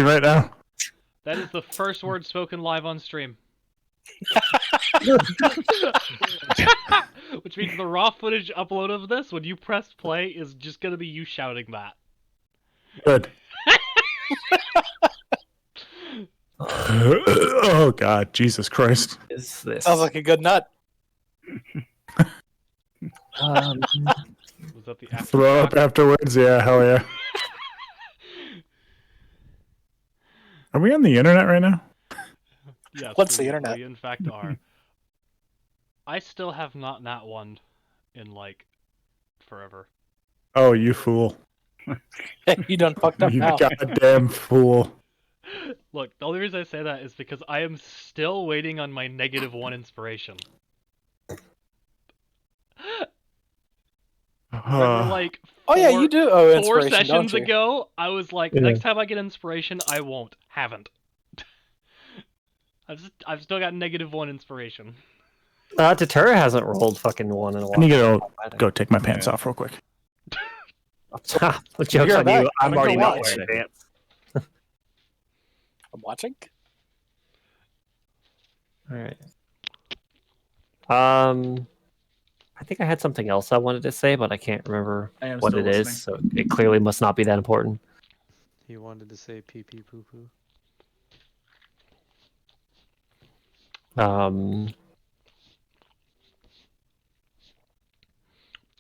right now. That is the first word spoken live on stream. Which means the raw footage upload of this, when you press play, is just gonna be you shouting that. Good. Oh God, Jesus Christ! Is this? Sounds like a good nut. Was that the after Throw up afterwards? Yeah, hell yeah. Are we on the internet right now? Yes, What's the internet? We in fact are. I still have not nat one in like forever. Oh, you fool! You done fucked up You now. goddamn fool! Look, the only reason I say that is because I am still waiting on my -1 inspiration. Remember, like, Oh yeah, you do owe four inspiration, sessions don't you? ago, I was like, Yeah. next time I get inspiration, I won't. Haven't. I've still got -1 inspiration. Tatura hasn't rolled fucking one in a I while. need to go take my pants off real quick. What joke's You're on back. you? I'm Wanna already go not watch? wearing pants. I'm watching. All right. I think I had something else I wanted to say, but I can't remember I am what still it is. So it clearly must not be that important. He wanted to say pee pee poo poo.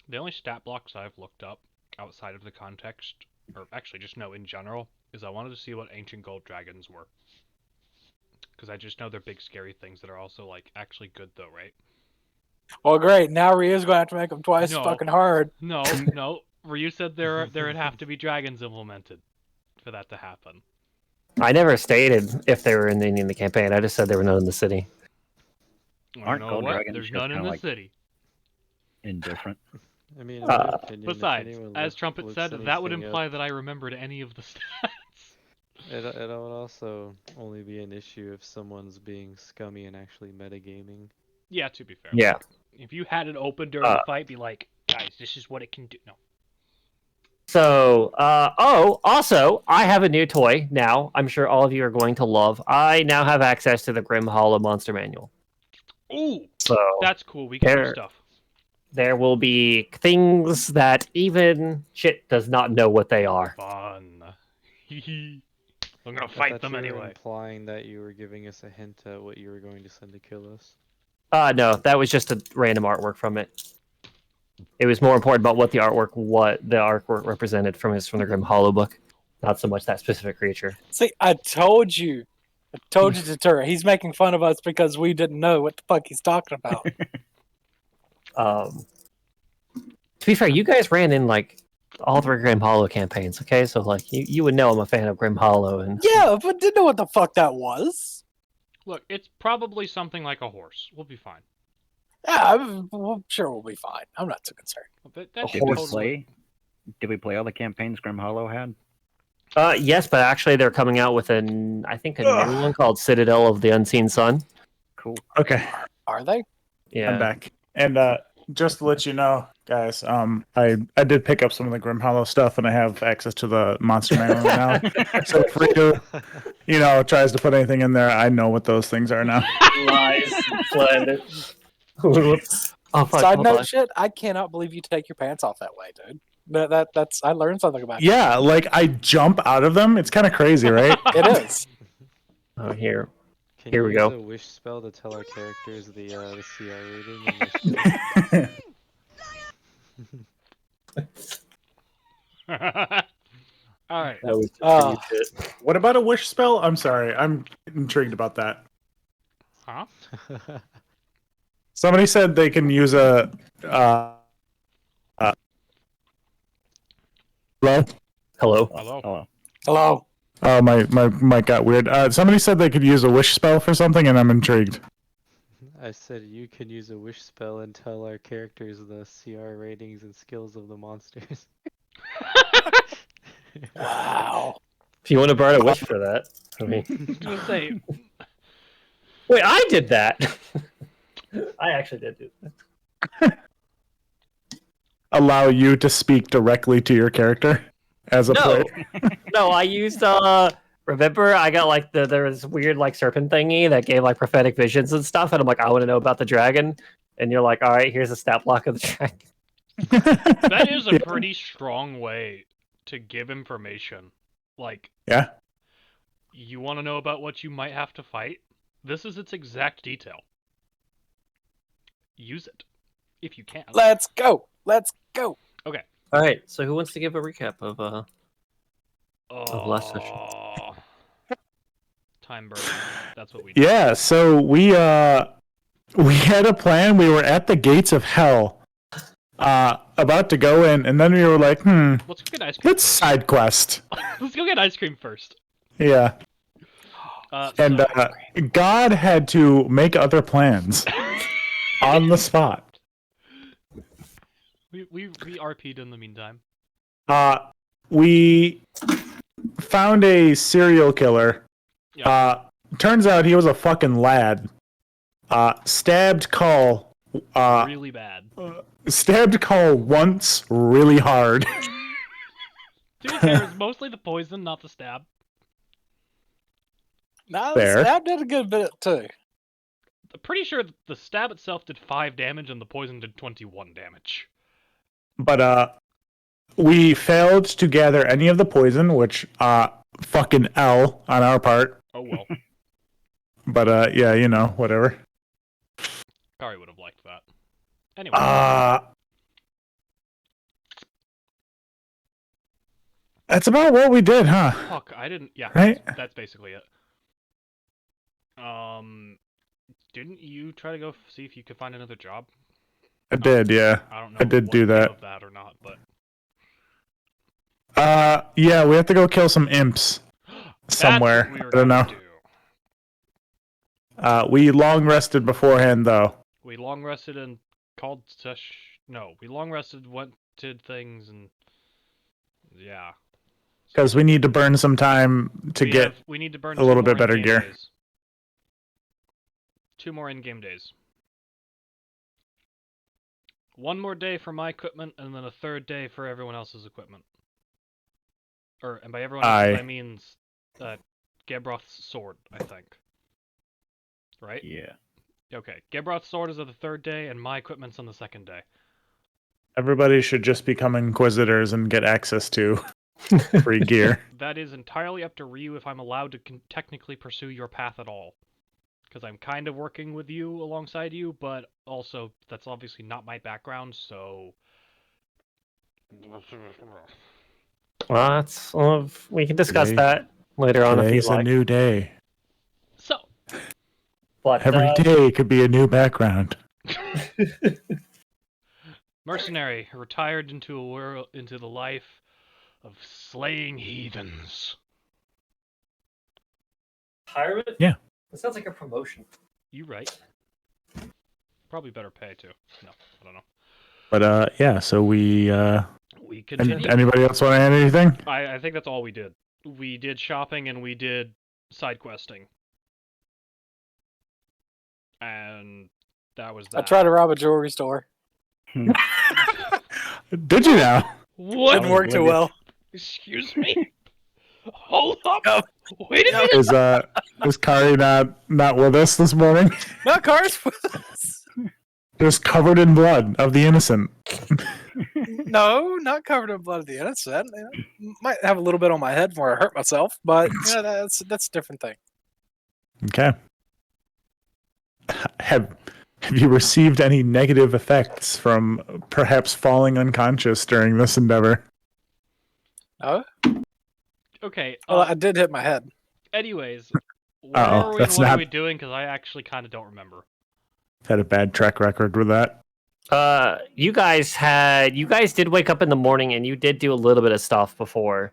The only stat blocks I've looked up outside of the context, or actually just know in general, is I wanted to see what ancient gold dragons were. Because I just know they're big scary things that are also like actually good though, right? Well, great. Now Rio's going to have to make them twice No. fucking hard. No, no. Ryu said there would have to be dragons implemented for that to happen. I never stated if they were in the campaign. I just said there were none in the city. Well, Aren't you know gold what? dragons There's just none in kinda the like- city. Indifferent. I mean, in my opinion, if Besides, anyone as Trumpet looks said, that would anything imply up, that I remembered any of the stats. it would also only be an issue if someone's being scummy and actually metagaming. Yeah, to be fair. Yeah. If you had it open during the fight, be like, guys, this is what it can do. No. So, also, I have a new toy now. I'm sure all of you are going to love. I now have access to the Grim Hollow Monster Manual. Ooh, So that's cool. We can do There- stuff. there will be things that even shit does not know what they are. Fun. I'm gonna I fight thought them you were anyway. implying that you were giving us a hint at what you were going to send to kill us. No, that was just a random artwork from it. It was more important about what the artwork represented from the Grim Hollow book, not so much that specific creature. See, I told you. I told you, Tatura. He's making fun of us because we didn't know what the fuck he's talking about. To be fair, you guys ran in like all 3 Grim Hollow campaigns, okay? So like you would know I'm a fan of Grim Hollow, and Yeah, but didn't know what the fuck that was. Look, it's probably something like a horse. We'll be fine. Yeah, I'm sure we'll be fine. I'm not too concerned. That Did we play? Did we play all the campaigns Grim Hollow had? yes, but actually they're coming out with I think a new one called Citadel of the Unseen Sun. Cool. Okay, Are they? Yeah. I'm back. And just to let you know, guys, I did pick up some of the Grim Hollow stuff, and I have access to the Monster Manual now. So if Ryu, tries to put anything in there, I know what those things are now. Lies. Slander. Whoops. Oh, fuck, Side hold note on. shit, I cannot believe you take your pants off that way, dude. That's I learned something about you. Yeah, like I jump out of them. It's kind of crazy, right? It is. Oh, here. Can Here you we use go. a wish spell to tell our characters the CR rating and the Alright. That was Oh. What about a wish spell? I'm sorry, I'm intrigued about that. Huh? Somebody said they can use a. Hello? Hello. Hello. Hello. Hello. Oh, my mic got weird. Somebody said they could use a wish spell for something, and I'm intrigued. I said you can use a wish spell and tell our characters the CR ratings and skills of the monsters. Wow. If you want to burn a wish for that. I mean, I was gonna say, wait, I did that. I actually did do that. Allow you to speak directly to your character as a No. player. No, I used Remember, I got like there was weird like serpent thingy that gave like prophetic visions and stuff, and I'm like, I want to know about the dragon, and you're like, all right, here's a stat block of the dragon. That is a pretty strong way to give information. Like, Yeah. you want to know about what you might have to fight? This is its exact detail. Use it if you can. Let's go. Let's go. Okay. All right, so who wants to give a recap of last session? Time burn. That's what we did. Yeah, so we had a plan. We were at the gates of hell, about to go in, and then we were like, Let's go get ice cream. let's side quest. Let's go get ice cream first. Yeah. And So- God had to make other plans on the spot. we RP'd in the meantime. We found a serial killer. Yeah. Turns out he was a fucking lad. Stabbed Call. Really bad. Stabbed Call once really hard. To be fair, it's mostly the poison, not the stab. No, Fair. the stab did a good bit too. I'm pretty sure the stab itself did 5 damage and the poison did 21 damage. But we failed to gather any of the poison, which fucking L on our part. Oh well. But yeah, you know, whatever. Kari would have liked that. Anyway. That's about what we did, huh? Fuck, I didn't. Yeah, Right? that's basically it. Didn't you try to go see if you could find another job? I did, yeah. I don't know. I did what do came that. of that or not, but Yeah, we have to go kill some imps somewhere. That's what we were I don't know. gonna do. We long rested beforehand, though. We long rested and called we long rested, went did things, and yeah. Because we need to burn some time to We need to burn a little 2 more bit better in-game gear. days. 2 more in-game days. 1 more day for my equipment, and then a 3rd day for everyone else's equipment. And by everyone else, I mean Gebroth's sword, I think. Right? Yeah. Okay. Gebroth's sword is on the 3rd day, and my equipment's on the 2nd day. Everybody should just become inquisitors and get access to free gear. That is entirely up to Ryu if I'm allowed to technically pursue your path at all. Because I'm kind of working with you alongside you, but also that's obviously not my background, so... Well, that's we can discuss Today- that later on if Today's you a like. new day. So, But Every day could be a new background. mercenary, retired into the life of slaying heathens. Pirate? Yeah. That sounds like a promotion. You right. Probably better pay too. No, I don't know. But yeah, so we We continue. anybody else want to add anything? I think that's all we did. We did shopping and we did side questing. And that was that. I tried to rob a jewelry store. Did you now? What? Didn't work too well. Excuse me? Hold up! No. Wait a minute! Is Kari not with us this morning? No cars with us. Just covered in blood of the innocent. No, not covered in blood of the innocent. Might have a little bit on my head where I hurt myself, but yeah, that's a different thing. Okay. Have you received any negative effects from perhaps falling unconscious during this endeavor? No? Okay, Well, I did hit my head. anyways, where Uh-oh, are we and that's what are not- we doing? Because I actually kind of don't remember. Had a bad track record with that. You guys did wake up in the morning and you did do a little bit of stuff before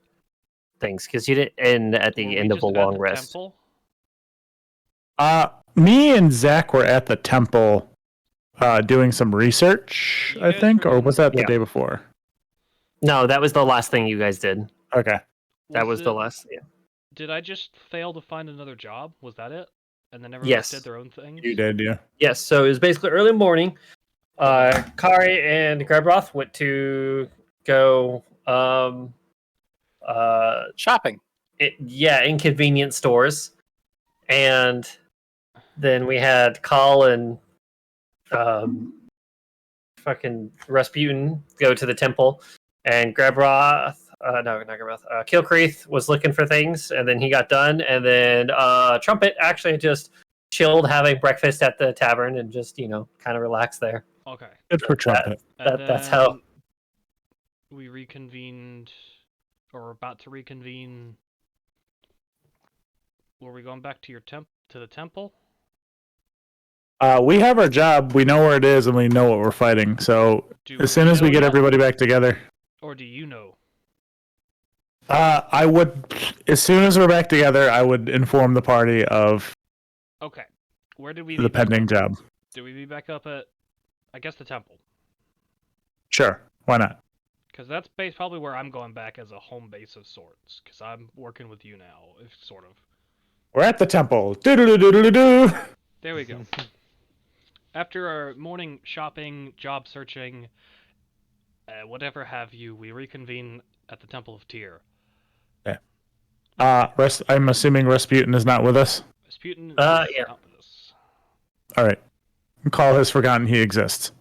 things because you didn't end at the Were we end of a just at long the rest. temple? Me and Zach were at the temple doing some research, You I guys think, were or in- was that the Yeah. day before? No, that was the last thing you guys did. Okay. That was the it- last. Yeah. Did I just fail to find another job? Was that it? And then everyone else Yes. did their own things? You did, yeah. Yes. So it was basically early morning. Kari and Grebroth went to go. Shopping. inconvenient stores, and then we had Call and fucking Rasputin go to the temple, and Grebroth, no, not Grebroth, Kilcreath was looking for things, and then he got done, and then Trumpet actually just chilled having breakfast at the tavern and just, kind of relaxed there. Okay. Good for Trumpet. That's how. We reconvened, or were about to reconvene. Were we going back to to the temple? We have our job. We know where it is, and we know what we're fighting. So as soon as we get everybody back together, or do you know? I would. As soon as we're back together, I would inform the party of. Okay. Where did we? The pending job. Did we be back up at? I guess the temple. Sure. Why not? Because that's probably where I'm going back as a home base of sorts. Because I'm working with you now, sort of. We're at the temple. Do-do-do-do-do-do. There we go. After our morning shopping, job searching, whatever have you, we reconvene at the Temple of Tyr. Yeah. I'm assuming Rasputin is not with us. Rasputin is Yeah. not with us. All right. Call has forgotten he exists.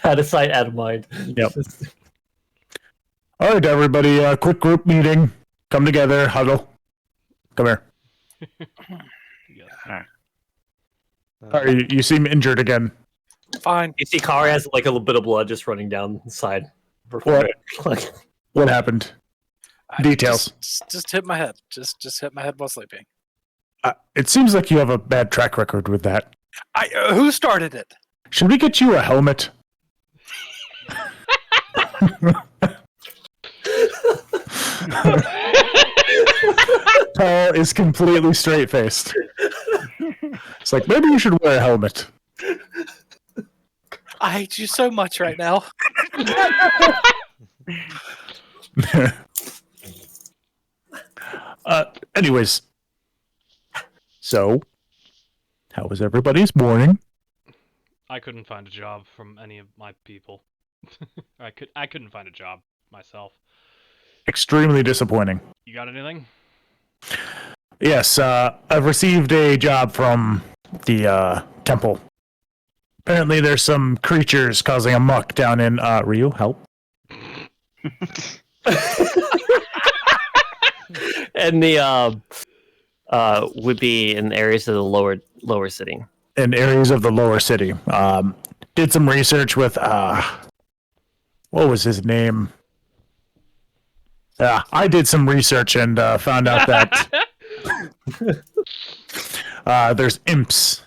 Out of sight, out of mind. Yep. All right, everybody. Quick group meeting. Come together. Huddle. Come here. Yes. All right, you seem injured again. Fine. You see, Kari has like a little bit of blood just running down the side. What? What happened? Details. Just hit my head. Just hit my head while sleeping. It seems like you have a bad track record with that. Who started it? Should we get you a helmet? Paul is completely straight-faced. It's like, maybe you should wear a helmet. I hate you so much right now. Anyways. So, how was everybody's morning? I couldn't find a job from any of my people. I couldn't find a job myself. Extremely disappointing. You got anything? Yes, I've received a job from the temple. Apparently there's some creatures causing a muck down in Ryu, help. And the would be in areas of the lower city. In areas of the lower city. Did some research with what was his name? I did some research and found out that there's imps.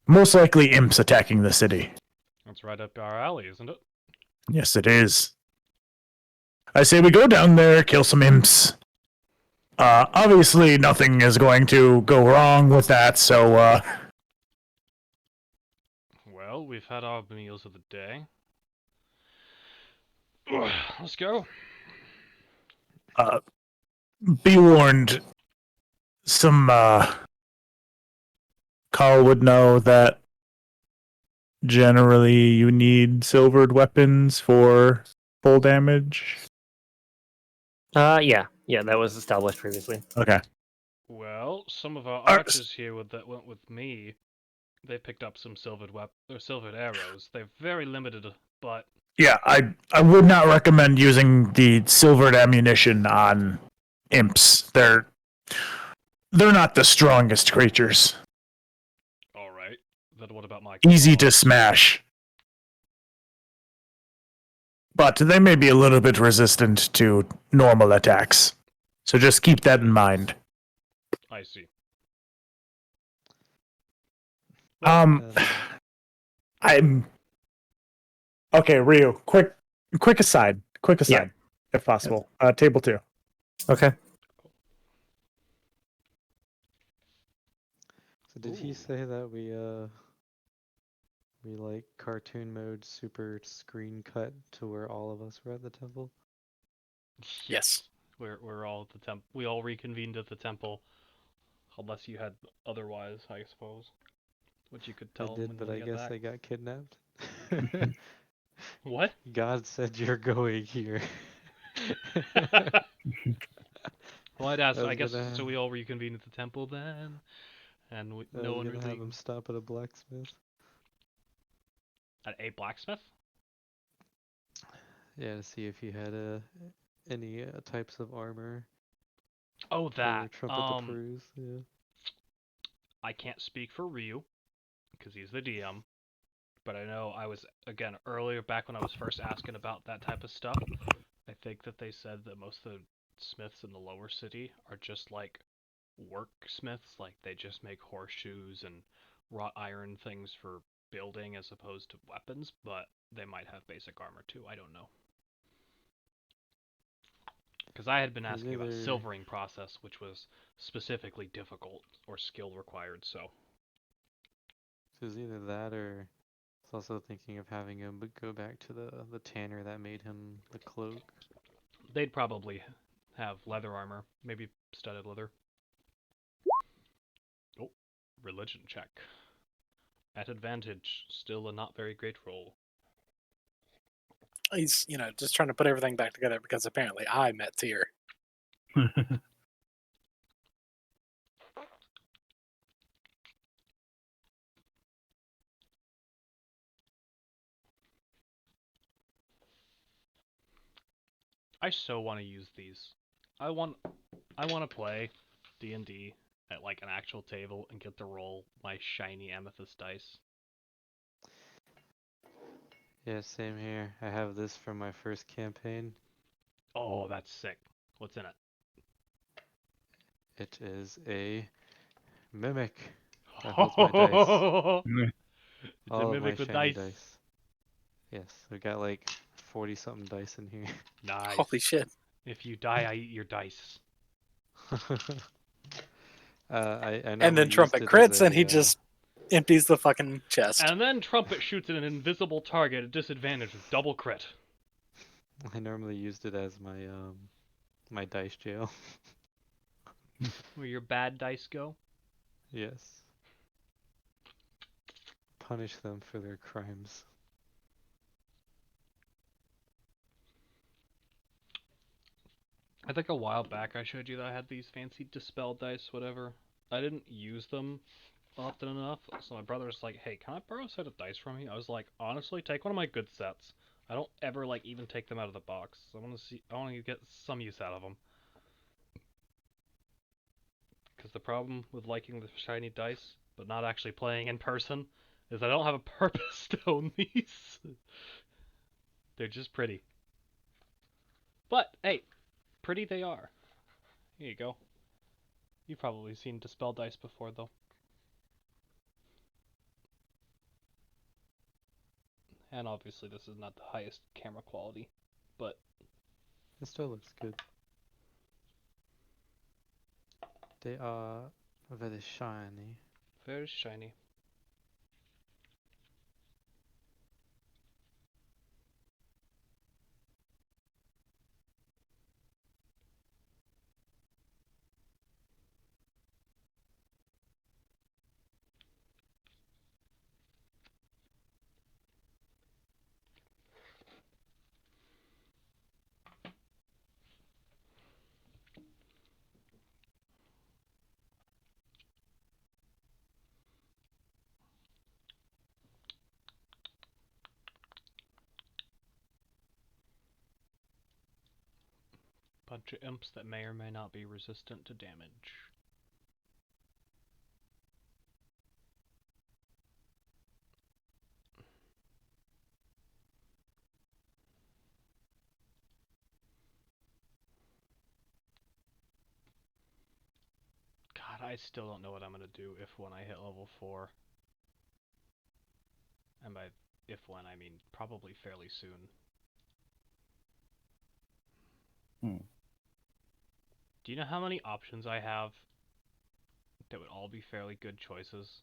Most likely imps attacking the city. That's right up our alley, isn't it? Yes, it is. I say we go down there, kill some imps. Obviously, nothing is going to go wrong with that, so, Well, we've had our meals of the day. Let's go. Be warned, some, Carl would know that generally you need silvered weapons for full damage. Yeah, that was established previously. Okay. Well, some of our archers here that went with me, they picked up some silvered arrows. They're very limited, but Yeah, I would not recommend using the silvered ammunition on imps. They're not the strongest creatures. all right. Then what about my Easy to claws? smash. But they may be a little bit resistant to normal attacks. So just keep that in mind. I see. I'm okay, Ryu. Quick aside, Yeah. if possible. Table 2. Okay. So did he say that we like cartoon mode super screen cut to where all of us were at the temple? Yes. We're all at the temple. We all reconvened at the temple, unless you had otherwise, I suppose. Which you could tell. I did, but I guess I got kidnapped. What? God said you're going here. Well, I'd ask. I I was guess gonna- so. We all reconvene at the temple then, and I no was one gonna really have him stop at a blacksmith. at a blacksmith. Yeah, to see if he had any types of armor Oh, for that. Trumpet to peruse. Yeah. I can't speak for Ryu because he's the DM, but I know I was again earlier back when I was first asking about that type of stuff. I think that they said that most of the smiths in the lower city are just like worksmiths, like they just make horseshoes and wrought iron things for building as opposed to weapons, but they might have basic armor too. I don't know. Because I had been There's asking about either- silvering process, which was specifically difficult or skill required, so. So it's either that or I was also thinking of having him go back to the tanner that made him the cloak. They'd probably have leather armor, maybe studded leather. Oh, religion check. At advantage, still a not very great roll. He's, just trying to put everything back together because apparently I met Tyr. I so want to use these. I want to play D&D at like an actual table and get to roll my shiny amethyst dice. Yeah, same here. I have this from my first campaign. Oh, that's sick. What's in it? It is a mimic that holds my dice. It's All a of mimic my with shiny dice. Yes, we got like 40 something dice in here. Nice. Holy shit. If you die, I eat your dice. I And normally then used Trumpet it crits as and he a, just empties the fucking chest. And then Trumpet shoots at an invisible target at disadvantage with double crit. I normally used it as my my dice jail. Where your bad dice go. Yes. Punish them for their crimes. I think a while back I showed you that I had these fancy dispel dice, whatever. I didn't use them often enough, so my brother was like, "Hey, can I borrow a set of dice from you?" I was like, "Honestly, take one of my good sets. I don't ever like even take them out of the box. I want to get some use out of them." Because the problem with liking the shiny dice, but not actually playing in person, is I don't have a purpose to own these. They're just pretty. But, hey, pretty they are. Here you go. You've probably seen Dispel dice before, though. And obviously this is not the highest camera quality, but... It still looks good. They are very shiny. very shiny. Bunch of imps that may or may not be resistant to damage. God, I still don't know what I'm gonna do if when I hit level 4. And by if when, I mean probably fairly soon. Do you know how many options I have that would all be fairly good choices?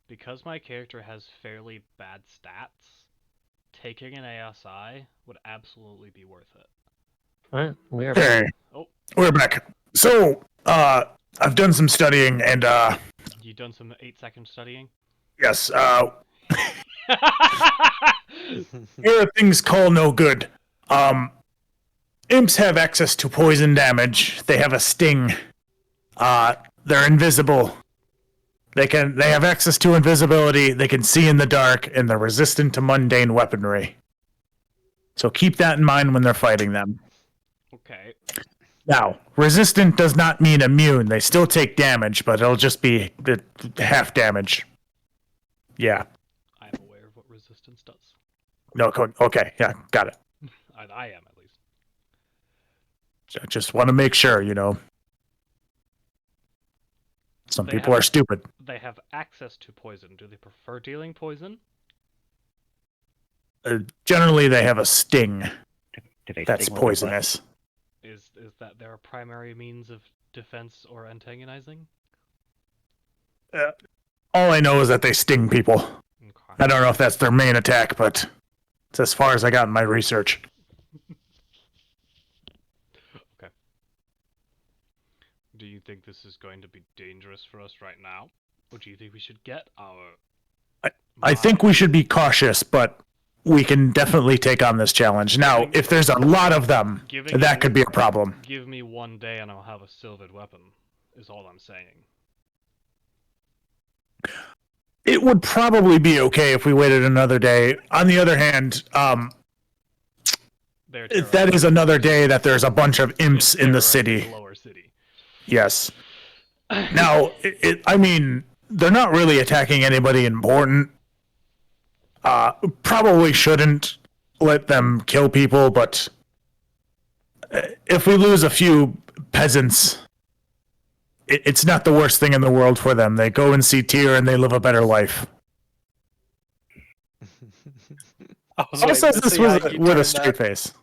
Because my character has fairly bad stats, taking an ASI would absolutely be worth it. Alright, we are Okay, Oh, we're back. So, I've done some studying, and you done some 8-second studying? yes, here are things call no good. imps have access to poison damage. They have a sting. They're invisible. They have access to invisibility. They can see in the dark, and they're resistant to mundane weaponry. So keep that in mind when they're fighting them. Okay. Now, resistant does not mean immune. They still take damage, but it'll just be half damage. Yeah. I'm aware of what resistance does. No. Okay. Yeah. Got it. I am, at least. Just want to make sure, Some They people have- are stupid. They have access to poison. Do they prefer dealing poison? Generally, they have a sting Do they that's sting with poisonous. Is that their primary means of defense or antagonizing? All I know is that they sting people. Okay. I don't know if that's their main attack, but it's as far as I got in my research. Do you think this is going to be dangerous for us right now? Or do you think we should get our... I think we should be cautious, but we can definitely take on this challenge. Now, if there's a lot of them, that could be a problem. Give me one day and I'll have a silvered weapon, is all I'm saying. It would probably be okay if we waited another day. On the other hand, that is another day that there's a bunch of imps in the city. Lower city. Yes. Now, I mean, they're not really attacking anybody important. Probably shouldn't let them kill people, but if we lose a few peasants, it's not the worst thing in the world for them. They go and see Tyr and they live a better life. Also, says this was with a straight face.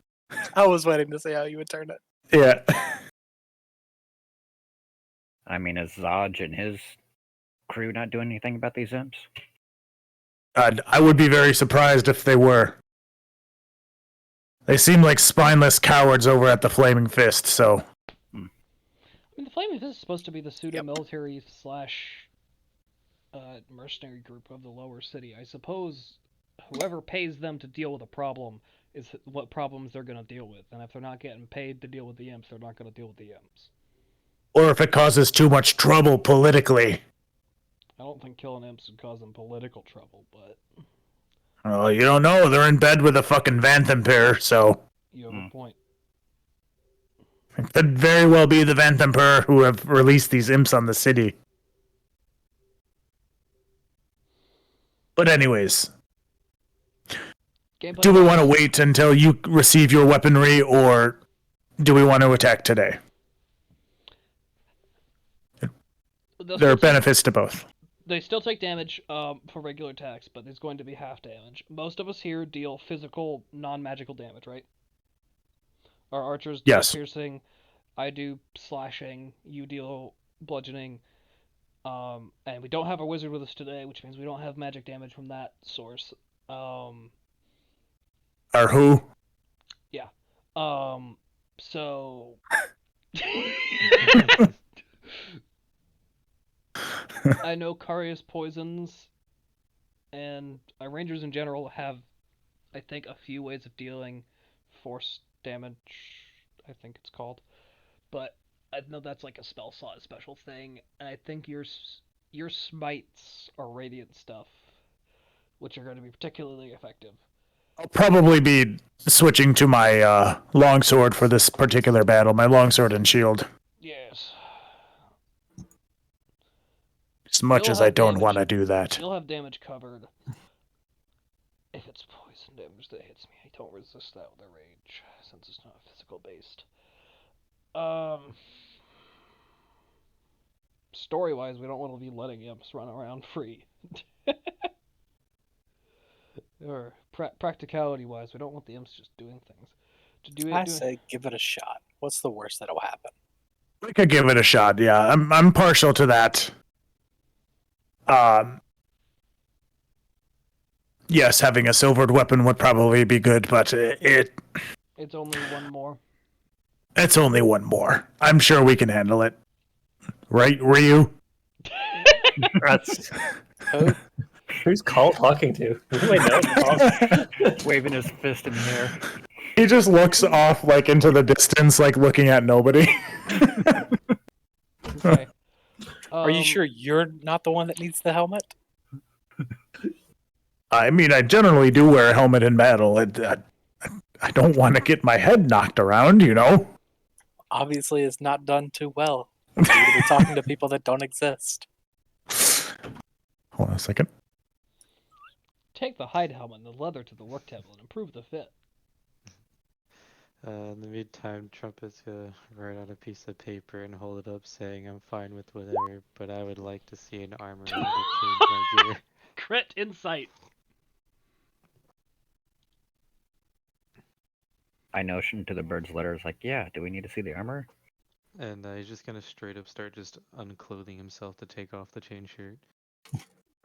I was waiting to see how you would turn it. Yeah. I mean, is Zodge and his crew not doing anything about these imps? I would be very surprised if they were. They seem like spineless cowards over at the Flaming Fist, so... I mean, the Flaming Fist is supposed to be the pseudo-military / mercenary group of the lower city. I suppose whoever pays them to deal with a problem is what problems they're going to deal with. And if they're not getting paid to deal with the imps, they're not going to deal with the imps. Or if it causes too much trouble politically. I don't think killing imps would cause them political trouble, but... Oh, you don't know. They're in bed with a fucking Vanthampur, so... You have a point. It could very well be the Vanthampur who have released these imps on the city. But anyways... Do we want to wait until you receive your weaponry, or do we want to attack today? There are benefits to both. They still take damage for regular attacks, but there's going to be half damage. Most of us here deal physical, non-magical damage, right? Our archers do piercing, I do slashing, you deal bludgeoning, and we don't have a wizard with us today, which means we don't have magic damage from that source. Our who? Yeah. So... I know Karius poisons, and our rangers in general have, I think, a few ways of dealing force damage, I think it's called. But I know that's like a spell slot special thing, and I think your smites are radiant stuff, which are going to be particularly effective. I'll probably be switching to my longsword for this particular battle, my longsword and shield. Yes. As much as I don't want to do that. You'll have damage covered. If it's poison damage that hits me, I don't resist that with a rage, since it's not physical based. Story-wise, we don't want to be letting imps run around free. Or practicality-wise, we don't want the imps just doing things. I say give it a shot. What's the worst that'll happen? We could give it a shot, yeah. I'm partial to that. Yes, having a silvered weapon would probably be good, but it's only one more. It's only one more. I'm sure we can handle it. Right, Ryu? That's... Who's Call talking to? Who do I know? Waving his fist in the air. He just looks off like into the distance, like looking at nobody. Okay. Are you sure you're not the one that needs the helmet? I mean, I generally do wear a helmet in battle. I don't want to get my head knocked around, you know? Obviously, it's not done too well. You're going to be talking to people that don't exist. Hold on a second. Take the hide helmet and the leather to the work table and improve the fit. In the meantime, Trumpet's gonna write on a piece of paper and hold it up saying, I'm fine with whatever, but I would like to see an armor to change my gear. Crit insight. I notioned to the bird's letters like, yeah, do we need to see the armor? And he's just gonna straight up start just unclothing himself to take off the chain shirt.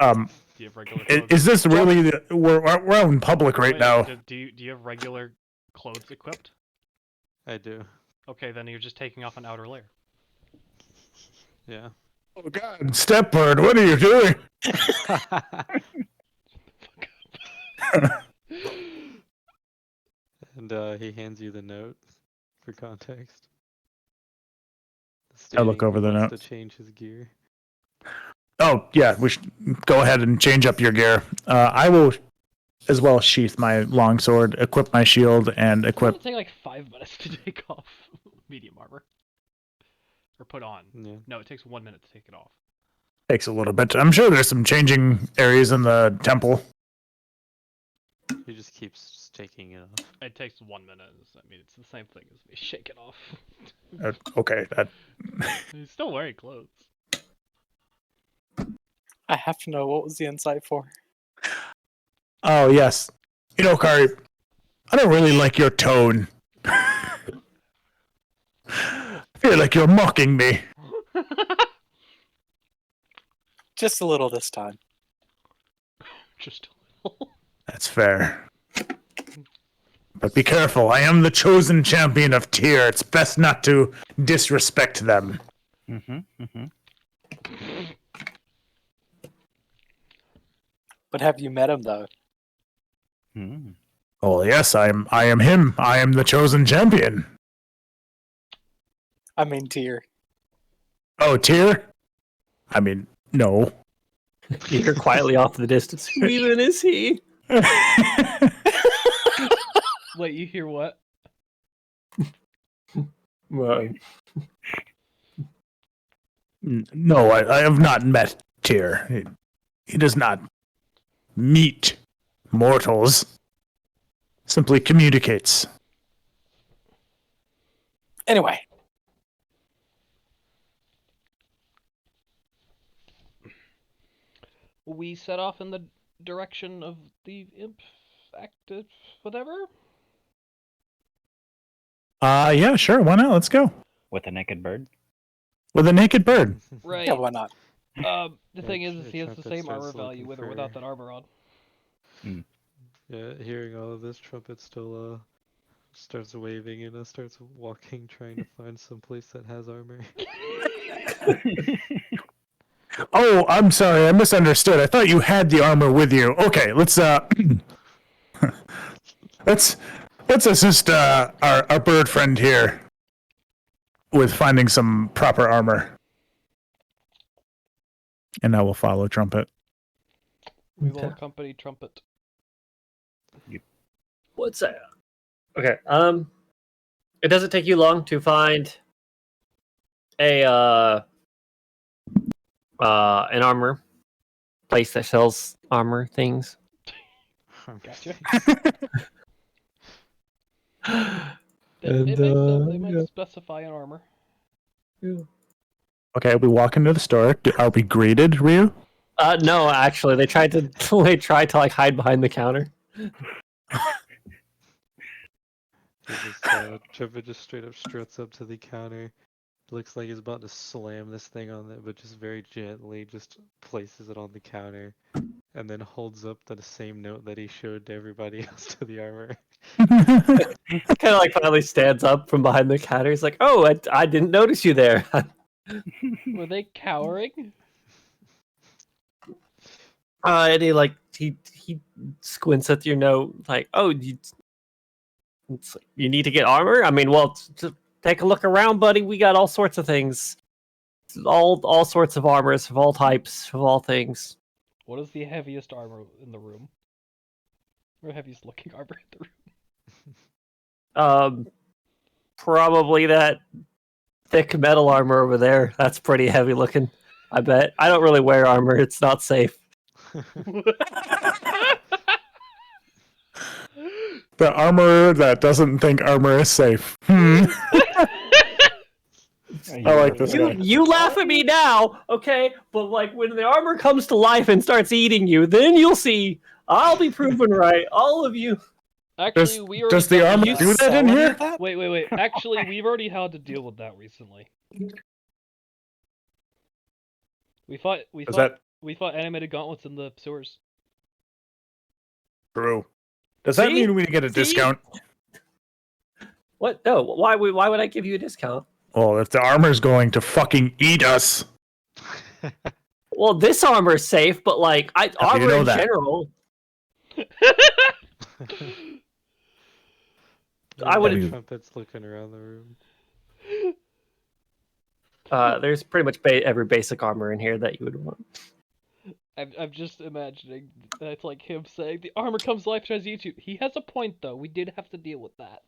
Do you have regular clothes? Is this really? We're out in public right Wait, now. Do you have regular clothes equipped? I do. Okay, then you're just taking off an outer layer. Yeah. Oh God, Stepbird, what are you doing? And he hands you the note for context. I look Stating over he the wants note. to change his gear. Oh yeah, we should go ahead and change up your gear. I will, as well, sheath my longsword, equip my shield, and It's equip. gonna take like 5 minutes to take off medium armor. Or put on. Yeah. No, it takes 1 minute to take it off. Takes a little bit. I'm sure there's some changing areas in the temple. He just keeps taking it off. It takes 1 minute. I mean, it's the same thing as me shaking off. Okay, that. He's still wearing clothes. I have to know, what was the insight for? Oh yes, you know, Kari, I don't really like your tone. I feel like you're mocking me. Just a little this time. Just a little. That's fair. But be careful, I am the chosen champion of Tyr. It's best not to disrespect them. But have you met him, though? Oh yes, I am him. I am the chosen champion. I mean, Tyr. Oh, Tyr? I mean, no. You hear quietly off in the distance. Who even is he? Wait, you hear what? Well, No, I have not met Tyr. He does not meet mortals. Simply communicates. Anyway, We set off in the direction of the imp active whatever? Yeah, sure. Why not? Let's go. With a naked bird? With a naked bird. Right. yeah, why not? The thing is he has the Trumpet same starts armor value looking with or for- without that armor on. Yeah, hearing all of this, Trumpet still starts waving and starts walking, trying to find some place that has armor. Oh, I'm sorry. I misunderstood. I thought you had the armor with you. Okay, let's let's assist our bird friend here with finding some proper armor. And I will follow Trumpet. We will accompany Trumpet. what's that? Okay. It doesn't take you long to find a an armor place that sells armor things. Gotcha. And, They might yeah. specify an armor. Okay, we walk into the store. Are we greeted, Ryu? No, actually, they tried to like hide behind the counter. Trumpet just straight up struts up to the counter. Looks like he's about to slam this thing on it, but just very gently just places it on the counter. And then holds up the same note that he showed to everybody else to the armor. Kind of like finally stands up from behind the counter. He's like, "Oh, I didn't notice you there." Were they cowering? And he squints at your note, like, "Oh, You need to get armor? I mean, well, take a look around, buddy. We got all sorts of things. All sorts of armors of all types, of all things. What is the heaviest armor in the room? Or heaviest looking armor in the room? Probably that thick metal armor over there. That's pretty heavy looking. I bet. I don't really wear armor. It's not safe. The armor that doesn't think armor is safe. I like this guy. You laugh at me now, okay? But like when the armor comes to life and starts eating you, then you'll see. I'll be proven right. All of you. Actually, we already Does the dealt armor with do that in Sell any here? of that? Wait. Actually, we've already had to deal with that recently. We fought Is that animated gauntlets in the sewers. true? Does that See? mean we get a See? discount? What? No. Why would I give you a discount? Well, if the armor's going to fucking eat us, Well, this armor is safe, but like do you armor know in that? general, I would- Trumpets looking around the room. there's pretty much every basic armor in here that you would want. I'm just imagining that's like him saying the armor comes to life tries to eat you. He has a point though. We did have to deal with that.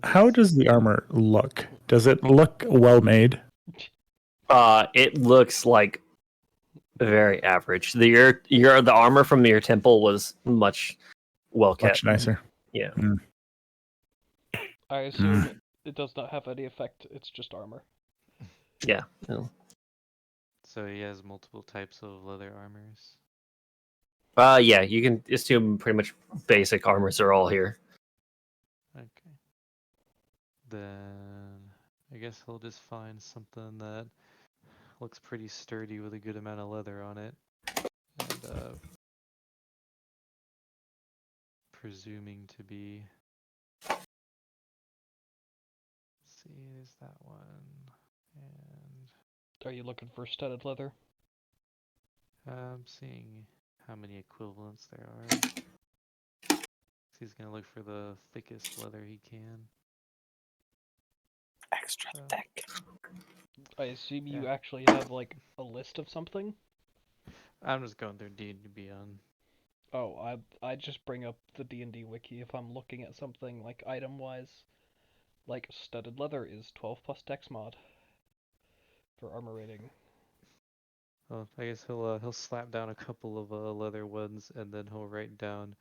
How does the armor look? Does it look well made? It looks like very average. The armor from your temple was much well kept. Much nicer. Yeah. I assume it does not have any effect. It's just armor. Yeah. No. So he has multiple types of leather armors. Yeah, you can assume pretty much basic armors are all here. Okay. Then I guess he'll just find something that looks pretty sturdy with a good amount of leather on it. And presuming to be. Let's see, there's that one. And Are you looking for studded leather? I'm seeing how many equivalents there are. He's gonna look for the thickest leather he can. Extra thick. I assume you Yeah. actually have like a list of something. I'm just going through D&D on. Oh, I just bring up the D&D wiki if I'm looking at something like item wise. Like studded leather is 12 plus dex mod for armor rating. Well, I guess he'll slap down a couple of leather ones and then he'll write down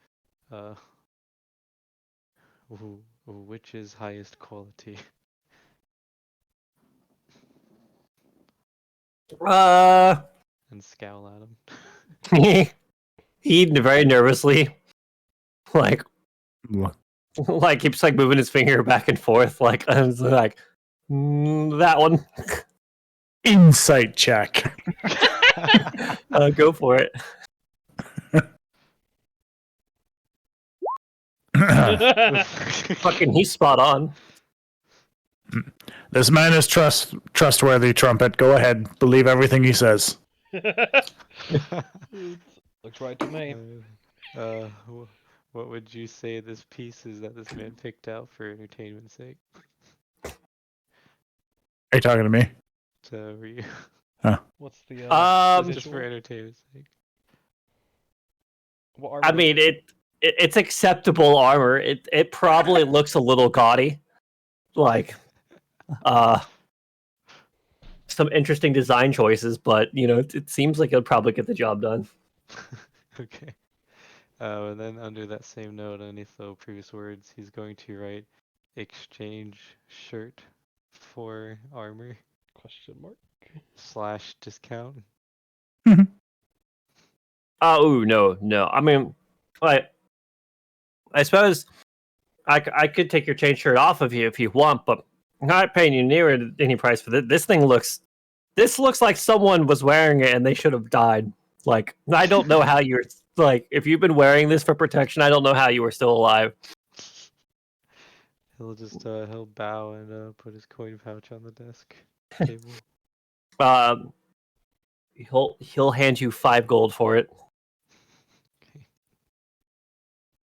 which is highest quality. And scowl at him. He very nervously, like Look. keeps like moving his finger back and forth, like and like that one. Insight check. Go for it. Fucking, he's spot on. This man is trustworthy, Trumpet. Go ahead. Believe everything he says. Looks right to me. What would you say this piece is that this man picked out for entertainment's sake? Are you talking to me? So were you What's the just visual? for entertainment's sake? What armor I mean, it's acceptable armor. It probably looks a little gaudy, like some interesting design choices, but you know, it seems like it'll probably get the job done. Okay. And then under that same note, underneath the previous words, he's going to write exchange shirt for armor question mark? / discount. Oh no. I mean, like, I suppose I could take your chain shirt off of you if you want, but I'm not paying you near any price for this. This looks like someone was wearing it and they should have died. Like, I don't know how you're like, if you've been wearing this for protection, I don't know how you were still alive. He'll just he'll bow and put his coin pouch on the desk table. He'll hand you 5 gold for it. Okay.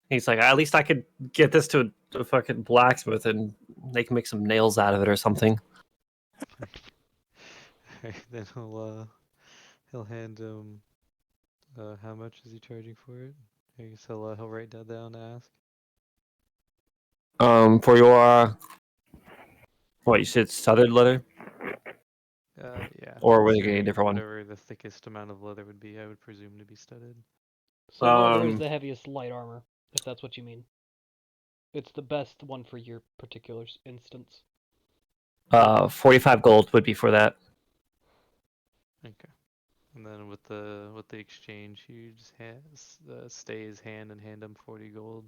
He's like, at least I could get this to a fucking blacksmith and they can make some nails out of it or something. Then he'll hand him. How much is he charging for it? I guess he'll write that down and ask. For your what you said, studded leather, Yeah. or were just they getting a different one? whatever the thickest amount of leather would be, I would presume to be studded. So leather is Um, the heaviest light armor, if that's what you mean. It's the best one for your particular instance. 45 gold would be for that. Okay. And then with the exchange, you just stay his hand and hand him 40 gold.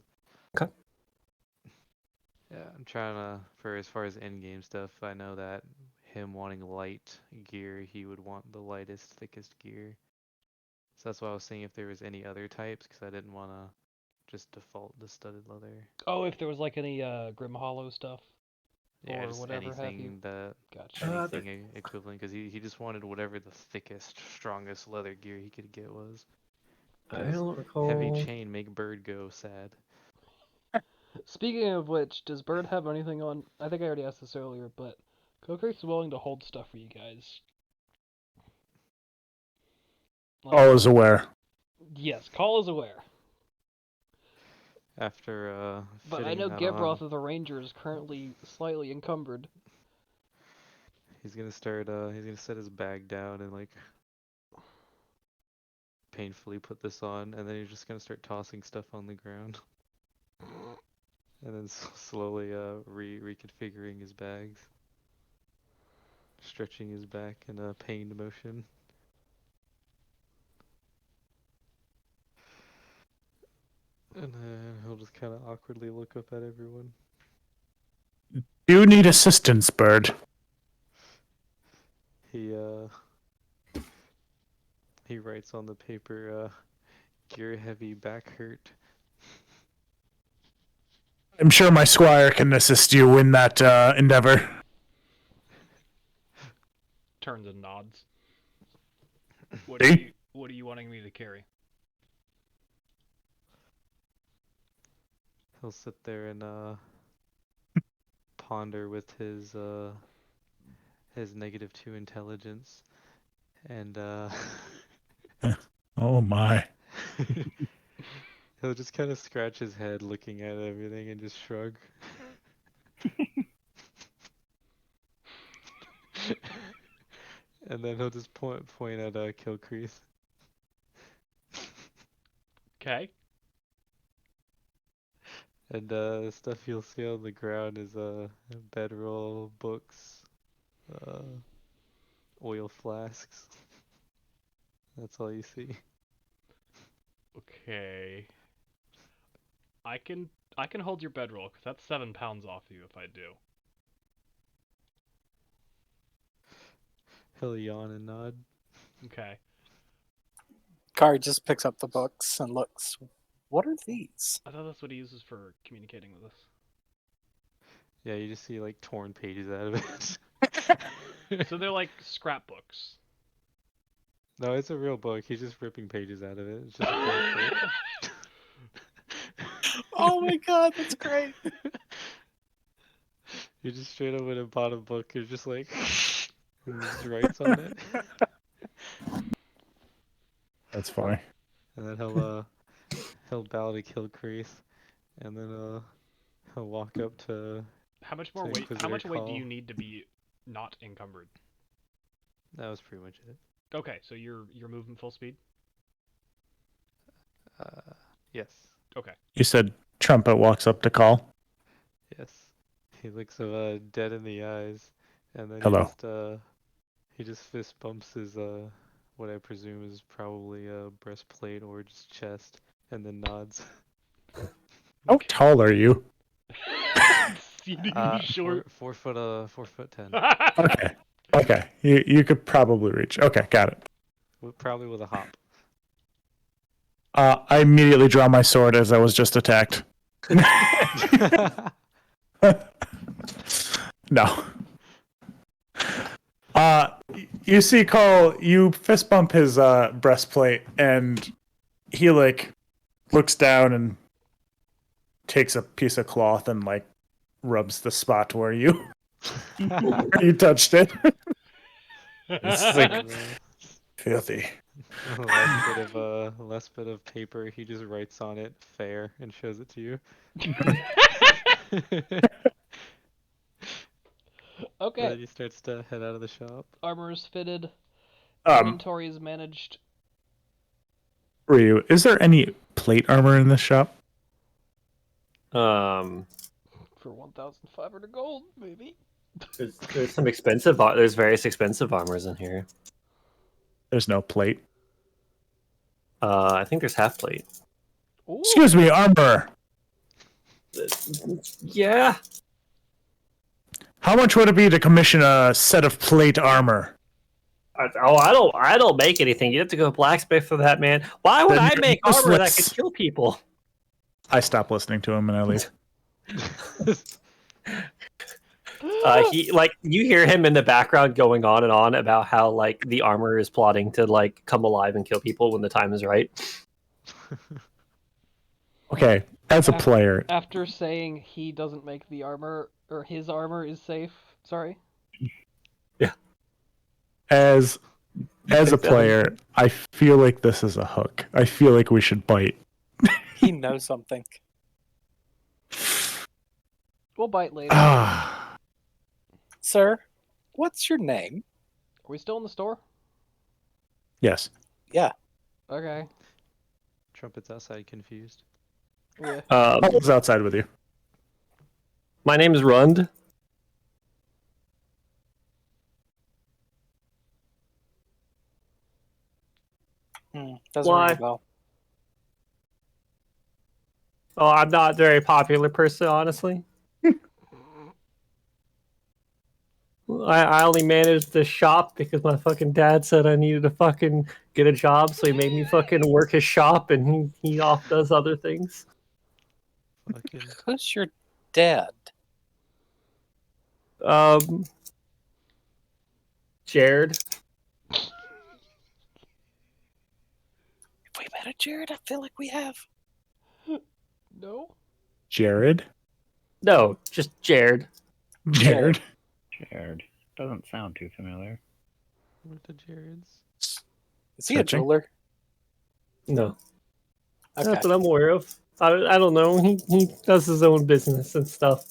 Okay. Yeah, I'm trying to, for as far as end game stuff, I know that him wanting light gear, he would want the lightest, thickest gear. So that's why I was seeing if there was any other types, because I didn't want to just default the studded leather. Oh, if there was like any Grim Hollow stuff. Yeah, Or just whatever have you. anything that Gotcha. anything equivalent, because he just wanted whatever the thickest, strongest leather gear he could get was. I 'Cause don't recall. heavy chain make bird go sad. Speaking of which, does Bird have anything on? I think I already asked this earlier, but Kokri's willing to hold stuff for you guys. All is aware. Yes, Call is aware. After But I fitting know that Gebroth on, of the Ranger is currently slightly encumbered. he's gonna set his bag down and like painfully put this on, and then he's just gonna start tossing stuff on the ground. And then slowly reconfiguring his bags. Stretching his back in a pained motion. And then he'll just kind of awkwardly look up at everyone. Do you need assistance, Bird? He writes on the paper, gear heavy, back hurt. I'm sure my squire can assist you in that endeavor. Turns and nods. What See? are you wanting me to carry? He'll sit there and ponder with his -2 intelligence, and Oh my. he'll just kind of scratch his head looking at everything and just shrug. And then he'll just point at Kilcreath. Okay. And stuff you'll see on the ground is bedroll, books, oil flasks. That's all you see. Okay. I can hold your bedroll, because that's 7 pounds off you if I do. He'll yawn and nod. Okay. Kari just picks up the books and looks. What are these? I thought that's what he uses for communicating with us. Yeah, you just see like torn pages out of it. So they're like scrapbooks. No, it's a real book. He's just ripping pages out of it. It's just a blank book. Oh my god, that's great. You just straight up went and bought a book. You're just like, and just writes on it. That's funny. And then he'll bow to Kilcreath, and then he'll walk up to. How much more to weight? How Inquisitor much weight do Call. you need to be not encumbered? That was pretty much it. Okay, so you're moving full speed. Yes, Okay. You said Trumpet walks up to call. yes. He looks dead in the eyes, and then Hello. he just fist bumps his what I presume is probably a breastplate or just chest, and then nods. How tall are you? Exceedingly short. 4'10". Okay. Okay. You could probably reach. Okay, got it. Probably with a hop. I immediately draw my sword as I was just attacked. No. You see Carl, you fist bump his breastplate, and he like looks down and takes a piece of cloth and like rubs the spot where you you touched it. It's like filthy. Last bit of paper. He just writes on it "fair" and shows it to you. Okay. Then he starts to head out of the shop. Armor is fitted. Um, Inventory is managed. Ryu, is there any plate armor in this shop? Um, For 1,500 gold, maybe. there's some expensive. There's various expensive armors in here. There's no plate. I think there's half plate. Ooh. Excuse me, armor. Yeah. How much would it be to commission a set of plate armor? I don't make anything. You have to go blacksmith for that, man. Why would Then I you're make armor that useless. could kill people? I stop listening to him and I leave. He like you hear him in the background going on and on about how like the armor is plotting to like come alive and kill people when the time is right. Okay, as a player, After saying he doesn't make the armor, or his armor is safe. Sorry. as a player, I feel like this is a hook. I feel like we should bite. He knows something. We'll bite later. Ah, Sir, what's your name? Are we still in the store? yes. Okay. Trumpet's outside, confused. Yeah. I was outside with you. My name is Rund. Doesn't Why? ring a bell. Oh, I'm not a very popular person, honestly. I only managed the shop because my fucking dad said I needed to fucking get a job, so he made me fucking work his shop, and he off does other things. Fucking Who's your dad? Jared. Have we met a Jared? I feel like we have. No. Jared? No, just Jared. Jared? Jared. Doesn't sound too familiar. with the Jareds. Is he a Searching. jeweler? No, Okay. not that I'm aware of. I don't know. He does his own business and stuff.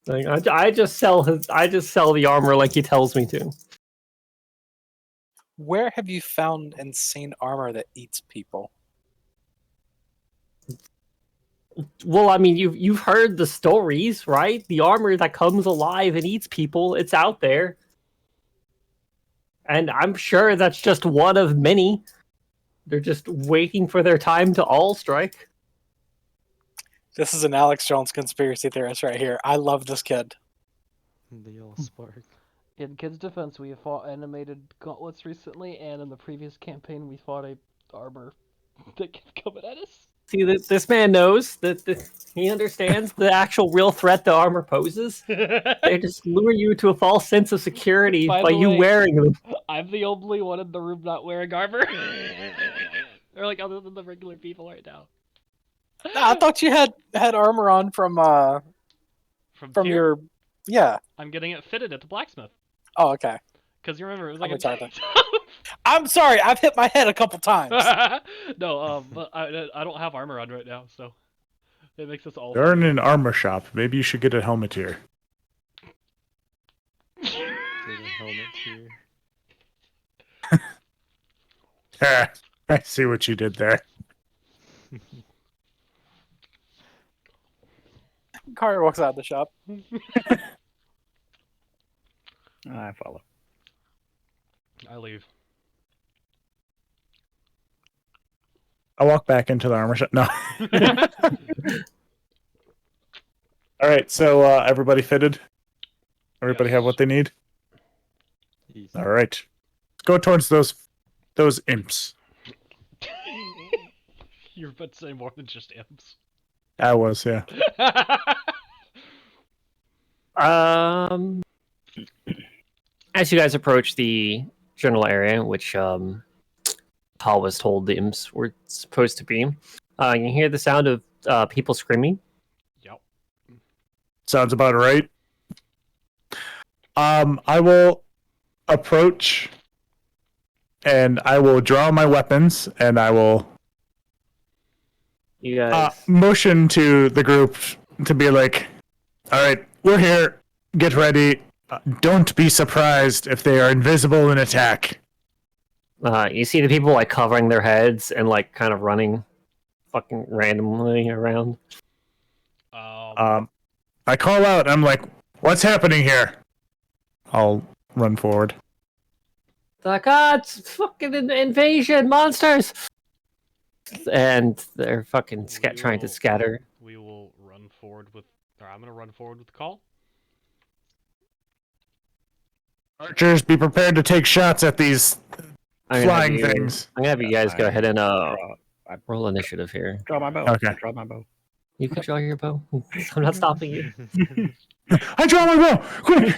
Like I just sell the armor like he tells me to. Where have you found and seen armor that eats people? Well, I mean, you've heard the stories, right? The armor that comes alive and eats people, it's out there. And I'm sure that's just one of many. They're just waiting for their time to all strike. This is an Alex Jones conspiracy theorist right here. I love this kid. The yellow spark. In Kid's defense, we have fought animated gauntlets recently, and in the previous campaign, we fought a armor that kept coming at us. See, this man knows that he understands the actual real threat the armor poses. They just lure you to a false sense of security By by the you way- wearing them. I'm the only one in the room not wearing armor. Or like other than the regular people right now. I thought you had armor on from From here, your. Yeah. I'm getting it fitted at the blacksmith. Oh, okay. Because you remember, it was like I'm retarded. I'm sorry. I've hit my head a couple times. No, but I don't have armor on right now, so it makes us all. They're in an armor shop. Maybe you should get a helmet here. Get a helmet here. Ah, I see what you did there. Carter walks out of the shop. I follow. I leave. I walk back into the armor shop. No. All right, so everybody fitted? Everybody have Yes. what they need? Easy. All right. Let's go towards those imps. You're about to say more than just imps. I was, yeah. As you guys approach the general area, which Paul was told the imps were supposed to be, you hear the sound of people screaming. Yep. Sounds about right. I will approach, and I will draw my weapons, and I will You guys, motion to the group to be like, all right, we're here. Get ready. Don't be surprised if they are invisible and attack. you see the people like covering their heads and like kind of running, fucking randomly around. I call out. I'm like, what's happening here? I'll run forward. They're like, it's fucking invasion, monsters! And they're fucking trying to scatter. We will run forward with. Or I'm gonna run forward with the call. Archers, be prepared to take shots at these flying things. I'm gonna have you guys go ahead and Draw, roll initiative here. draw my bow. Okay. Draw my bow. You can draw your bow. I'm not stopping you. I draw my bow. Quick!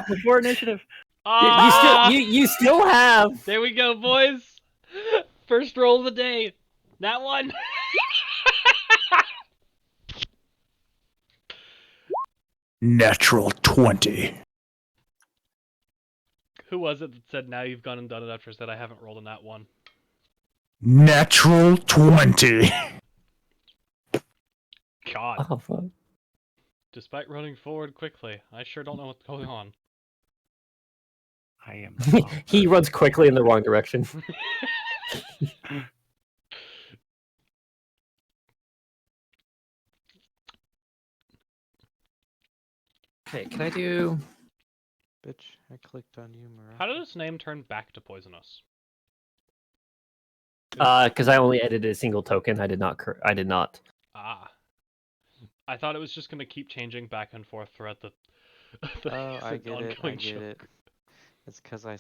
Before initiative. You still have. There we go, boys. First roll of the day. That one. Natural 20. Who was it that said now you've gone and done it after I said I haven't rolled on that one? Natural 20. God. Oh fuck. Despite running forward quickly, I sure don't know what's going on. I am. He runs quickly in the wrong direction. Okay, can I do? Bitch, I clicked on you, Mariah. How did this name turn back to poisonous? Because I only edited a single token. I did not. I did not. Ah. I thought it was just gonna keep changing back and forth throughout the. Oh, I get it. I ongoing get show. it. It's because I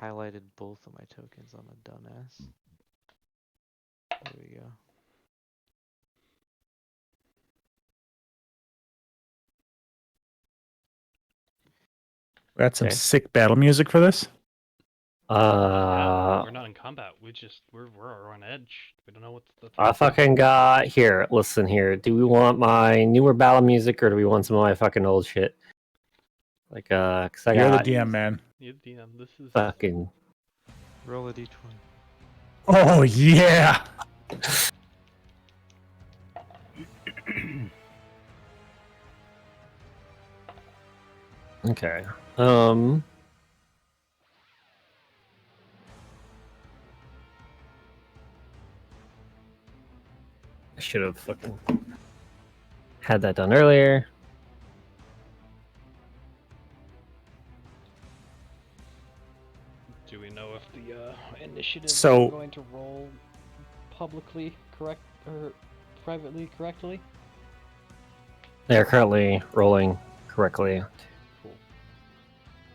highlighted both of my tokens. I'm a dumbass. There we go. We got some Okay. sick battle music for this. Yeah, we're not in combat. We're on edge. We don't know what the. I fucking got here. Listen here. Do we want my newer battle music or do we want some of my fucking old shit? Like, cause I You're got the DM, man. You DM. This is. fucking. Roll a d20. Oh, yeah. Okay. I should have fucking had that done earlier. Do we know if the Initiative So- is going to roll publicly correct or privately correctly. They're currently rolling correctly.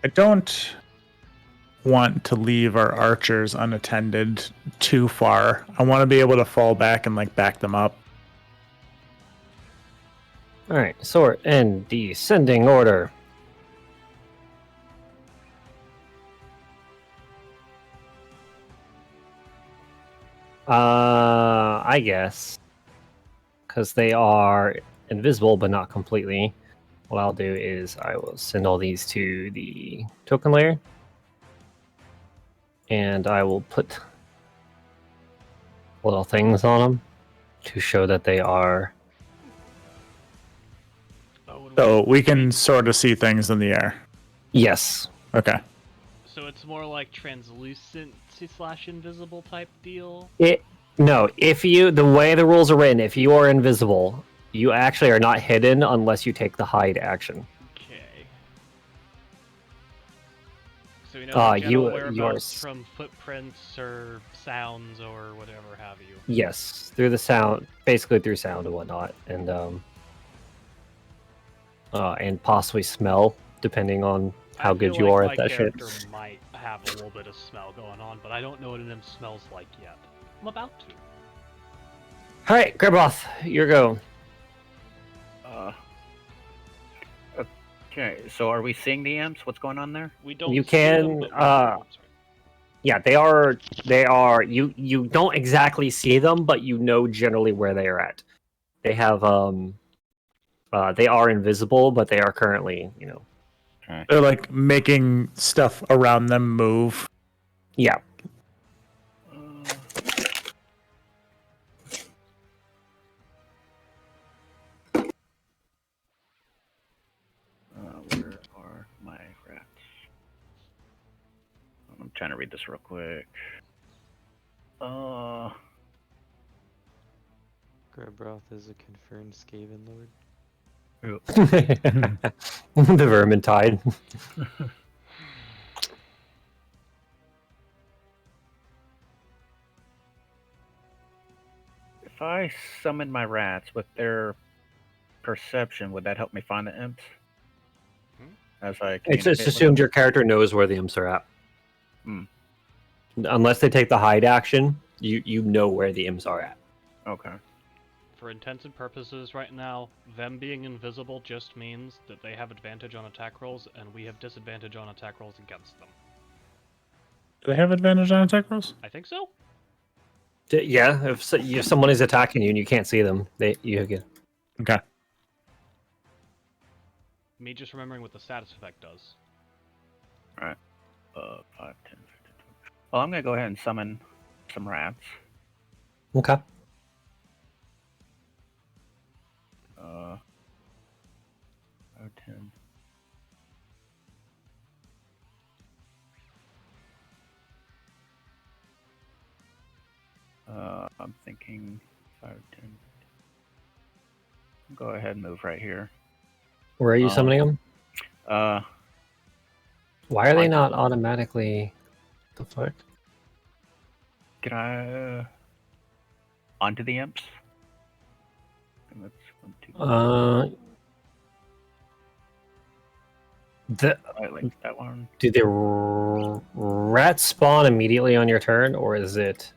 I don't want to leave our archers unattended too far. I want to be able to fall back and like back them up. All right, sort in descending order. I guess because they are invisible but not completely. What I'll do is I will send all these to the token layer, and I will put little things on them to show that they are. So we can sort of see things in the air. Yes. Okay. So it's more like translucent / invisible type deal. No, if you the way the rules are written, if you are invisible, you actually are not hidden unless you take the hide action. Okay. So you know Ah, the general you are whereabouts from footprints or sounds or whatever have you. Yes, through the sound, basically through sound and whatnot, and possibly smell, depending on how I good feel you like are my at that shit. character might have a little bit of smell going on, but I don't know what an imp smells like yet. I'm about to. All right, Graboth, your go. Okay, so are we seeing the imps? What's going on there? We don't You see can, them, but we know them, sorry. Yeah, they are. They are. You don't exactly see them, but you know generally where they are at. They have they are invisible, but they are currently, They're like making stuff around them move. yeah. Where are my rats? I'm trying to read this real quick. Grabroth is a confirmed Skaven Lord. The Vermintide. If I summon my rats with their perception, would that help me find the imps? As I It's communicate with assumed them? your character knows where the imps are at. Hmm. Unless they take the hide action, you know where the imps are at. Okay. For intents and purposes right now, them being invisible just means that they have advantage on attack rolls, and we have disadvantage on attack rolls against them. Do they have advantage on attack rolls? I think so. Yeah, if someone is attacking you and you can't see them, you get. Okay. Me just remembering what the status effect does. 5, 10, 15, 20. Well, I'm gonna go ahead and summon some rats. Okay. 5, 10. I'm thinking 5, 10. Go ahead and move right here. Where are you summoning them? Why are they not automatically? The fuck? Can I onto the imps? I think that's 1, 2. I like that one. Do the rats spawn immediately on your turn, or is it?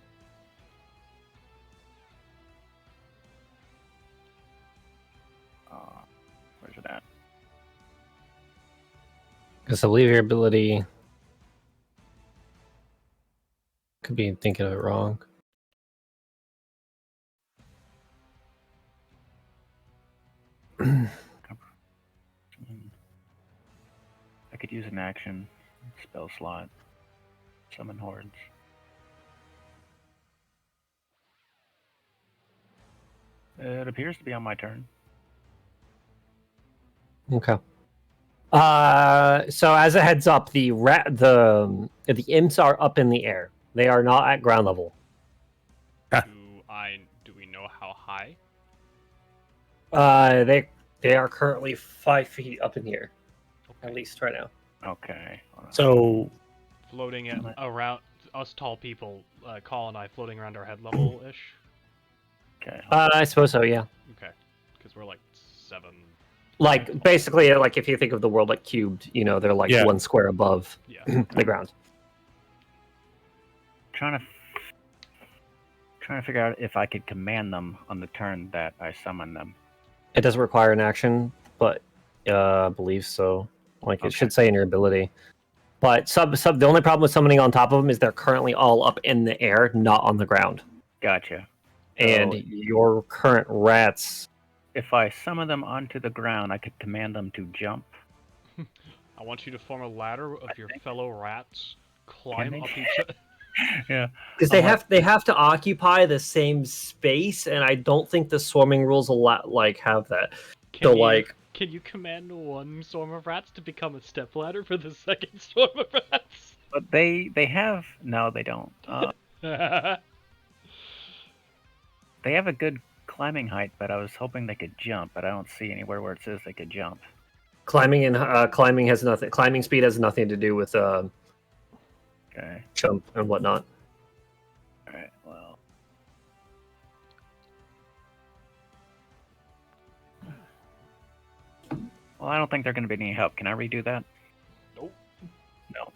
Where's it at? Because I believe your ability could be thinking of it wrong. I could use an action spell slot. Summon hordes. It appears to be on my turn. Okay. So as a heads up, the imps are up in the air. They are not at ground level. Do we know how high? They are currently 5 feet up in the air, at least right now. Okay. So Floating around us tall people, Call and I floating around our head level ish. Okay. I suppose so. Yeah. Okay, because we're like 7. Like basically, like if you think of the world like cubed, they're like Yeah. 1 square above Yeah. the ground. Trying to figure out if I could command them on the turn that I summon them. It doesn't require an action, but I believe so. Like it Okay. should say in your ability. But the only problem with summoning on top of them is they're currently all up in the air, not on the ground. Gotcha. And So- your current rats. If I summon them onto the ground, I could command them to jump. I want you to form a ladder of your think- fellow rats, climb they? up each other. Yeah. Because they have to occupy the same space, and I don't think the swarming rules have that. Can you command one swarm of rats to become a stepladder for the second swarm of rats? But they have no, they don't. They have a good climbing height, but I was hoping they could jump, but I don't see anywhere where it says they could jump. Climbing has nothing. Climbing speed has nothing to do with Okay. jump and whatnot. All right. Well. Well, I don't think they're going to be any help. Can I redo that? Nope. No.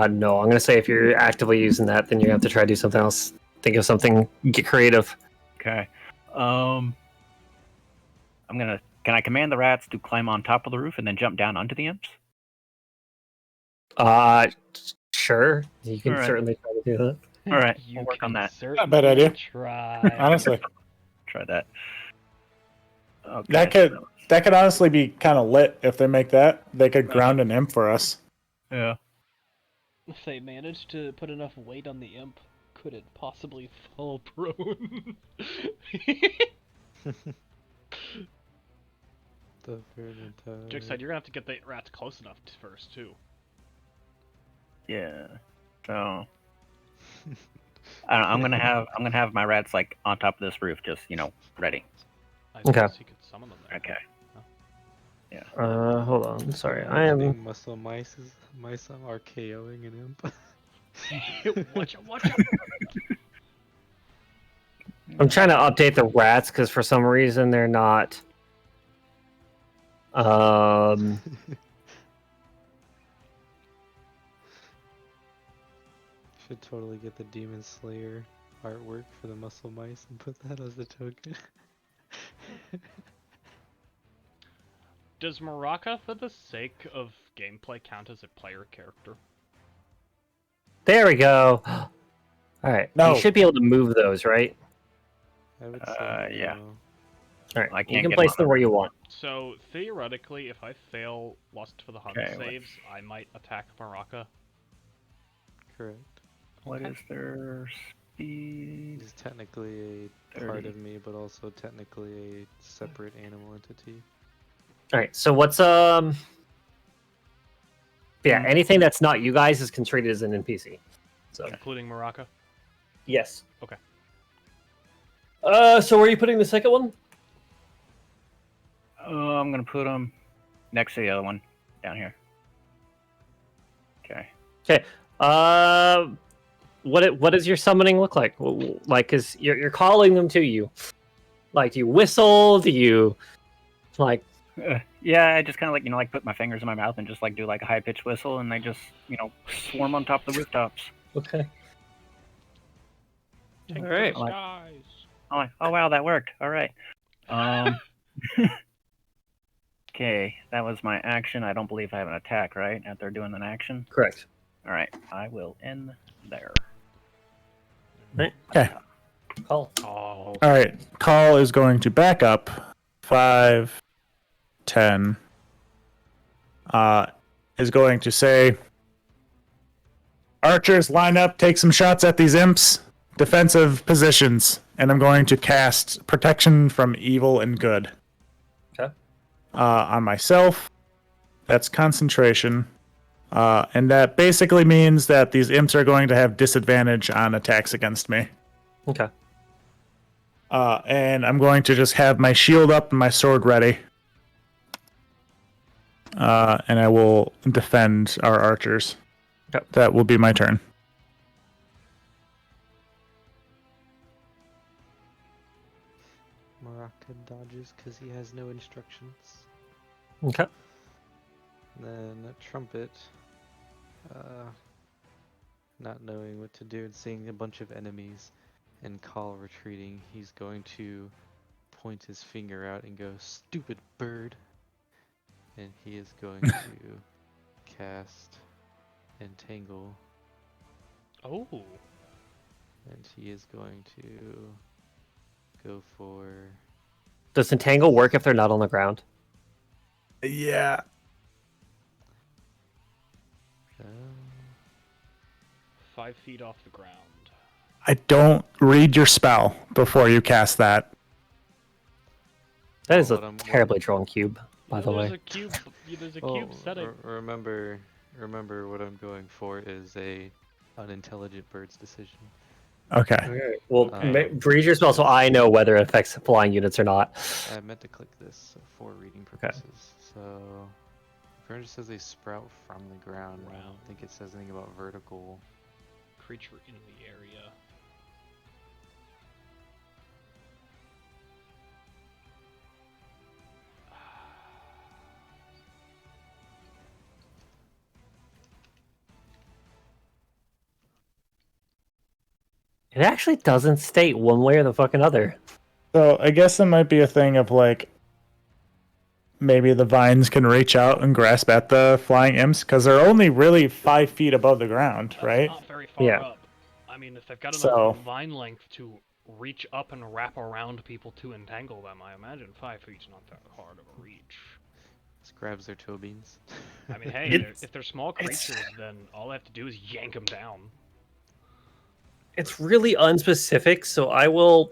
No. I'm gonna say if you're actively using that, then you have to try to do something else. Think of something. Get creative. Okay. I'm gonna Can I command the rats to climb on top of the roof and then jump down onto the imps? Sure. You can Alright. certainly try to do that. All right, You we'll work on can that. Not a bad idea. Try. Honestly, Try that. Okay. that could honestly be kind of lit if they make that. They could ground an imp for us. Yeah. If they manage to put enough weight on the imp, could it possibly fall prone? The Vermintide. Jig said you're gonna have to get the rats close enough first too. Yeah. So I'm gonna have my rats like on top of this roof, just ready. I Okay. guess you could summon them there. Okay. Hold on. Sorry, I think am. muscle mice are KOing an imp. Watch out! I'm trying to update the rats because for some reason they're not. Should totally get the Demon Slayer artwork for the muscle mice and put that as the token. Does Maraka, for the sake of gameplay, count as a player character? There we go. All right. No. You should be able to move those, right? I would say yeah. no. All right. I You can't can get place them them where you want. So theoretically, if I fail Lust for the Hunt Okay, saves, I might attack Maraka. Correct. What is their speed? He's technically a part of me, but also technically a separate animal entity. All right. So what's Yeah, anything that's not you guys is treated as an NPC. So Including Maraka? yes. Okay. So where are you putting the second one? Oh, I'm gonna put them next to the other one down here. Okay. What does your summoning look like? Like, cause you're calling them to you. Like, do you whistle? Do you like? Yeah, I just kind of like put my fingers in my mouth and just do like a high pitched whistle, and they just swarm on top of the rooftops. Okay. Take All right. to the skies. I'm like, oh wow, that worked. All right. Okay, that was my action. I don't believe I have an attack, right? After doing an action. Correct. All right, I will end there. Okay. Call. Oh. All right. Call is going to back up 5, 10. Is going to say, archers, line up, take some shots at these imps. Defensive positions. And I'm going to cast Protection from Evil and Good. Okay. On myself. That's concentration. And that basically means that these imps are going to have disadvantage on attacks against me. Okay. And I'm going to just have my shield up and my sword ready. And I will defend our archers. Okay. That will be my turn. Maraka dodges because he has no instructions. Okay. Then Trumpet, not knowing what to do and seeing a bunch of enemies and Call retreating, he's going to point his finger out and go, "Stupid bird!" And he is going to cast Entangle, Oh. and he is going to go for... Does Entangle work if they're not on the ground? Yeah. 5 feet off the ground. I don't read your spell before you cast that. That is What a I'm- terribly drawn cube, by the There's way. a cube. There's a Oh, cube setting. remember what I'm going for is a unintelligent bird's decision. Okay. Well, Um, read your spell so I know whether it affects flying units or not. I meant to click this for reading purposes. So, the bird says they sprout from the ground. I don't think it says anything about vertical. Creature in the area. It actually doesn't state one way or the fucking other. So I guess it might be a thing of like, maybe the vines can reach out and grasp at the flying imps because they're only really 5 feet above the ground, That's right? not very far Yeah. up. I mean, if they've got enough So- vine length to reach up and wrap around people to entangle them, I imagine 5 feet's not that hard of a reach. Just grabs their toe beans. I mean, hey, if they're small creatures, then all I have to do is yank them down. It's really unspecific, so I will.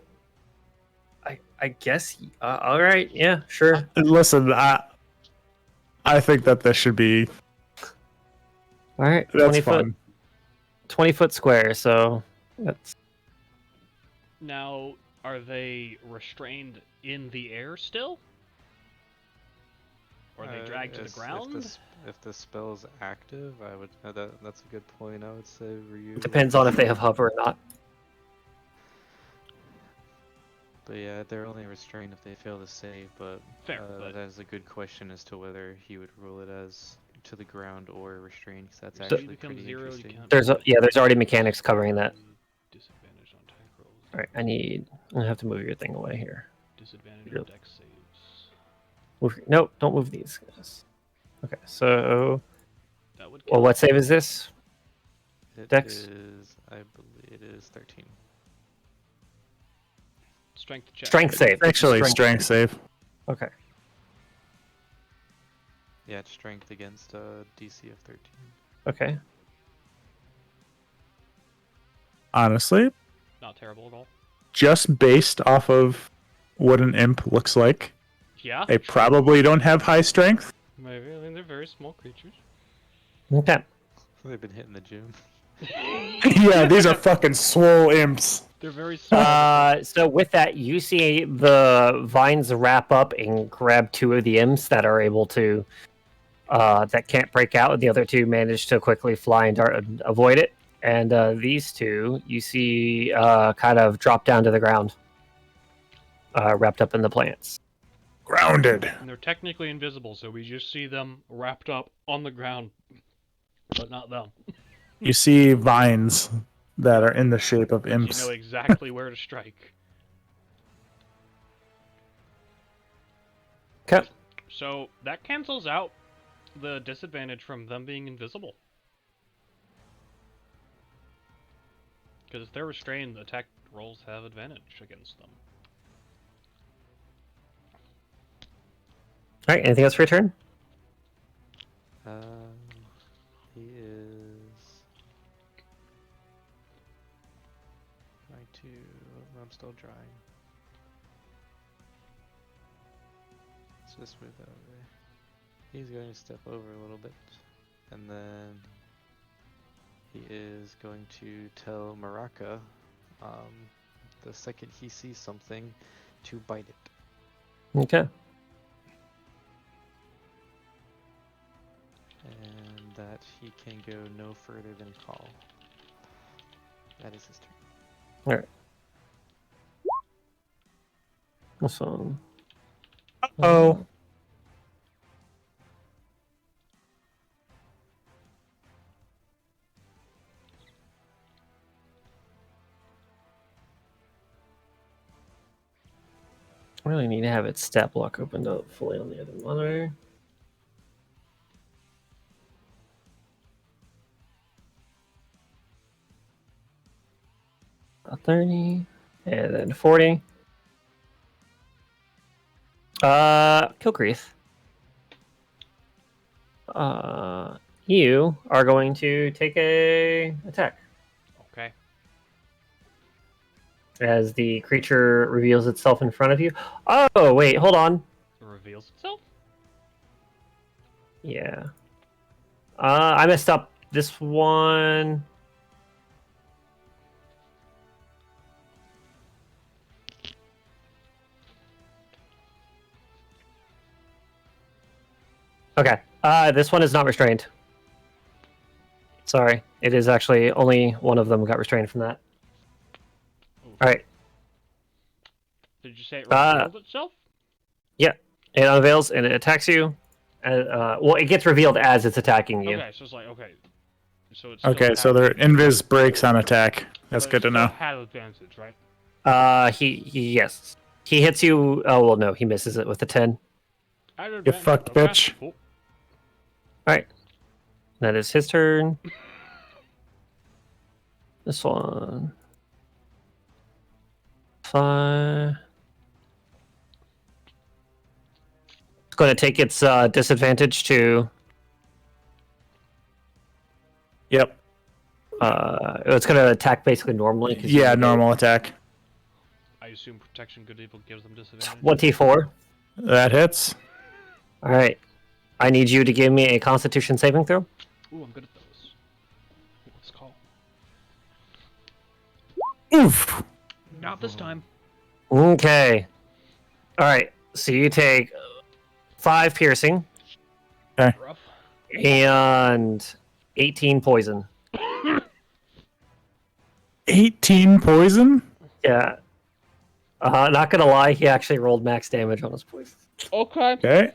I guess. All right. Yeah. Sure. Listen, I think that this should be All right. that's 20 foot. fun. 20-foot square. So that's. Now, are they restrained in the air still? Or are they dragged to the ground? If the spell's active, I would. That's a good point. I would say Ryu. Depends on if they have hover or not. But yeah, they're only restrained if they fail to save. But Fair, but- that is a good question as to whether he would rule it as to the ground or restrained. 'Cause that's So actually you become pretty zero, you interesting. can't- There's already mechanics covering that. Disadvantage on attack rolls. All right. I'm gonna have to move your thing away here. Disadvantage Yep. on dex saves. Nope. Don't move these guys. Okay. So, That would well, count. what save is this? It Dex? is, I believe, it is 13. Strength check. Strength save. Actually, strength save. Okay. Yeah, it's strength against DC of 13. Okay. Honestly, Not terrible at all. just based off of what an imp looks like, Yeah. they probably don't have high strength. Maybe. I mean, they're very small creatures. Okay. They've been hitting the gym. Yeah, these are fucking swole imps. They're very small. So with that, you see the vines wrap up and grab two of the imps that are able to, that can't break out. The other two manage to quickly fly and avoid it. And these two, you see, kind of drop down to the ground, wrapped up in the plants. Grounded. And they're technically invisible, so we just see them wrapped up on the ground, but not them. You see vines that are in the shape of You imps. know exactly where to strike. Okay. So that cancels out the disadvantage from them being invisible. Because if they're restrained, the attack rolls have advantage against them. All right. Anything else for your turn? He is going to. I'm still drawing. Let's just move that over. He's going to step over a little bit, and then he is going to tell Maraka, the second he sees something, to bite it. Okay. And that he can go no further than call. That is his turn. All right. Awesome. Oh. I really need to have its stat block opened up fully on the other monitor. A 30, and then 40. Kilcreath. You are going to take a attack Okay. as the creature reveals itself in front of you. Oh, wait, hold on. It reveals itself? Yeah. I messed up this one. Okay. This one is not restrained. Sorry. It is actually only one of them got restrained from that. All right. Did you say it Uh, revealed itself? It unveils and it attacks you. Well, it gets revealed as it's attacking you. Okay, so it's like, okay. So it's still Okay, so has- their invis breaks on attack. That's so it good to still know. has advantage, right? Yes. He hits you. Oh, well, no, he misses it with a 10. You fucked bitch. Oh, Alright. That is his turn. This one. 5. It's going to take its disadvantage to. Yep. It's going to attack basically normally. 'cause Yeah, you- normal attack. I assume protection good evil gives them disadvantage. 24. That hits. All right. I need you to give me a Constitution saving throw. Ooh, I'm good at those. Let's call. Oof. Not this time. Okay. All right. So you take 5 piercing Rough. and 18 poison. 18 poison? Yeah. Not gonna lie, he actually rolled max damage on his poison. Okay. Okay.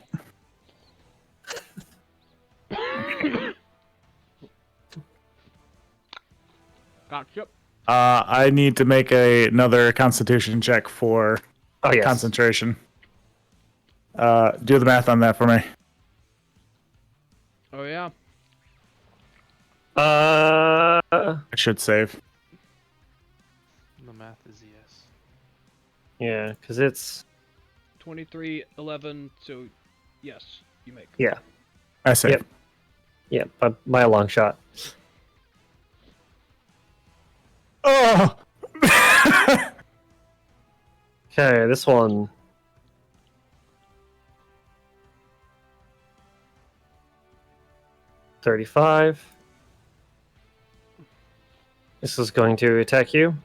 Gotcha. I need to make another Constitution check for Oh yes. concentration. Do the math on that for me. Oh yeah. I should save. The math is yes. Yeah, because it's 23, 11. So, yes, you make. yeah, I save. Yep. By a long shot. Oh! Okay, this one. $35. This is going to attack you.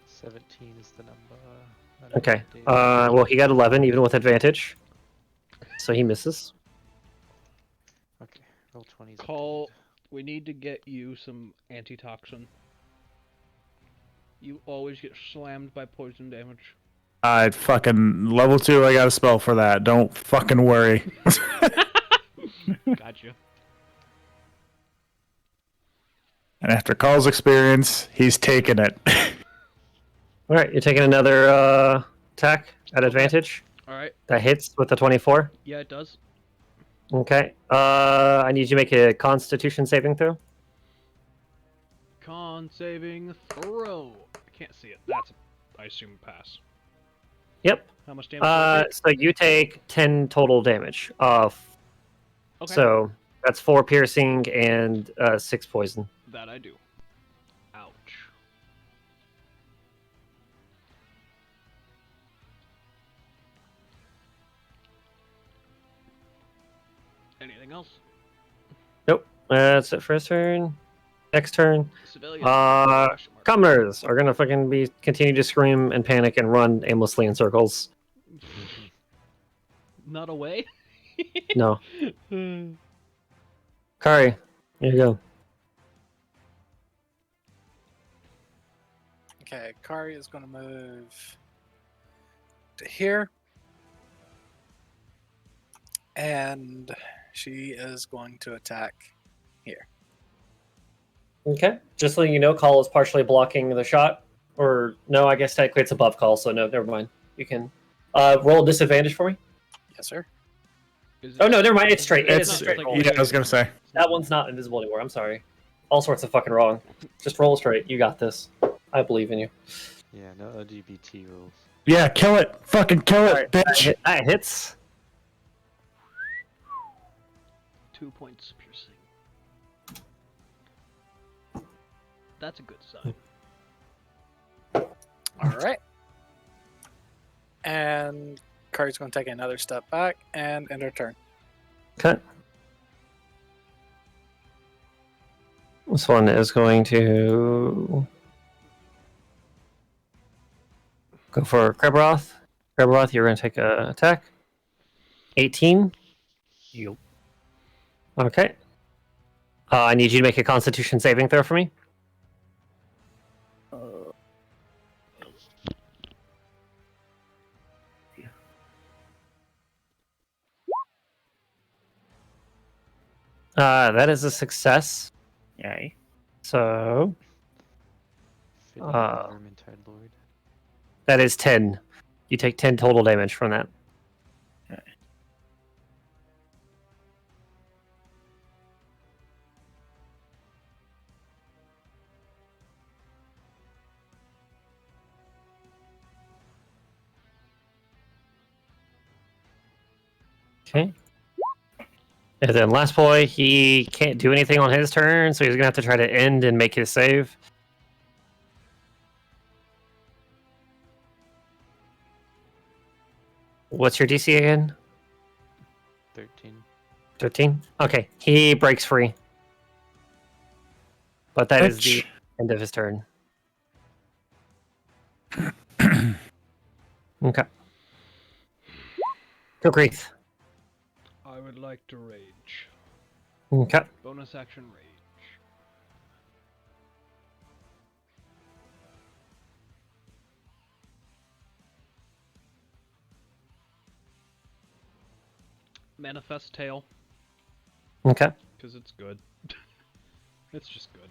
17 is the number. Okay. Well, he got 11, even with advantage. So he misses. Okay. Roll 20s. Call. We need to get you some antitoxin. You always get slammed by poison damage. I fucking level 2. I got a spell for that. Don't fucking worry. Gotcha. And after Carl's experience, he's taking it. All right, you're taking another attack at advantage. All right. That hits with the 24. Yeah, it does. Okay. I need you to make a Constitution saving throw. Con saving throw. I can't see it. That's, I assume, pass. Yep. How much damage? do I take? So you take 10 total damage. Okay. So that's 4 piercing and 6 poison. That I do. Ouch. Anything else? Nope. That's it for his turn. Next turn. Civilian. Question mark. Commoners are gonna fucking continue to scream and panic and run aimlessly in circles. Not away? No. Kari, here you go. Okay, Kari is going to move to here. And she is going to attack here. Okay. Just letting you know, Call is partially blocking the shot. Or no, I guess technically it's above Call, so no, never mind. You can roll disadvantage for me. Yes, sir. Is Oh it- no, never mind. It's straight. It It's, is a straight roll. yeah, I was gonna say. That one's not invisible anymore. I'm sorry. All sorts of fucking wrong. Just roll straight. You got this. I believe in you. Yeah, no LGBT rules. Yeah, kill it. Fucking kill it, bitch. That hits. 2 points piercing. That's a good sign. All right. And Kari's going to take another step back and end her turn. Okay. This one is going to go for Krebroth. Krebroth, you're going to take an attack. 18. Yup. Okay. I need you to make a Constitution saving throw for me. That is a success. Yay. So Fitting Uh, Vermintide Lord. that is 10. You take 10 total damage from that. Okay. And then last boy, he can't do anything on his turn, so he's gonna have to try to end and make his save. What's your DC again? 13. 13? Okay, he breaks free. But that is the Which- end of his turn. Okay. Kilcreath. I would like to rage. Okay. Bonus action rage. Manifest tail, Okay. because it's good. It's just good.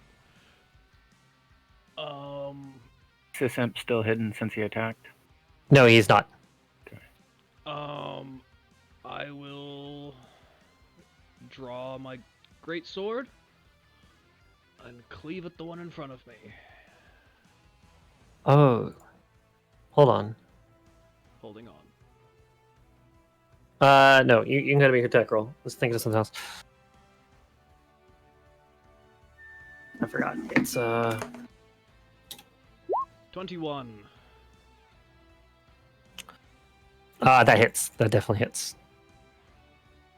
Is this imp still hidden since he attacked? No, he's not. I will draw my great sword and cleave at the one in front of me. Oh. Hold on. Holding on. No, you can go to make your attack roll. Let's think of something else. I forgot. It's 21. that hits. That definitely hits.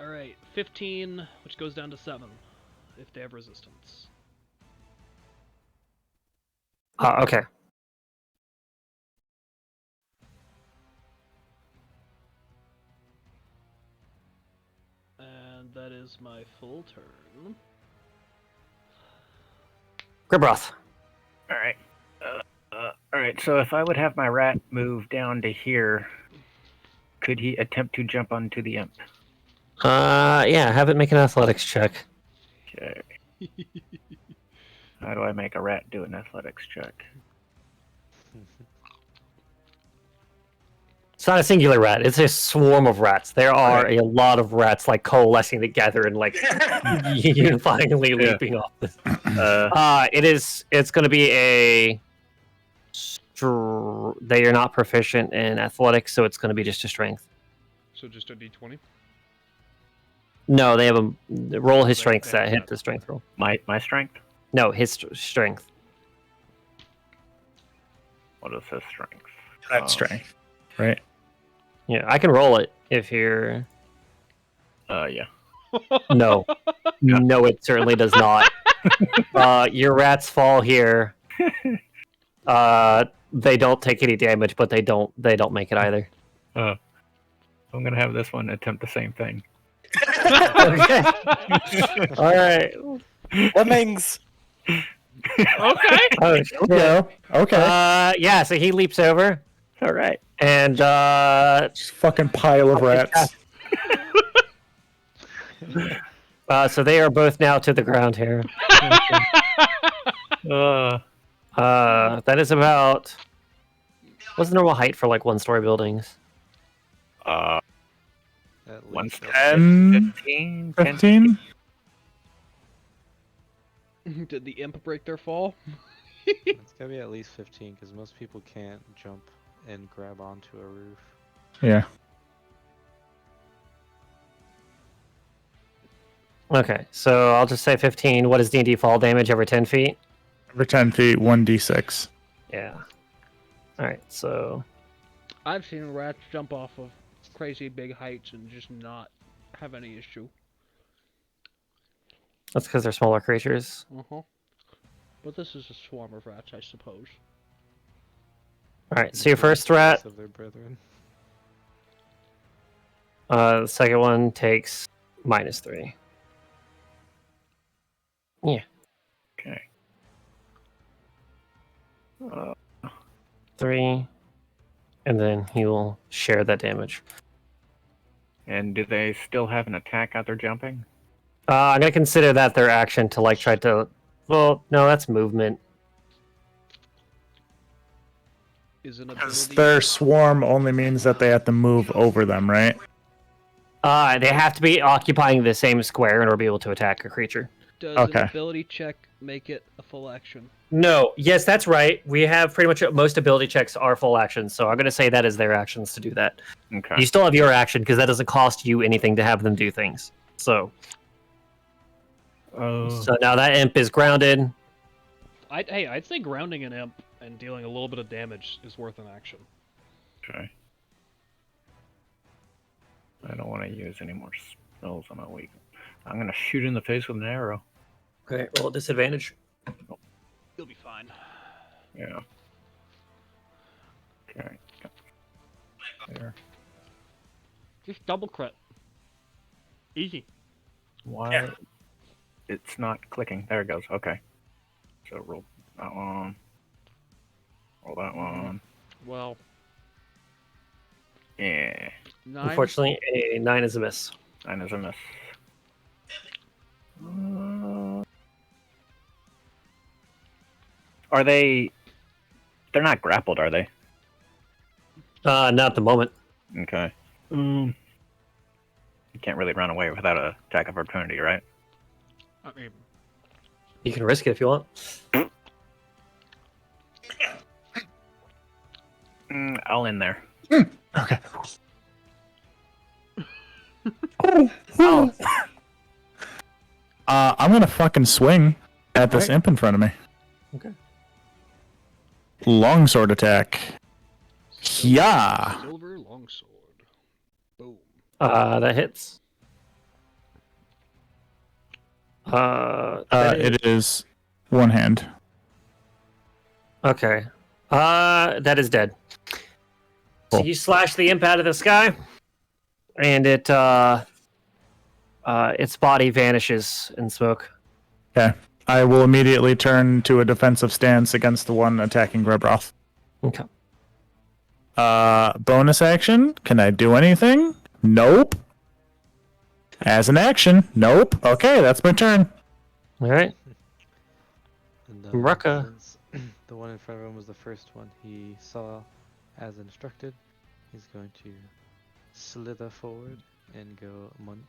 Alright, 15, which goes down to 7, if they have resistance. Okay. And that is my full turn. Gribroth. Alright. Alright, so if I would have my rat move down to here, could he attempt to jump onto the imp? Yeah, have it make an athletics check. Okay. How do I make a rat do an athletics check? It's not a singular rat. It's a swarm of rats. There are Okay. a lot of rats like coalescing together and like unifyingly leaping off this. It's going to be a. They are not proficient in athletics, so it's going to be just a strength. So just a d20? No, they have a roll his They- strength they set. have Hit that. the strength roll. My strength? No, his strength. What is his strength? That's strength, right? Yeah, I can roll it if you're. Yeah. No, Yeah. no, it certainly does not. Your rats fall here. They don't take any damage, but they don't make it either. I'm gonna have this one attempt the same thing. Okay. All right. Lemmings. Okay! Oh, Okay. yeah. So he leaps over, All right. and Just fucking pile of rats. so they are both now to the ground here. That is about. What's the normal height for like one-story buildings? At One least step. 10, 15? 15? Did the imp break their fall? it's gotta be at least 15 because most people can't jump and grab onto a roof. Yeah. Okay, so I'll just say 15. What is D&D fall damage over 10 feet? Over 10 feet, 1d6. Yeah. All right, so I've seen rats jump off of crazy big heights and just not have any issue. that's because they're smaller creatures. But this is a swarm of rats, I suppose. All right, so your first rat, Of their brethren. the second one takes -3. Okay. 3, and then he will share that damage. And do they still have an attack out there jumping? I'm gonna consider that their action to like try to. Well, no, that's movement. is an Because ability. their swarm only means that they have to move over them, right? They have to be occupying the same square in order to be able to attack a creature. Does Okay. an ability check make it a full action? No, yes, that's right. We have pretty much most ability checks are full actions, so I'm going to say that is their actions to do that. Okay. You still have your action because that doesn't cost you anything to have them do things. So now that imp is grounded. I'd say grounding an imp and dealing a little bit of damage is worth an action. Okay. I don't want to use any more spells on my weak. I'm gonna shoot in the face with an arrow. Okay, roll at disadvantage. You'll be fine. Yeah. Okay. There. Just double crit. Easy. Why? Yeah. It's not clicking. There it goes. Okay. So roll that one. Roll that one. Well, Yeah. 9. Unfortunately, a 9 is a miss. 9 is a miss. Are they? They're not grappled, are they? Not at the moment. Okay. You can't really run away without an attack of opportunity, right? I mean, You can risk it if you want. I'll in there. Okay. Oh. I'm gonna fucking swing at this Alright. imp in front of me. Okay. Longsword attack. Yeah. silver longsword. Boom. That hits. It is one hand. Okay. That is dead. So Cool. you slash the imp out of the sky, and its body vanishes in smoke. Okay. I will immediately turn to a defensive stance against the one attacking Grebroth. Okay. Bonus action? Can I do anything? Nope. As an action? Nope. Okay, that's my turn. All right. And, Rucka. since the one in front of him was the first one he saw as instructed, he's going to slither forward and go munch.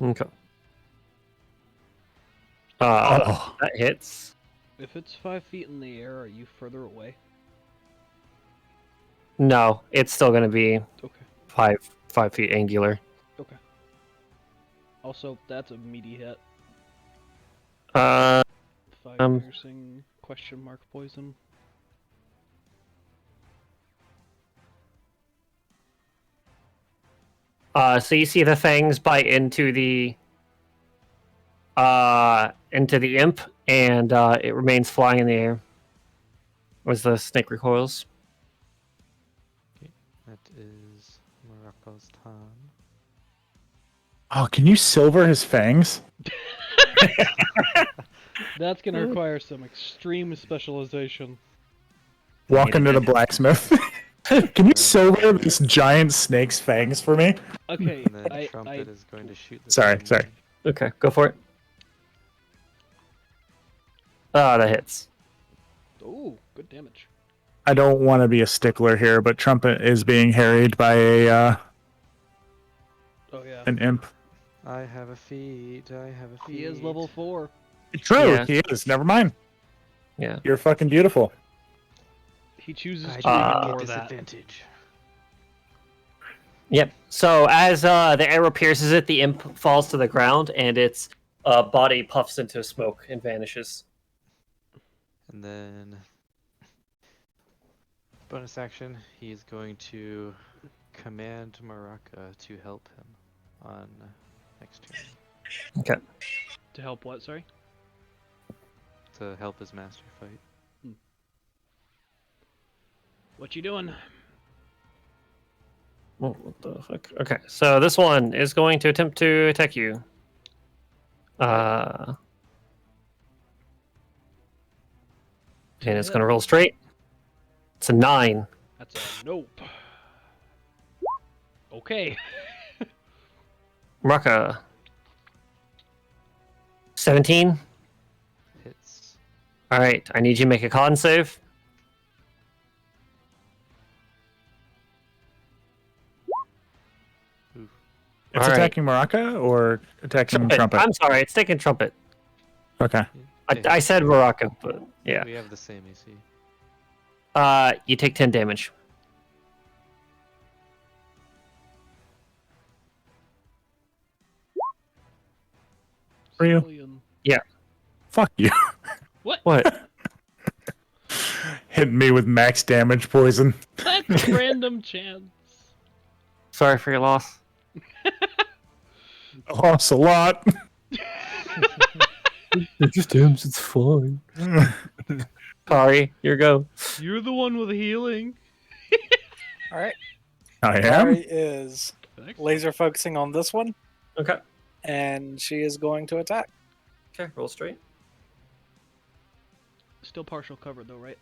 Okay. Oh. That hits. If it's 5 feet in the air, are you further away? No, it's still going to be Okay. 5 feet angular. Okay. Also, that's a meaty hit. 5 5 piercing, question mark poison. So you see the fangs bite into the imp, and it remains flying in the air as the snake recoils. That is Morocco's turn. Oh, can you silver his fangs? That's gonna require some extreme specialization. Walk into the blacksmith. Can you silver this giant snake's fangs for me? Okay, And then I Trumpet is going to shoot the Sorry, same sorry. way. Okay, go for it. That hits. oh, good damage. I don't want to be a stickler here, but Trumpet is being harried by Oh yeah. an imp. I have a feat. I have a feat. He is level 4. True, Yeah. he is. Never mind. Yeah. You're fucking beautiful. He chooses I to do not ignore get that. disadvantage. Yep. So as the arrow pierces it, the imp falls to the ground, and its body puffs into smoke and vanishes. And then bonus action, he is going to command Maraka to help him on next turn. To help what, sorry? To help his master fight. What you doing? Oh, what the fuck? Okay, so this one is going to attempt to attack you. And it's going to roll straight. It's a 9. That's a nope. Okay. Maraka. 17. Hits. All right, I need you to make a con save. It's All right. attacking Maraca or attacking Trumpet? I'm sorry, it's taking Trumpet. Okay. I said Maraca, but yeah. We have the same AC. You take 10 damage. For you? Civilian. Fuck you. What? Hitting me with max damage poison. That's random chance. Sorry for your loss. I lost a lot. It just ends, it's fine. Kari, your go. You're the one with healing. All right. I am. Kari is Excellent. laser focusing on this one, Okay. and she is going to attack. Okay, roll straight. Still partial cover though, right?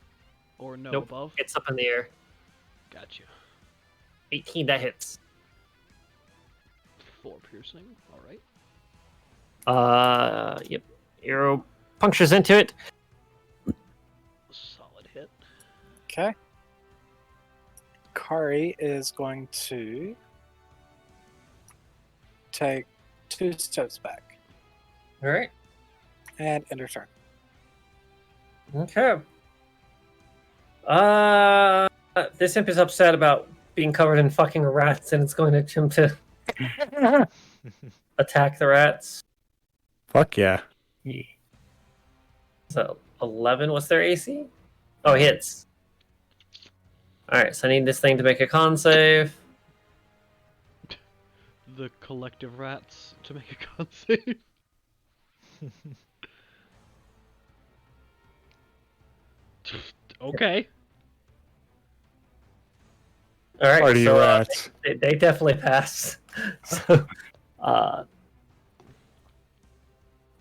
Or no Nope. above? It's up in the air. Gotcha. 18, that hits. 4 piercing. Alright. Yep. Arrow punctures into it. Solid hit. Okay. Kari is going to take 2 steps back All right. and end her turn. Okay. This imp is upset about being covered in fucking rats, and it's going to attempt to attack the rats. Fuck yeah. Yeah. So 11. What's their AC? Oh, hits. All right. So I need this thing to make a con save. The collective rats to make a con save. Okay. All right. Party so, rats. they definitely pass. So, all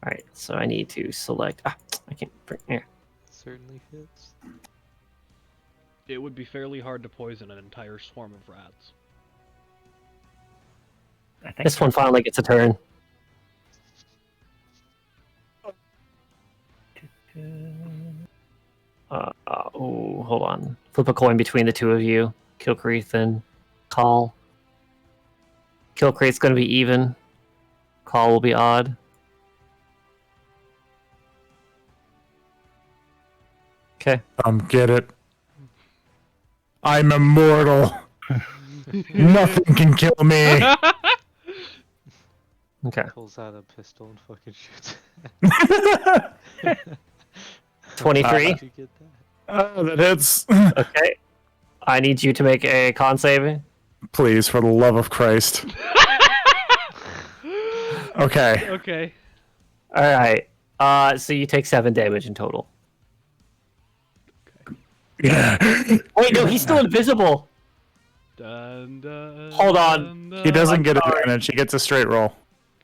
right. So I need to select. I can't bring here. Certainly hits. It would be fairly hard to poison an entire swarm of rats. I think This one finally gets a turn. Hold on. Flip a coin between the two of you. Kilcreath and Call. Kilcreath's going to be even. Call will be odd. Okay. Get it. I'm immortal. Nothing can kill me. Okay. Pulls out a pistol and fucking shoots. 23. Did you get that? Oh, that hits. Okay. I need you to make a con save. Please, for the love of Christ. Okay. Okay. All right. So you take 7 damage in total. Wait, no, he's still invisible. Dun, dun, Hold on. dun, He doesn't get sorry. advantage. He gets a straight roll.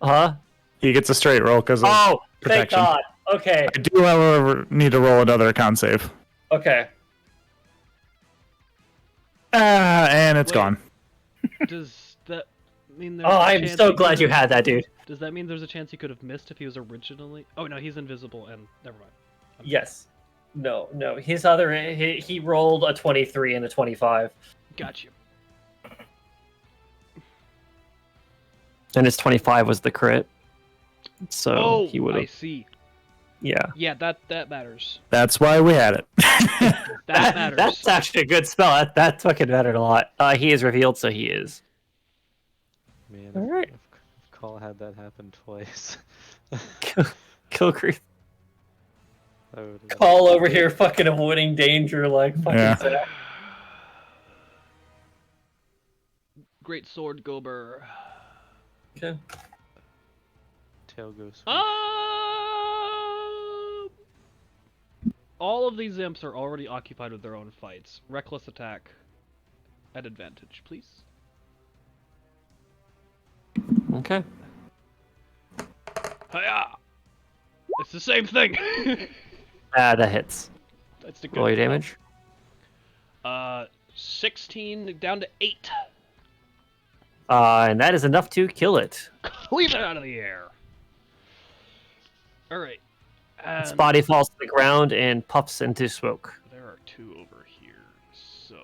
Huh? He gets a straight roll because of Oh, thank protection. God. Okay. I do, however, need to roll another con save. Okay. And it's Wait. gone. Does that mean there's Oh, a I'm chance so he glad you could've- had that, dude. Does that mean there's a chance he could have missed if he was originally? Oh no, he's invisible and never mind. Yes. No. His other he rolled a 23 and a 25, Got you. and his 25 was the crit. So Oh, he would I have. see. Yeah. Yeah, that matters. That's why we had it. That matters. That's actually a good spell. That fucking mattered a lot. He is revealed, so he is. Man, Alright. if Call had that happen twice. Kilcreath. I would've- Call over here, fucking avoiding danger, like fucking. Yeah. Zach. Great sword, Gober. Okay. Tail goes. All of these imps are already occupied with their own fights. Reckless attack at advantage, please. Okay. Hiya! It's the same thing. That hits. That's the good. Roll your damage. 16 down to 8. And that is enough to kill it. Leave it out of the air. All right. Its body falls to the ground and puffs into smoke. There are 2 over here, so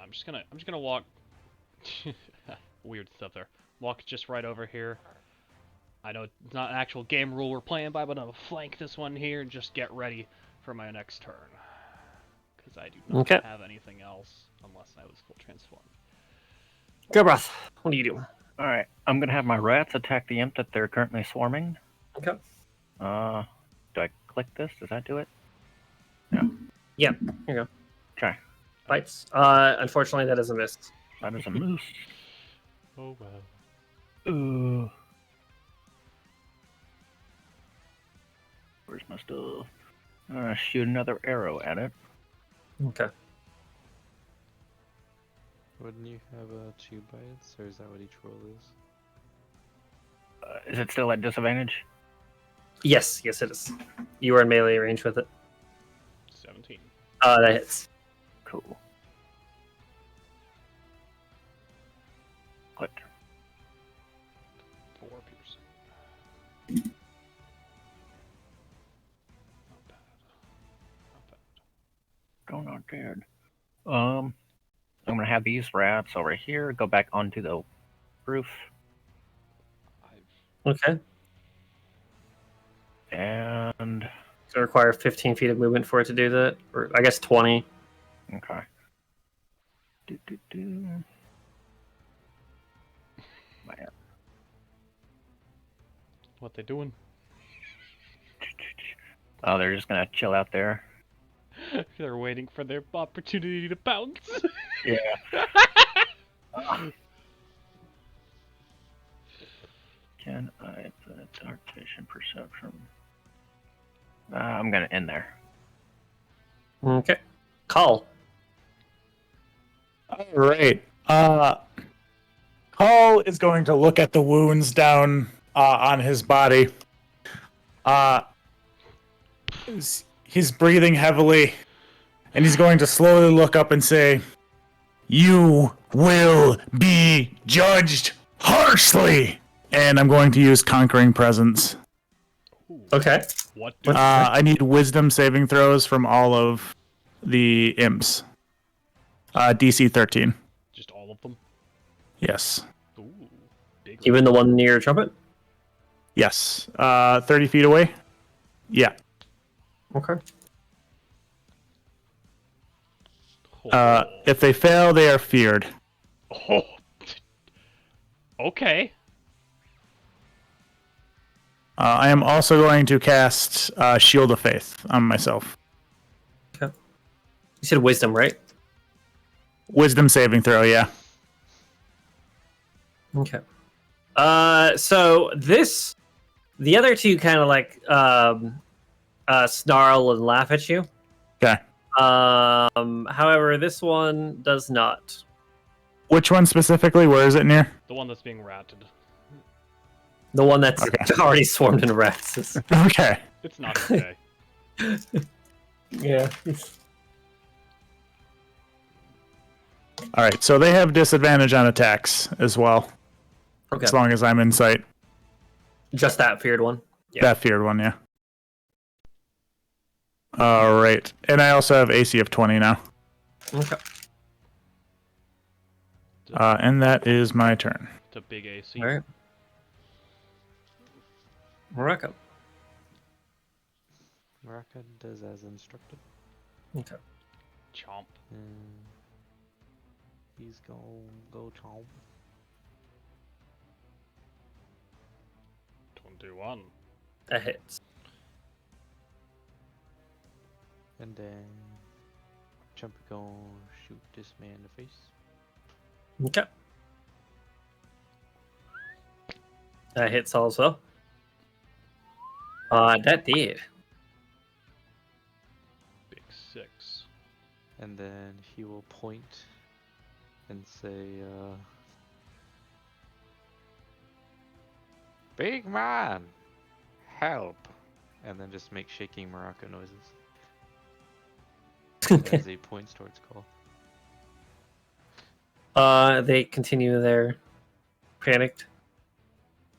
I'm just gonna walk. Weird stuff there. Walk just right over here. I know it's not an actual game rule we're playing by, but I'm gonna flank this one here and just get ready for my next turn. Because I do not Okay. have anything else unless I was full transformed. Grabrath, what do you do? All right, I'm gonna have my rats attack the imp that they're currently swarming. Okay. Do I click this? Does that do it? Yeah, here you go. Okay, Bites. Unfortunately, that is a miss. that is a moose. Oh well. Ooh. Where's my stuff? I'm gonna shoot another arrow at it. Okay. Wouldn't you have 2 bites, or is that what each roll is? Is it still at disadvantage? Yes, it is. You are in melee range with it. 17. That hits. Cool. Click. 4 piercing. Not bad. Not bad. Oh, not dead. I'm gonna have these rats over here go back onto the roof, Okay. and So require 15 feet of movement for it to do that, or I guess 20. okay. Man. What they doing? Oh, they're just gonna chill out there. They're waiting for their opportunity to pounce. Yeah. Can I put dark vision perception? I'm gonna end there. Okay. Call. All right. Call is going to look at the wounds down on his body. He's breathing heavily, and he's going to slowly look up and say, "You will be judged harshly." And I'm going to use Conquering Presence. Okay. What? I need wisdom saving throws from all of the imps. DC 13. Just all of them? Yes. Ooh, big. Even the one near Trumpet? Yes. 30 feet away? Yeah. Okay. If they fail, they are feared. Oh. Okay. I am also going to cast Shield of Faith on myself. Okay. You said wisdom, right? Wisdom saving throw, yeah. Okay. So the other two kind of like snarl and laugh at you. Okay. However, this one does not. Which one specifically? Where is it near? The one that's being ratted. The one that's Okay. already swarmed in rats. is- Okay. It's not okay. Yeah. All right. So they have disadvantage on attacks as well, Okay. as long as I'm in sight. Just that feared one. Yeah. That feared one, yeah. All right. And I also have AC of 20 now. Okay. And that is my turn. It's a big AC. All right. Morocco. Maraka does as instructed. Okay. Chomp. And he's gonna go chomp. 21. That hits. And then Chump gonna shoot this man in the face. Okay. That hits also. That did. Big 6. And then he will point and say, "Big man, help!" And then just make shaking maraca noises as he points towards Cole. They continue their panicked.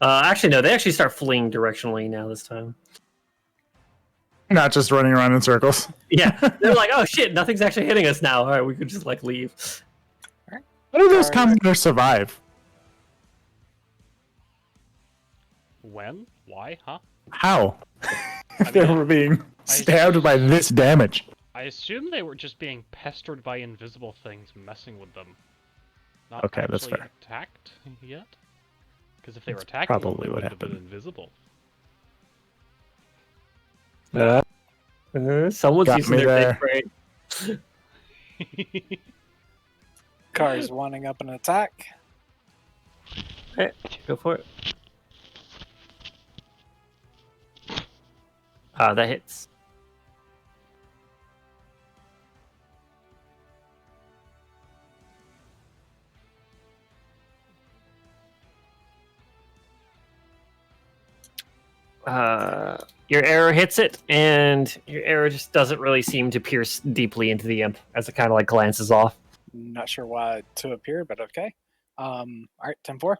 Actually, no. They actually start fleeing directionally now this time. Not just running around in circles. Yeah, they're like, "Oh shit, nothing's actually hitting us now. All right, we could just like leave." How do those Cars. commoners survive? When? Why? Huh? How? If I they mean, were being stabbed by this damage. I assume they were just being pestered by invisible things messing with them. Not Okay, that's actually fair. attacked yet? Because if they were That's attacking them, probably they what would have been happened. invisible. Someone's Got using me their there. big brain. Cars winding up an attack. Okay, go for it. That hits. Your arrow hits it, and your arrow just doesn't really seem to pierce deeply into the imp as it kind of like glances off. Not sure why to appear, but okay. All right, 10-4.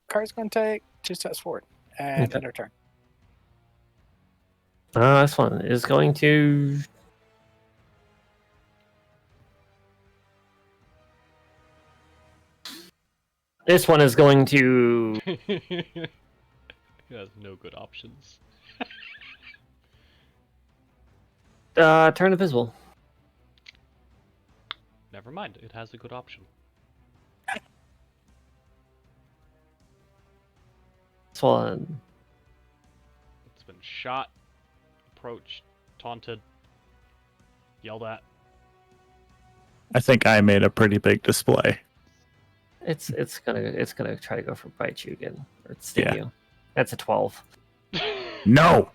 Car's going to take 2 steps forward and Okay. end her turn. This one is going to. This one is going to. It has no good options. Turn invisible. Never mind, it has a good option. This one. It's been shot, approached, taunted, yelled at. I think I made a pretty big display. It's gonna try to go for bite you again or sting Yeah. you. That's a 12. No!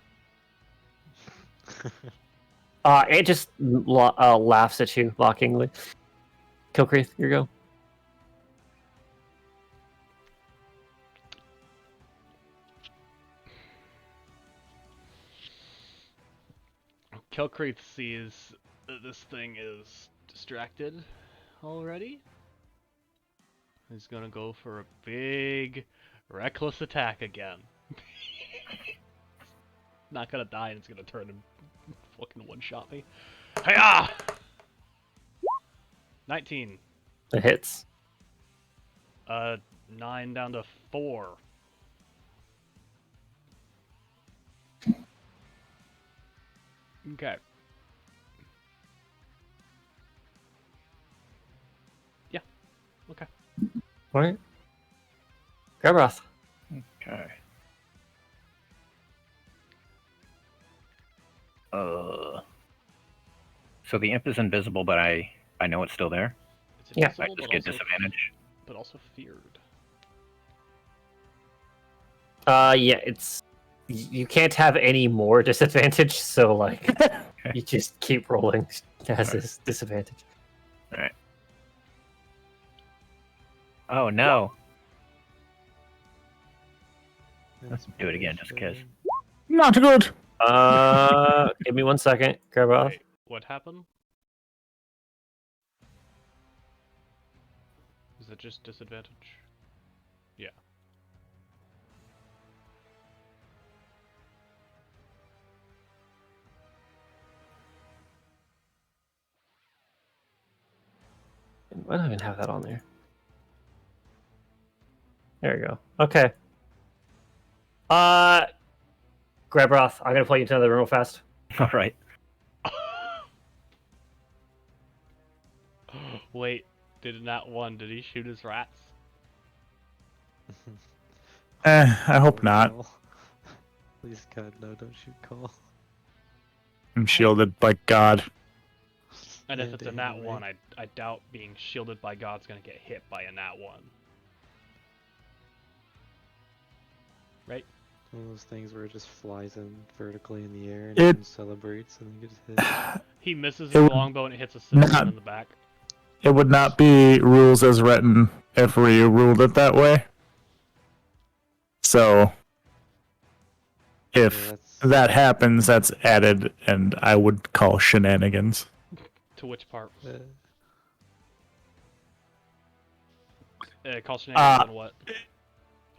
It just laughs at you mockingly. Kilcreath, your go. Kilcreath sees that this thing is distracted already. He's gonna go for a big, reckless attack again. Not gonna die, and it's gonna turn and fucking one-shot me. Hiya! 19. It hits. 9 down to 4. Okay. Yeah. Okay. Alright. Gabrath. Okay. So the imp is invisible, but I know it's still there. It's Yeah. I invisible, just but get also, disadvantage. but also feared. Yeah, it's you can't have any more disadvantage, so like you just keep rolling as this disadvantage. Oh no! That's do it again, just in case. Not good! Give me 1 second. Gabrath. Wait, what happened? Is it just disadvantage? Yeah. I don't even have that on there. There we go. Okay. Gabrath, I'm gonna play you into another room real fast. All right. Wait, did not one? Did he shoot his rats? I hope not. Please, God, no, don't shoot Cole. I'm shielded by God. And if it's a damn nat right. 1, I doubt being shielded by God's gonna get hit by a nat 1. Right? One of those things where it just flies in vertically in the air and It- everyone celebrates and then gets hit. He misses It his would longbow and it hits a civilian not- in the back. It would not be rules as written if we ruled it that way. So, if that's that happens, that's added, and I would call shenanigans. To which part? uh, Call shenanigans on what?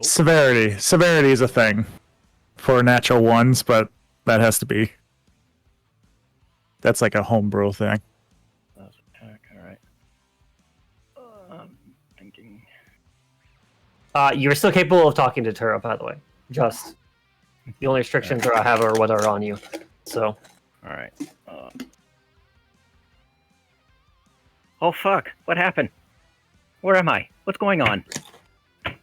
Severity. Severity is a thing for natural ones, but that has to be. That's like a homebrew thing. Attack. All right. You're still capable of talking to Tura, by the way. Just the only restrictions that I have are what are on you. So. All right. Oh fuck! What happened? Where am I? What's going on?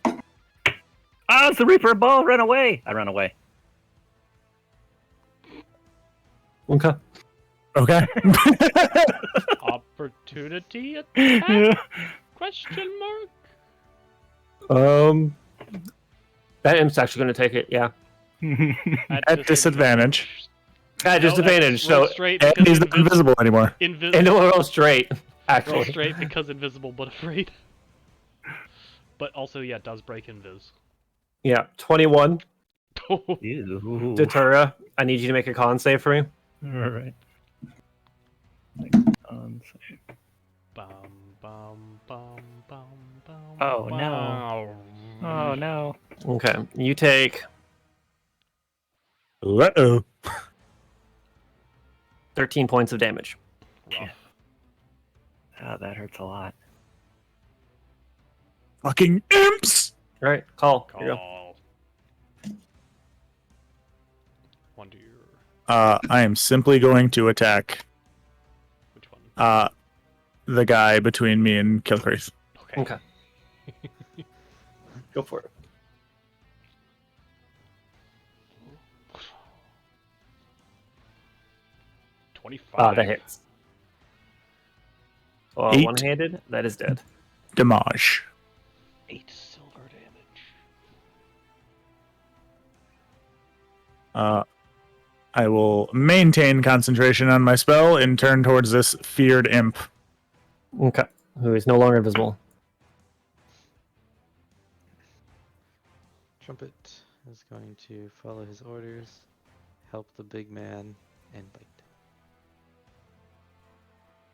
Ah, it's the Reaper ball! Run away! I run away. Okay. Okay. Opportunity attack? Question mark? That imp's actually going to take it. Yeah. At disadvantage. At disadvantage. Roll So straight And because he's not invisible anymore. and we'll roll straight. Roll Actually. straight because invisible but afraid. But also, yeah, does break invis. Yeah. 21. Ew. To Tura, I need you to make a con save for me. All right. Bum, bum, bum, bum, bum, Oh, no. Oh no. Okay. You take Uh-oh. 13 points of damage. Rough. Oh, that hurts a lot. Fucking imps! All right. Call. Here you go. Call. Wonder I am simply going to attack which one? the guy between me and Kilcreath. Okay. Go for it. 25. That hits. Oh, 8. one-handed. That is dead. Damage. 8 silver damage. I will maintain concentration on my spell and turn towards this feared imp. Okay. Who is no longer invisible. Trumpet is going to follow his orders, help the big man, and bite.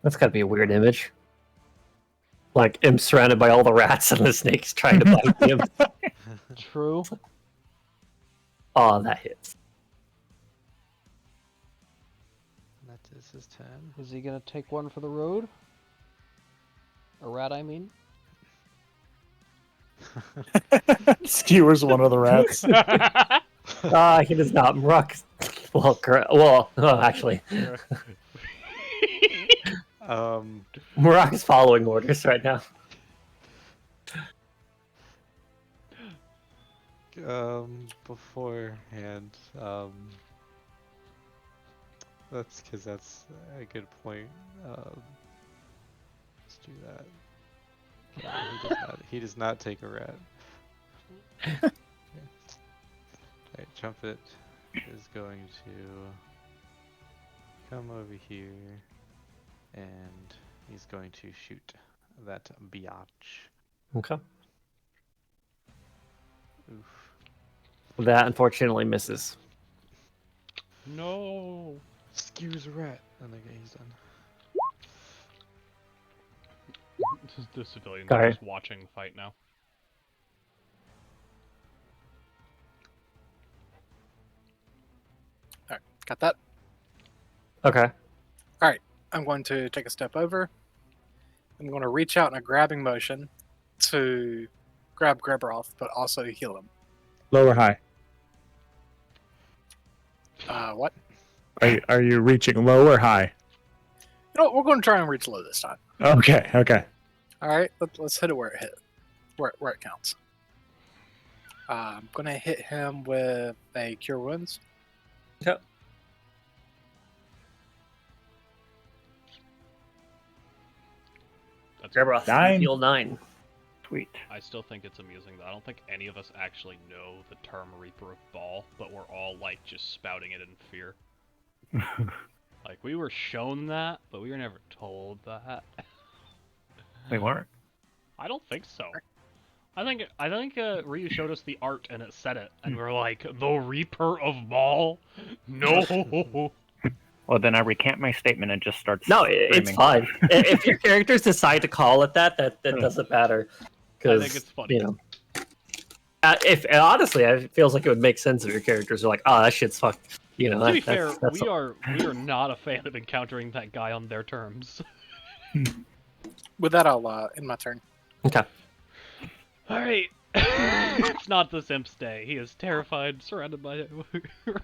That's got to be a weird image. Like imp surrounded by all the rats and the snakes trying to bite him. True. Oh, that hits. That is his turn. Is he gonna take one for the road? A rat, I mean. Skewers one of the rats. He does not. Mrock. Actually, Mrock is following orders right now. Beforehand, that's because that's a good point. Let's do that. He does not take a rat. Okay. Alright, Trumpet is going to come over here and he's going to shoot that biatch. Okay. Oof. That unfortunately misses. No. Skews a rat. And okay, he's done. The civilians Sorry. are just watching the fight now. Alright, got that. Okay. I'm going to take a step over. I'm going to reach out in a grabbing motion to grab Greberoth, but also heal him. Low or high? What? Are you reaching low or high? You know what? We're going to try and reach low this time. Okay, okay. All right, let's hit it where it hit, where it counts. I'm going to hit him with a Cure Wounds. Yep. That's Greberoth, 9. heal 9. Sweet. I still think it's amusing that I don't think any of us actually know the term Reaper of Ball, but we're all like just spouting it in fear. Like we were shown that, but we were never told that. We weren't. I don't think so. I think Ryu showed us the art and it said it, and we're like, the Reaper of Ball? No. Well, then I recant my statement and just start. No, it's screaming. fine. If your characters decide to call it that doesn't matter. I think it's funny. You know, if honestly, it feels like it would make sense if your characters are like, "Oh, that shit's fucked." You know, To be fair, that's we are not a fan of encountering that guy on their terms. With that, I'll end my turn. okay. All right. not the simp's day. He is terrified, surrounded by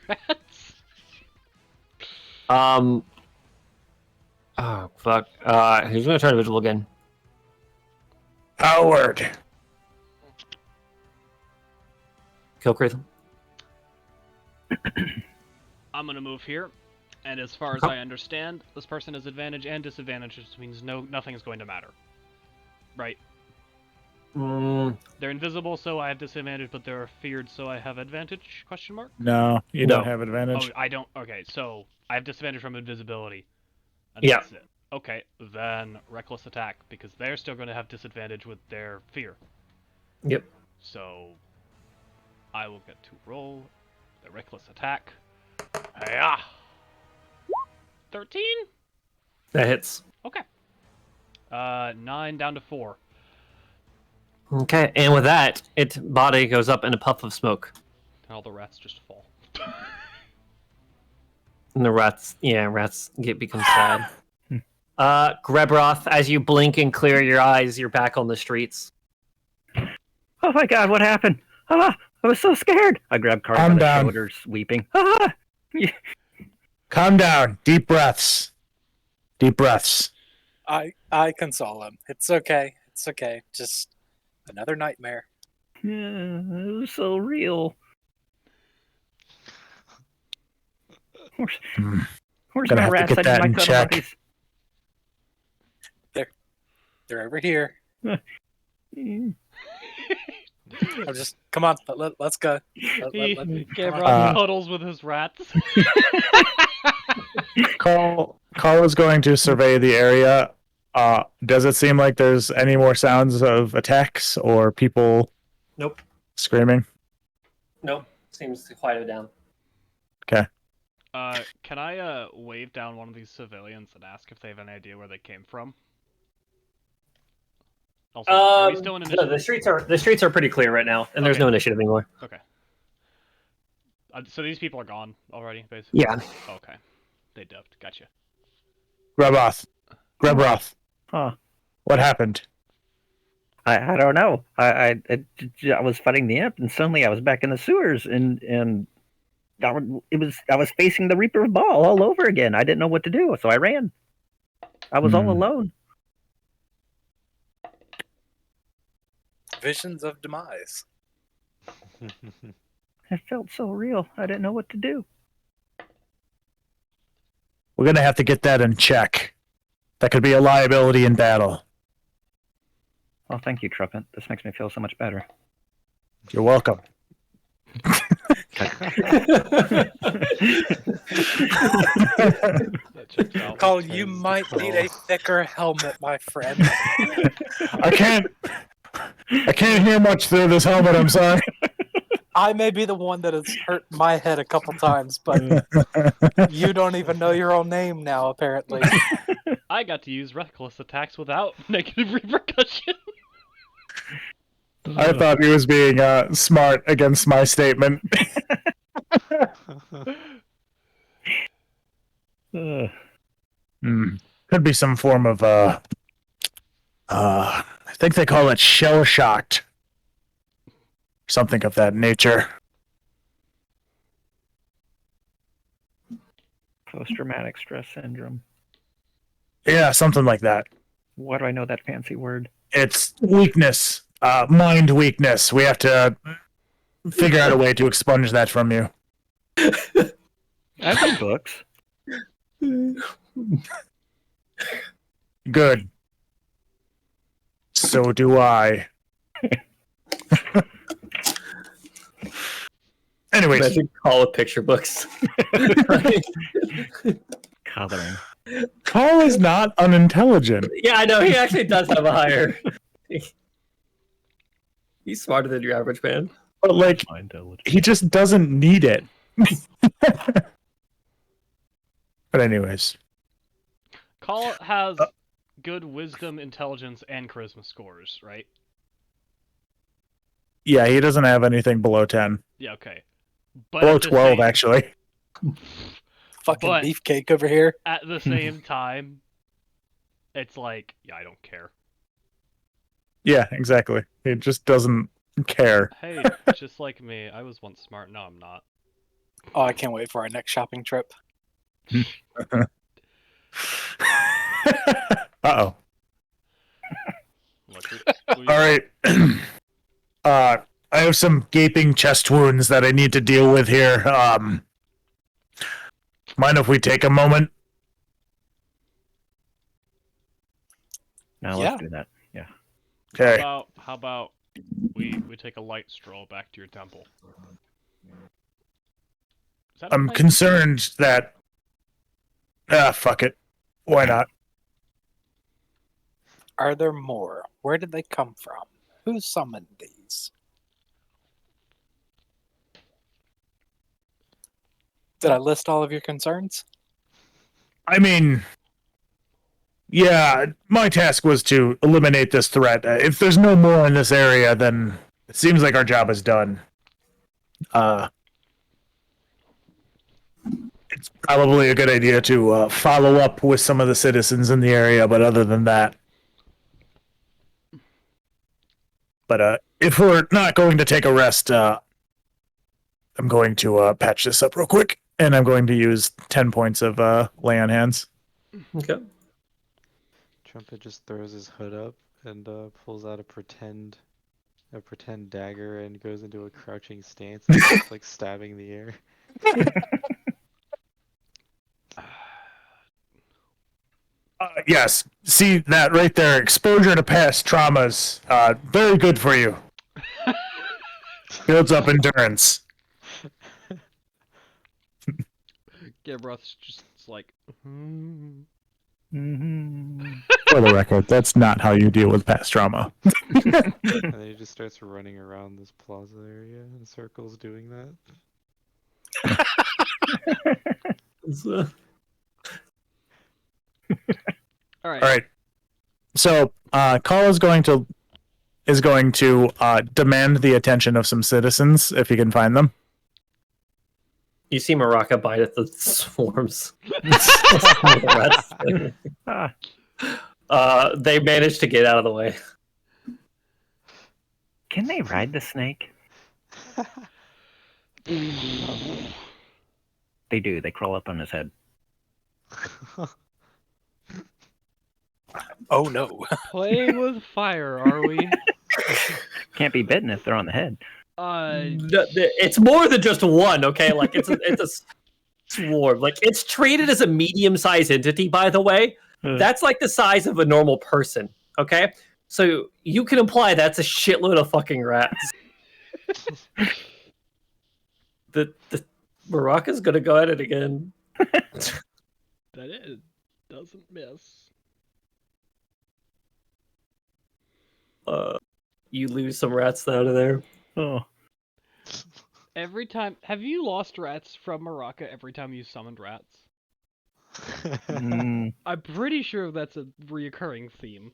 rats. Oh fuck. He's gonna try to visual again. Howard. Kilcreath. I'm gonna move here, and as far as I understand, this person has advantage and disadvantage, which means nothing is going to matter. Right? They're invisible, so I have disadvantage, but they're feared, so I have advantage? Question mark? No, you No. don't have advantage. Oh, I don't. Okay, so I have disadvantage from invisibility. And Yeah. that's it. Okay, then reckless attack, because they're still going to have disadvantage with their fear. Yep. So I will get to roll the reckless attack. Hiya! 13? That hits. Okay. 9 down to 4. Okay, and with that, its body goes up in a puff of smoke. And all the rats just fall. And the rats become sad. Grebroth, as you blink and clear your eyes, you're back on the streets. Oh my god, what happened? Ah, I was so scared. I grabbed Carl by Calm the down. shoulders, weeping. Ah! Calm down. Deep breaths. Deep breaths. I console him. It's okay. It's okay. Just another nightmare. Yeah, it was so real. Where's Gonna my have to rats? get I need that my in cuddle check. buddies. They're over here. Mm. I'm just come on. Let's go. He Come on. cuddles with his rats. Carl is going to survey the area. Does it seem like there's any more sounds of attacks or people Nope. screaming? Nope. Seems to quiet it down. Can I wave down one of these civilians and ask if they have any idea where they came from? Also, are we still in initiative? The streets are pretty clear right now, and there's Okay. no initiative anymore. Okay. So these people are gone already, basically? Yeah. Okay. They dubbed. Gotcha. Grebroth. Huh. What happened? I don't know. I was fighting the imp, and suddenly I was back in the sewers, and I was facing the Reaper of Baal all over again. I didn't know what to do, so I ran. I was all alone. Visions of demise. It felt so real. I didn't know what to do. We're gonna have to get that in check. That could be a liability in battle. Oh, thank you, Trumpet. This makes me feel so much better. You're welcome. That checks out. Call, you might need a thicker helmet, my friend. I can't hear much through this helmet, I'm sorry. I may be the one that has hurt my head a couple times, but you don't even know your own name now, apparently. I got to use reckless attacks without negative repercussion. I thought he was being smart against my statement. Could be some form of I think they call it shell shocked. Something of that nature. Post-traumatic stress syndrome. Yeah, something like that. Why do I know that fancy word? It's weakness. Mind weakness. We have to figure out a way to expunge that from you. I've read books. Good. So do I. Anyways, Imagine call with picture books. Coloring. Carl is not unintelligent. Yeah, I know. He actually does have a higher. He's smarter than your average man. But, like, he just doesn't need it. But anyways. Call has good wisdom, intelligence, and charisma scores, right? Yeah, he doesn't have anything below 10. Yeah, okay. But Below at the 12, same- actually. Fucking But- beefcake over here. At the same time, it's like, yeah, I don't care. Yeah, exactly. He just doesn't care. Hey, just like me, I was once smart. No, I'm not. Oh, I can't wait for our next shopping trip. Uh-oh. Look, All right. I have some gaping chest wounds that I need to deal with here. Mind if we take a moment? Now Yeah. let's do that. Yeah. Okay. how about we take a light stroll back to your temple? Is that I'm okay? concerned that... fuck it. Why not? Are there more? Where did they come from? Who summoned these? Did I list all of your concerns? I mean... Yeah, my task was to eliminate this threat. If there's no more in this area, then it seems like our job is done. It's probably a good idea to follow up with some of the citizens in the area, but other than that... But if we're not going to take a rest, I'm going to patch this up real quick, and I'm going to use 10 points of lay on hands. Okay. Trumpet just throws his hood up and pulls out a pretend dagger and goes into a crouching stance and starts like stabbing the air. Yes, see that right there. Exposure to past traumas. Very good for you. Builds up endurance. Gibroth's just like, Mm-hmm. For the record, that's not how you deal with past trauma. And then he just starts running around this plaza area in circles doing that. all right. All right. So, Call is going to demand the attention of some citizens if he can find them. You see Maraka bite at the swarms. They managed to get out of the way. Can they ride the snake? They do. They crawl up on his head. Oh no. Playing with fire, are we? Can't be bitten if they're on the head. It's more than just one, okay? Like it's a swarm. Like it's treated as a medium-sized entity, by the way. That's like the size of a normal person, okay? So you can imply that's a shitload of fucking rats. the Maraka's gonna go at it again. That is doesn't miss. You lose some rats out of there. Oh. Every time, have you lost rats from Maraka every time you summoned rats? Mm, I'm pretty sure that's a reoccurring theme.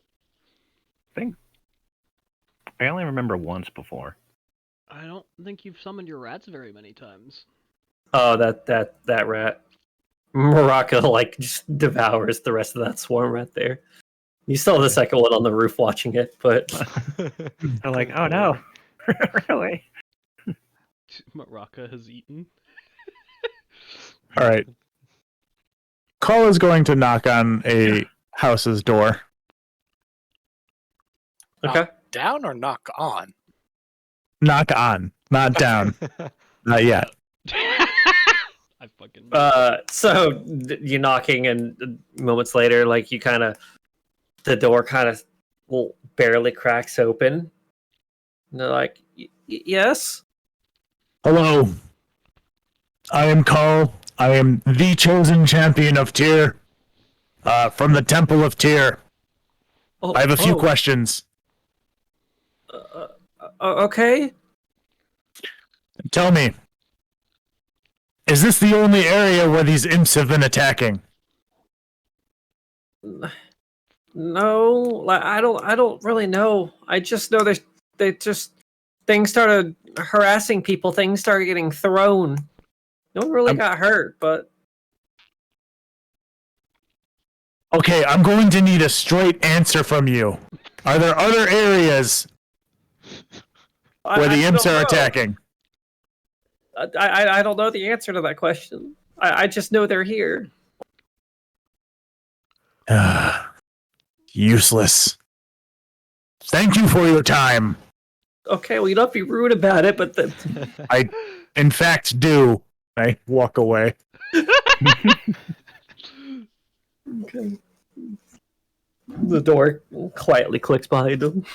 I only remember once before. I don't think you've summoned your rats very many times. Oh, that rat. Maraka like just devours the rest of that swarm rat there. You still have the second one on the roof watching it, but They're like, oh no. Really? Maraka has eaten. All right. Call is going to knock on a house's door. okay. Down or knock on? Knock on, not down. Not yet. I fucking. So you're knocking, and moments later, like you kind of, the door kind of barely cracks open. And they're like, "Yes." Hello. I am Call. I am the chosen champion of Tyr. From the Temple of Tyr. Oh, I have a few questions. Okay. Tell me, is this the only area where these imps have been attacking? No, like I don't really know. I just know things started harassing people. Things started getting thrown. No one really got hurt, but Okay, I'm going to need a straight answer from you. Are there other areas where the imps don't are know. attacking. I don't know the answer to that question. I just know they're here. Useless. Thank you for your time. Okay, well, you don't have to be rude about it, but I, in fact, do. I walk away. Okay. The door quietly clicks behind him.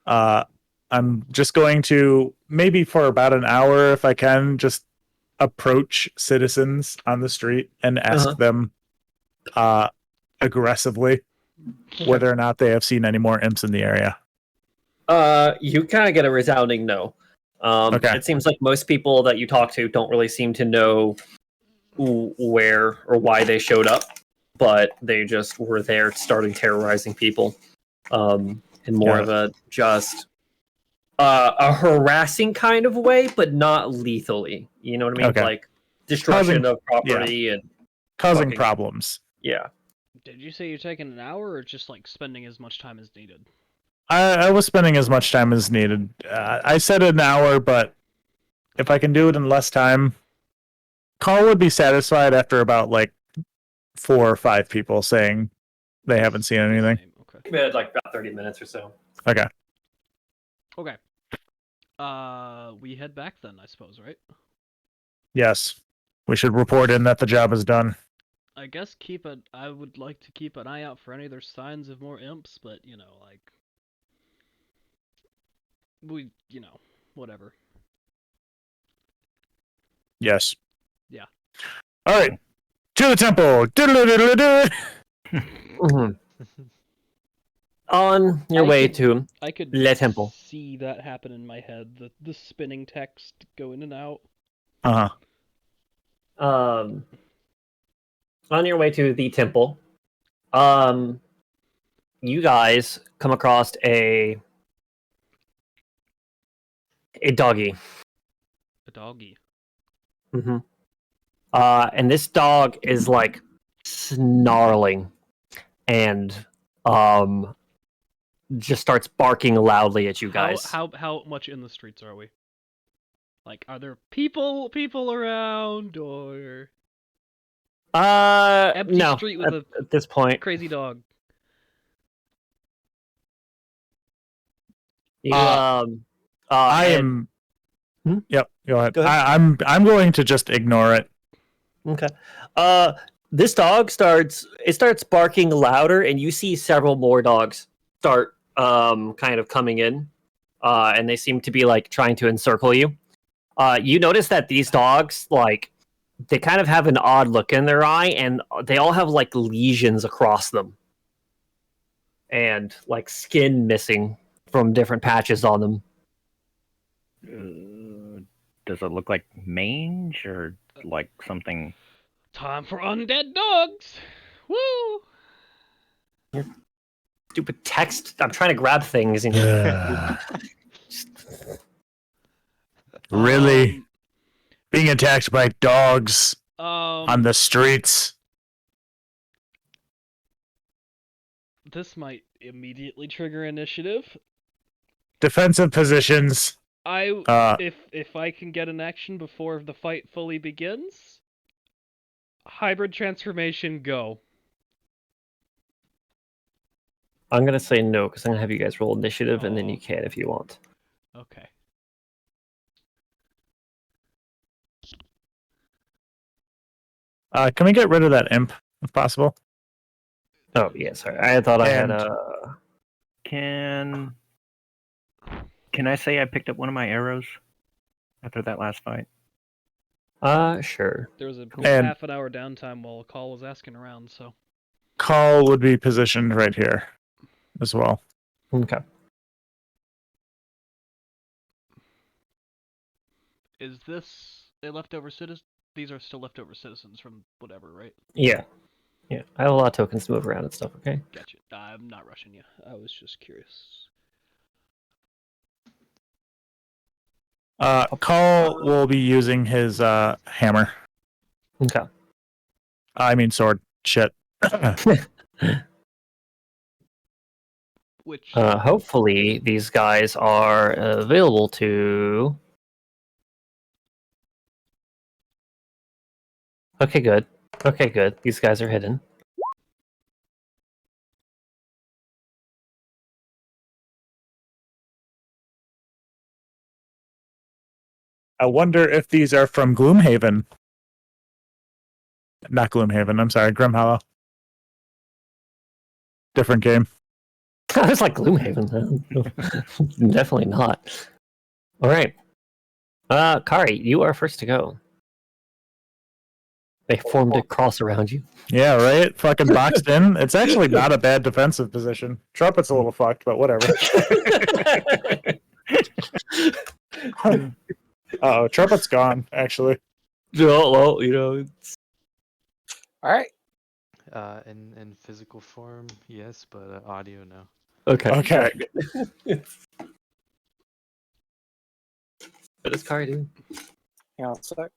I'm just going to, maybe for about an hour, if I can, just approach citizens on the street and ask them aggressively whether or not they have seen any more imps in the area. You kind of get a resounding no. Okay. It seems like most people that you talk to don't really seem to know where or why they showed up, but they just were there starting terrorizing people in more of a just a harassing kind of way, but not lethally. You know what I mean? Okay. Like destruction Causing- of property and Causing fucking- problems. yeah. Did you say you're taking an hour, or just like spending as much time as needed? I was spending as much time as needed. I said an hour, but if I can do it in less time, Call would be satisfied after about like 4 or 5 people saying they haven't seen anything. Okay. Maybe had like about 30 minutes or so. Okay. Okay. We head back then, I suppose, right? Yes. We should report in that the job is done. I guess I would like to keep an eye out for any other signs of more imps, but whatever. Yes. Yeah. All right. To the temple. On your way to I could Le Temple. see that happen in my head. The spinning text go in and out. Uh-huh. On your way to the temple, you guys come across a doggy. A doggy. Mm-hmm. And this dog is like snarling and just starts barking loudly at you guys. How much in the streets are we? Like, are there people around, or empty No, street with a at this point. crazy dog? You, I and- am. Yep. Go ahead. Go ahead. I'm going to just ignore it. Okay. This dog starts barking louder, and you see several more dogs start kind of coming in, and they seem to be like trying to encircle you. You notice that these dogs, like, they kind of have an odd look in their eye, and they all have like lesions across them, and like skin missing from different patches on them. Does it look like mange or like something? Time for undead dogs! Woo! Stupid text. I'm trying to grab things, and Really? Being attacked by dogs on the streets. This might immediately trigger initiative. Defensive positions. If I can get an action before the fight fully begins, hybrid transformation, go. I'm gonna say no because I'm gonna have you guys roll initiative, and then you can if you want. Okay. Can we get rid of that imp if possible? Oh yeah, sorry. I thought I had Can I say I picked up one of my arrows after that last fight? Sure. There was a And- half an hour downtime while a call was asking around, so. Call would be positioned right here as well. Okay. Is this a leftover citizen? These are still leftover citizens from whatever, right? Yeah. Yeah. I have a lot of tokens to move around and stuff. Okay. Gotcha. I'm not rushing you. I was just curious. Call will be using his hammer. Okay. I mean sword. Shit. Which Hopefully, these guys are available to. Okay, good. Okay, good. These guys are hidden. I wonder if these are from Gloomhaven. Not Gloomhaven. I'm sorry, Grimhollow. Different game. I was like Gloomhaven. Definitely not. All right. Kari, you are first to go. They formed a cross around you. Yeah, right? Fucking boxed in. It's actually not a bad defensive position. Trumpet's a little fucked, but whatever. Oh, Trumpet's gone, actually. No, well, you know. All right. In physical form, yes, but audio, no. Okay. Okay. What does Kari do? Hang on a sec.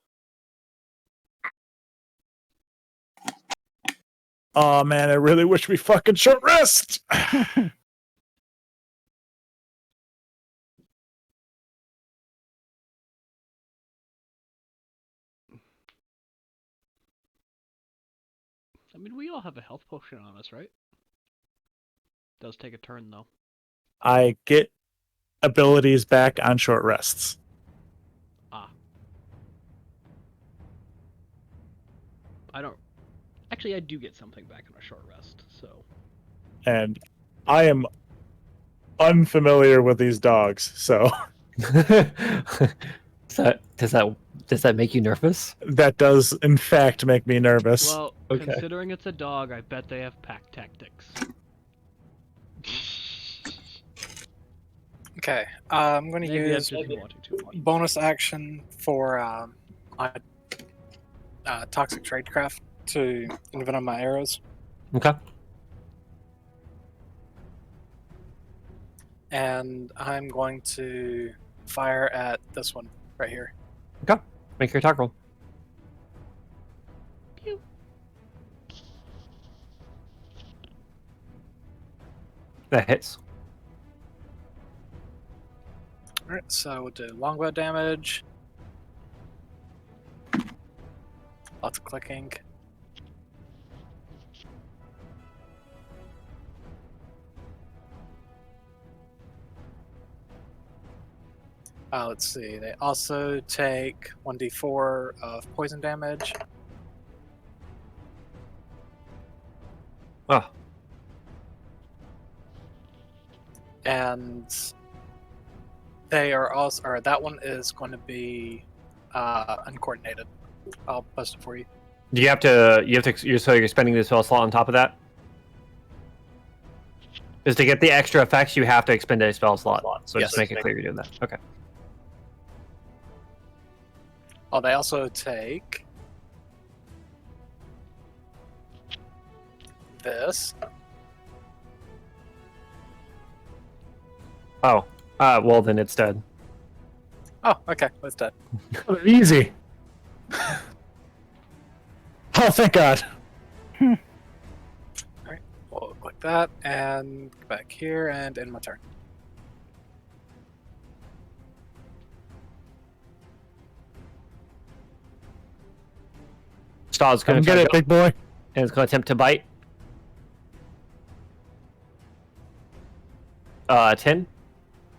Oh, man, I really wish we fucking short rest. I mean, we all have a health potion on us, right? Does take a turn though. I get abilities back on short rests. Ah. I don't. Actually, I do get something back on a short rest, so. And I am unfamiliar with these dogs, so Does that make you nervous? that does, in fact, make me nervous. Well, Okay. considering it's a dog, I bet they have pack tactics. Okay. I'm going to Maybe I'm use just wanting too much. bonus action for my toxic tradecraft to envenom my arrows, Okay. and I'm going to fire at this one right here. Make your attack roll. Pew. That hits. All right, so we'll do longbow damage. Lots of clicking. Let's see. They also take 1d4 of poison damage. Oh. And they are also, or that one is going to be uncoordinated. I'll post it for you. Do you have to? You're spending the spell slot on top of that. Is to get the extra effects, you have to expend a spell slot. So Yes. just make it clear you're doing that. Okay. Oh, they also take this. Oh. Well then it's dead. Oh, okay, it's dead. Easy. Oh, thank God. We'll click that and go back here and end my turn. Staw's gonna Come get it, big boy. and it's gonna attempt to bite. 10.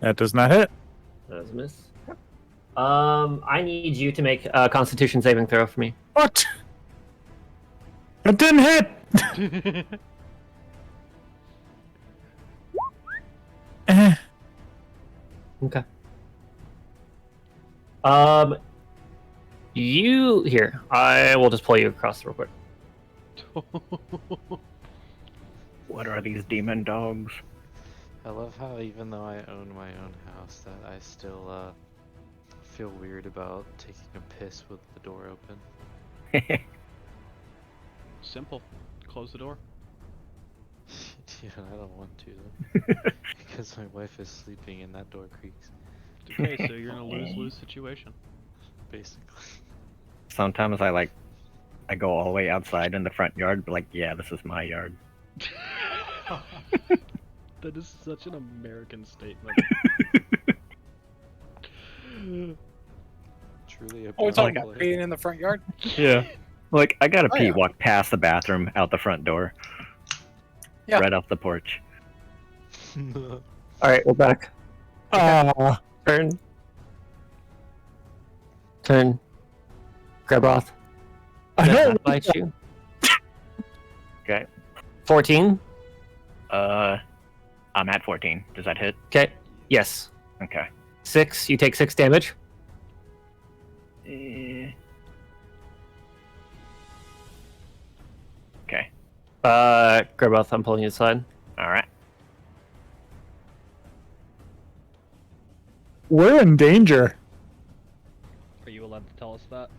That does not hit. Does miss. I need you to make a Constitution saving throw for me. What? It didn't hit. Eh. Okay. You here? I will just pull you across real quick. What are these demon dogs? I love how even though I own my own house, that I still feel weird about taking a piss with the door open. Simple. Close the door. Yeah, I don't want to though. Because my wife is sleeping and that door creaks, Okay, so you're in a lose-lose situation. basically. Sometimes I go all the way outside in the front yard, but like, yeah, this is my yard. That is such an American statement. Truly a Oh, we're talking power about play. being in the front yard. Yeah. Like, I gotta Oh, pee, yeah. walk past the bathroom, out the front door. Yeah. Right off the porch. All right, we're back. Ah, Turn. Grabroth. I Does don't. not bite you. Okay. 14. I'm at 14. Does that hit? Okay. Yes. Okay. 6. You take 6 damage. Okay. Grabroth, I'm pulling you aside. Alright. We're in danger. Are you allowed to tell us that?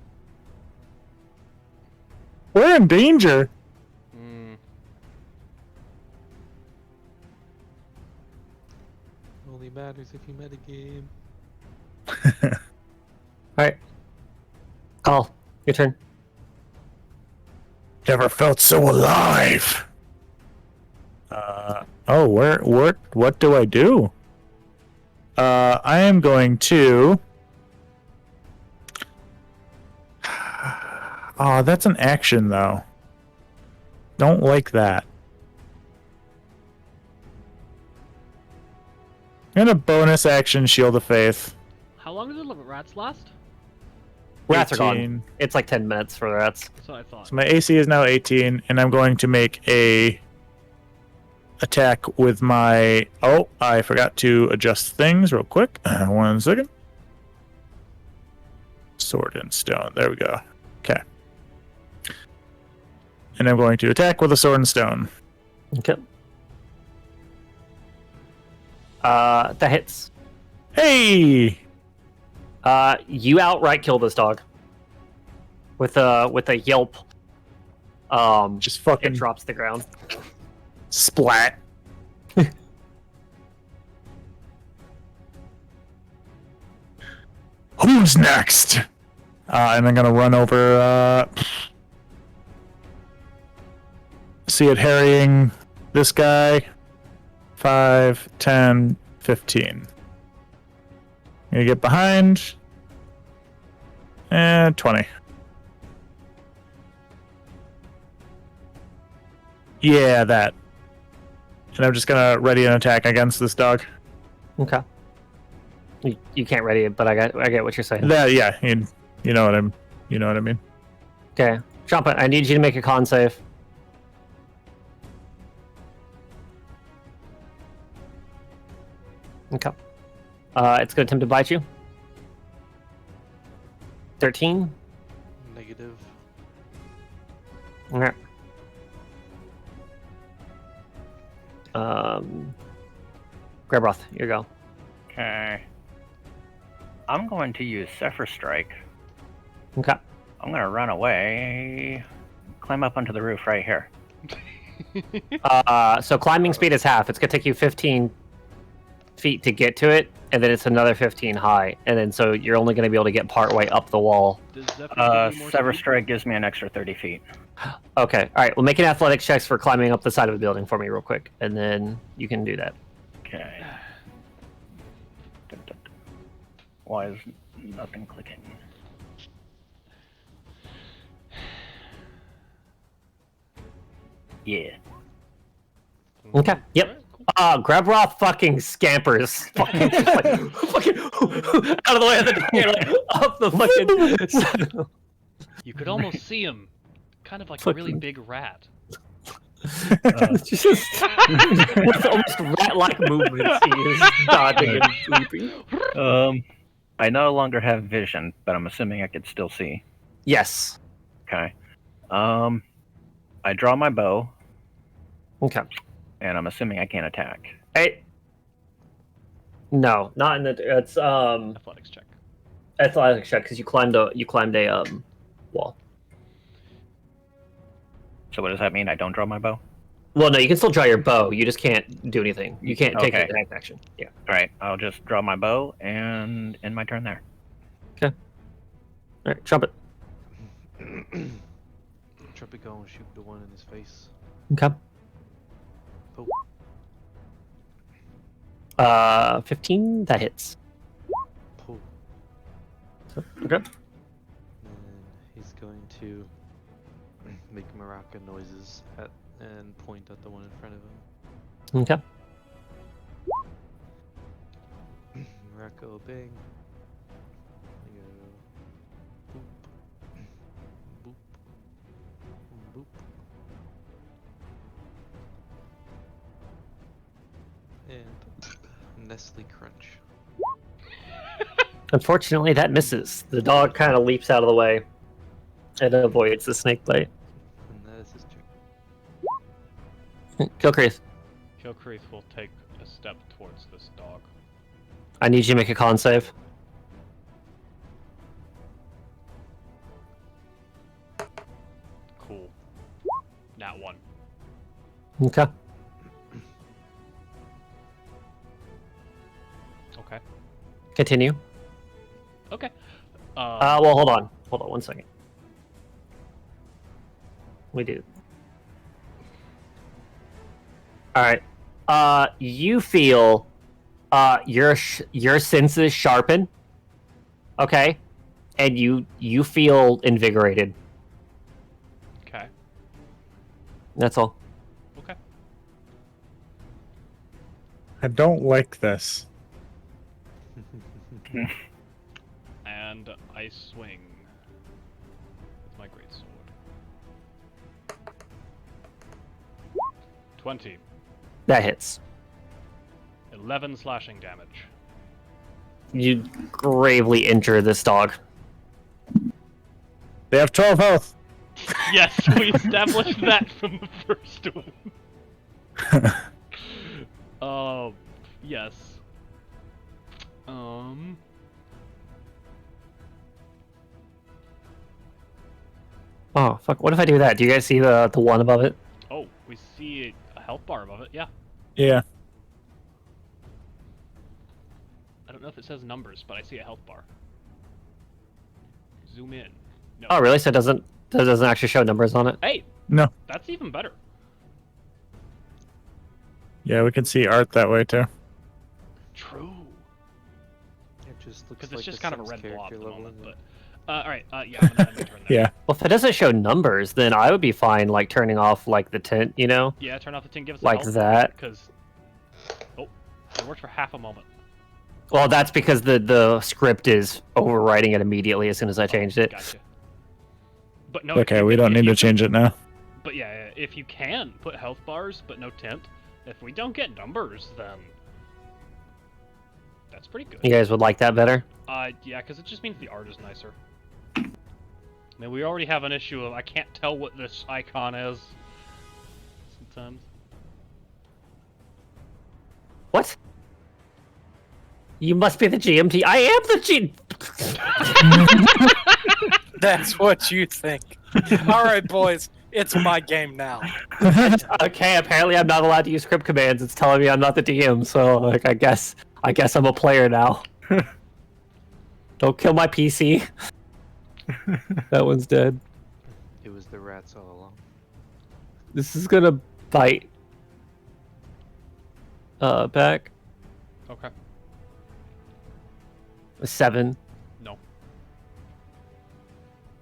We're in danger. Hmm. Only matters if you metagame. Alright. Call. Your turn. Never felt so alive. What do I do? I am going to. Oh, that's an action though. Don't like that. I'm gonna bonus action Shield of Faith. How long do the rats last? Rats are 18. gone. It's like 10 minutes for the rats. That's what I thought. So my AC is now 18, and I'm going to make a attack with my. Oh, I forgot to adjust things real quick. 1 second. Sword and stone. There we go. Okay. And I'm going to attack with a sword and stone. Okay. That hits. Hey! You outright kill this dog. With a yelp. Just It fucking drops to the ground. splat. Who's next? And I'm gonna run over. See it harrying this guy. 5, 10, 15. Gonna get behind. And 20. Yeah, that. And I'm just gonna ready an attack against this dog. Okay. You can't ready it, but I get what you're saying. That, yeah, you know what I mean. Okay. Trumpet, I need you to make a con save. Okay. It's gonna attempt to bite you. 13. Negative. Okay. Grabroth, you go. Okay. I'm going to use Zephyr Strike. Okay. I'm gonna run away. Climb up onto the roof right here. So climbing speed is half. It's gonna take you 15 feet to get to it, and then it's another 15 high, and then so you're only gonna be able to get part way up the wall. Does Zephyr give you more Zephyr speed? Strike gives me an extra 30 feet. Okay. All right. Well, make an athletics checks for climbing up the side of the building for me, real quick, and then you can do that. Okay. Why is nothing clicking? Yeah. Okay. Yep. Alright, cool. Grabroth fucking scampers. Fucking, just like, fucking out of the way of the door, like, up the fucking. You could almost see him. Kind of like a Fucking- really big rat. Just with almost rat-like movements, he is dodging and leaping. I no longer have vision, but I'm assuming I could still see. Yes. Okay. I draw my bow, Okay. and I'm assuming I can't attack. Hey. No, not in the. It's Athletics check. athletics check because you climbed a wall. So what does that mean? I don't draw my bow? Well, no, you can still draw your bow. You just can't do anything. You can't take an Okay. attack action. Yeah. All right, I'll just draw my bow and end my turn there. All right. Trumpet. Trumpet go and shoot the one in his face. Okay. Oh. 15, that hits. Cool. Okay. And he's going to make maraca noises and point at the one in front of him. Okay. Maraca bang. Boop. Boop. Boop. And Nestle Crunch. Unfortunately, that misses. The dog kind of leaps out of the way and avoids the snake bite. And that is his turn. Kilcreath, Kilcreath will take a step towards this dog. I need you to make a con save. Cool. Nat 1. Okay. Okay. Continue. Okay. Well, hold on. Hold on 1 second. We do. All right. You feel your senses sharpen. Okay, and you feel invigorated. Okay. That's all. Okay. I don't like this. And I swing with my greatsword. 20. That hits. 11 slashing damage. You gravely injure this dog. They have 12 health. Yes, we established that from the first one. Yes. Oh fuck! What if I do that? Do you guys see the one above it? Oh, we see a health bar above it. Yeah. Yeah. I don't know if it says numbers, but I see a health bar. Zoom in. No. Oh really? So it doesn't actually show numbers on it? Hey, No. that's even better. Yeah, we can see art that way too. True. It just looks Because like it's just the kind of a Sims red blob character at the level, moment. isn't But it? all right. Yeah, I'm gonna end my turn there. Yeah. Well, if it doesn't show numbers, then I would be fine, like turning off like the tint, you know, Yeah, turn off the tin. Give us like that. Because it worked for half a moment. Well, that's because the script is overwriting it immediately as soon as I changed it. Gotcha. But no. Okay, we don't need to change it now. But yeah, if you can put health bars but no tint, if we don't get numbers, then that's pretty good. You guys would like that better? Yeah, because it just means the art is nicer. I mean, we already have an issue of I can't tell what this icon is sometimes. What? You must be the GMT. I am the G. That's what you think. All right, boys, it's my game now. Okay, apparently I'm not allowed to use script commands. It's telling me I'm not the DM, so like I guess I'm a player now. Don't kill my PC. That one's dead. It was the rats all along. This is gonna bite. Back. Okay. 7. No.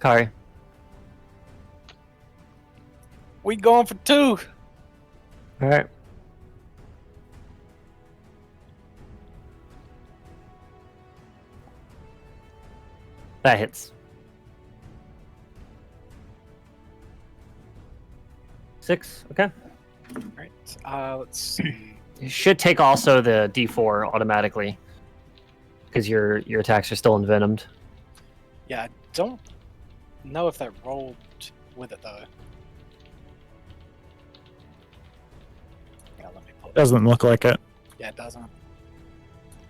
Kari. We going for 2. All right. That hits. 6. Okay. All right. Let's see. You should take also the D4 automatically, because your attacks are still envenomed. Yeah, I don't know if that rolled with it though. Yeah, let me pull it. Doesn't look like it. Yeah, it doesn't.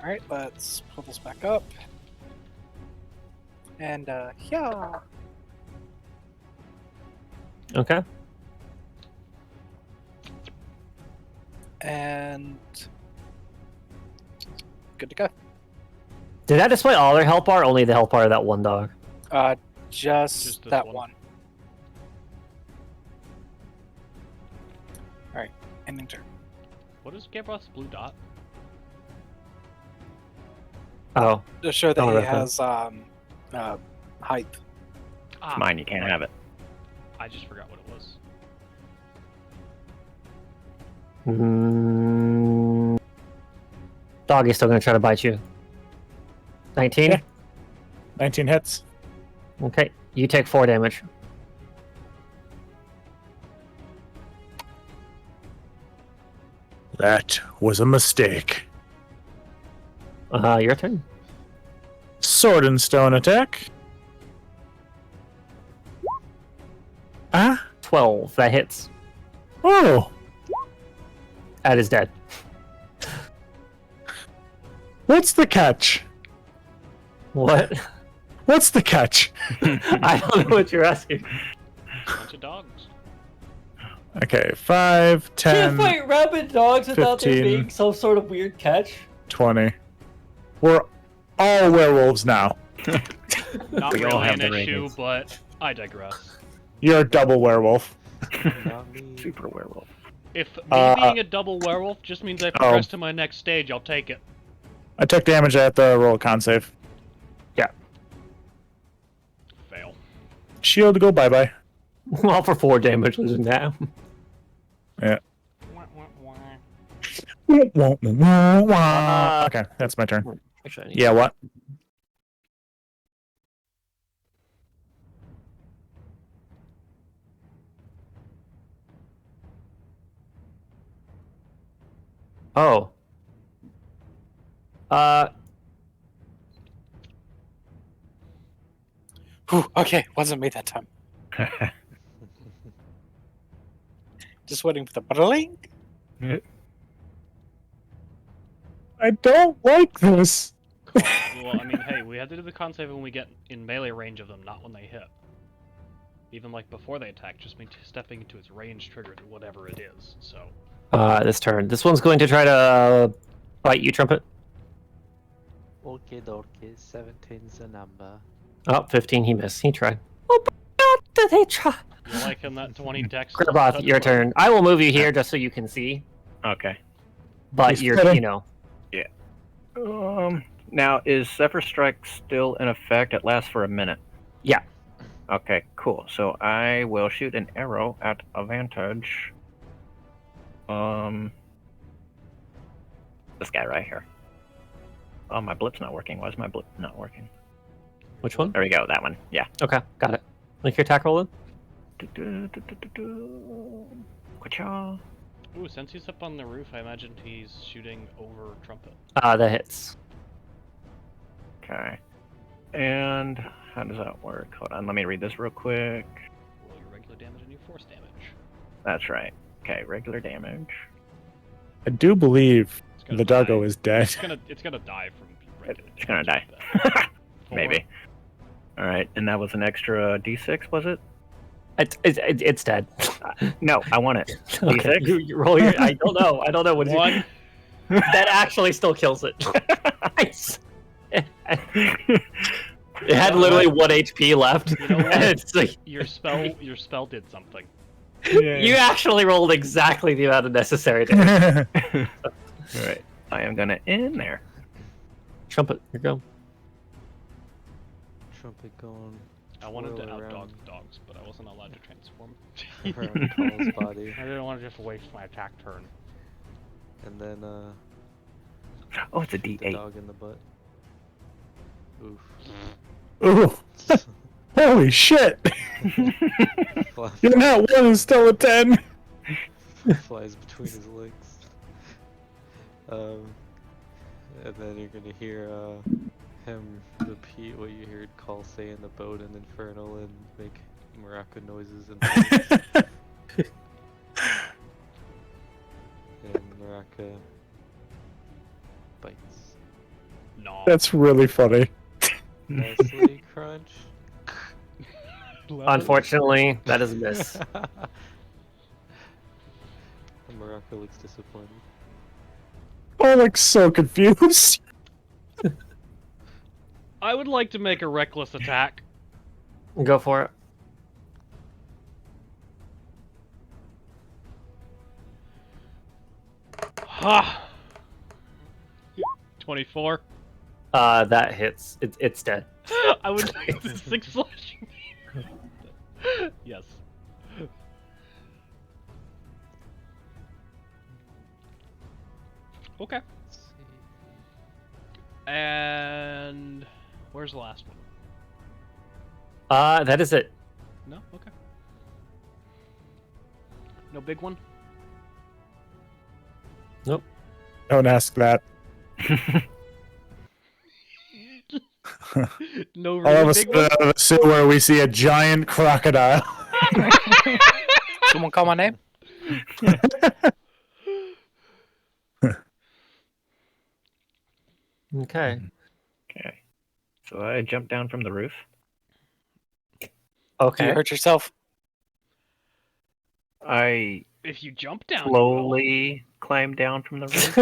All right, let's pull this back up. And yeah. Okay. And good to go. Did that display all their health bar, or only the health bar of that one dog? Just this that one. one. All right, ending turn. What is Gavroth's blue dot? Oh, To show that Oh, he okay. has height. It's mine. You can't have it. I just forgot what it was. Dog is still gonna try to bite you. 19. Yeah. 19 hits. Okay, you take 4 damage. That was a mistake. Your turn. Sword and stone attack. Ah. 12. That hits. Oh. That is dead. What's the catch? What? What's the catch? I don't know what you're asking. Bunch of dogs. Okay, 5, 10, rabid dogs without there 15. being some sort of weird catch. 20. We're all werewolves now. Not We all really have an the issue, ratings. but I digress. You're a double werewolf. Not me. Super werewolf. If me being a double werewolf just means I progress to my next stage, I'll take it. I took damage at the roll con save. Fail. Shield, go bye-bye. Well, for 4 damage, losing that. Yeah. Okay, that's my turn. Actually, I need Yeah, what? Oh. Whew, okay, wasn't me that time. Just waiting for the blink. I don't like this. Cool. Well, I mean, hey, we have to do the con save when we get in melee range of them, not when they hit. Even like before they attack, just means stepping into its range triggered whatever it is. So. This turn. This one's going to try to bite you, Trumpet. Okay, dokie. 17's the number. Oh, 15, he missed. He tried. Oh, but God, did they try? You like him that 20 dex? Graboth, your turn. I will move you here just so you can see. Okay. But He's you're, kidding. you know. Now, is Zephyr Strike still in effect? It lasts for a minute. Yeah. Okay, cool. So I will shoot an arrow at advantage. This guy right here. Oh, my blip's not working. Why is my blip not working? Which one? There we go. That one. Yeah. Okay, got it. Make your attack roll in. Ka-cha. Ooh, since he's up on the roof, I imagine he's shooting over Trumpet. That hits. Okay. And how does that work? Hold on, let me read this real quick. Roll your regular damage and your force damage. That's right. Okay, regular damage. I do believe It's gonna the doggo die. is dead. It's gonna die from regular It's gonna die. damage. Maybe. Alright, and that was an extra d6, was it? It's dead. No, I want it. Okay, D6? you roll your. I don't know. I don't know what One. That actually still kills it. Nice. It had literally 1 HP left. You know what? And it's like, Your spell did something. you actually rolled exactly the amount of necessary damage. Alright, I am gonna end there. Trumpet, here you go. Trumpet going I wanted to twirl outdog the dogs, but I wasn't allowed to transform. around Call's body, I didn't want to just waste my attack turn. and then Oh, it's a shoot the d8. dog in the butt. Oof. Ooh. Holy shit! You're not one and still a 10. Flies between his legs. And then you're gonna hear him repeat what you heard Call say in the boat in Infernal and make maraca noises and and maraca bites. No. That's really funny. Nicely crunch. Unfortunately, that is a miss. The maraca looks disappointed. I'm like so confused. I would like to make a reckless attack. Go for it. Ha! 24. That hits. It's dead. I would like the 6 slashing. Yes. Okay. Let's see. And where's the last one? That is it. No? Okay. No big one? Don't ask that. No All of really a big sudden, one? out of the sewer, we see a giant crocodile. Someone call my name? Okay. Okay. So I jumped down from the roof. Do Okay. you hurt yourself? I If you jump down, you will. slowly climbed down from the roof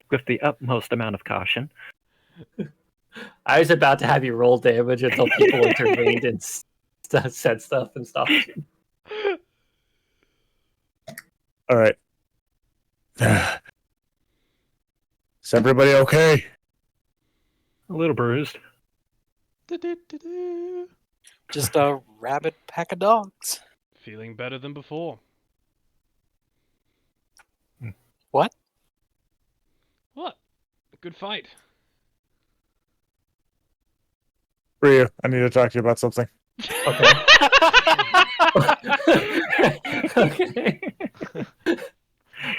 with the utmost amount of caution. I was about to have you roll damage until people intervened and said stuff and stopped you. All right. Is everybody okay? A little bruised. Du-du-du-du. Just a rabid pack of dogs. Feeling better than before. What? What? Good fight. Ryu, I need to talk to you about something. Okay. Okay.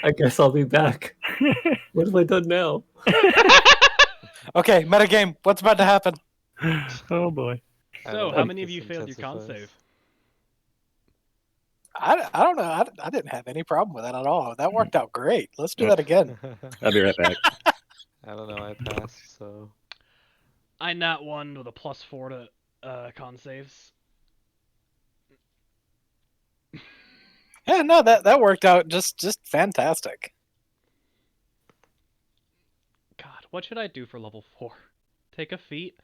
I guess I'll be back. What have I done now? Okay, metagame. What's about to happen? Oh boy. I So, don't how think many of this you failed your con intensifies. save? I don't know. I didn't have any problem with that at all. That worked out great. Let's do that again. I'll be right back. I don't know. I passed, so I nat 1 with a +4 to con saves. Yeah, no, that worked out just fantastic. God, what should I do for level 4? Take a feat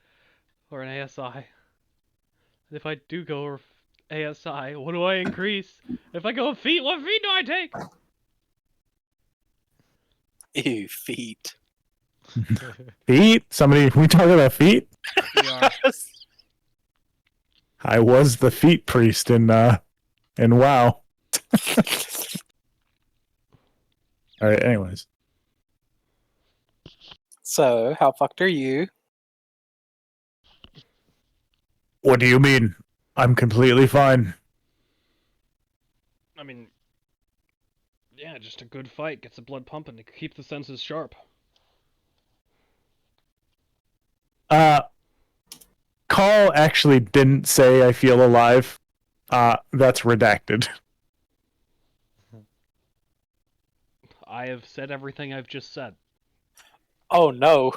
or an ASI? And if I do go ASI, what do I increase? If I go a feat, what feat do I take? Ew, feet. Feet? Somebody, we talking about feet? We are. I was the feet priest in WoW. All right. Anyways, So, how fucked are you? what do you mean? I'm completely fine. I mean, yeah, just a good fight gets the blood pumping to keep the senses sharp. Call actually didn't say I feel alive. That's redacted. I have said everything I've just said. Oh no.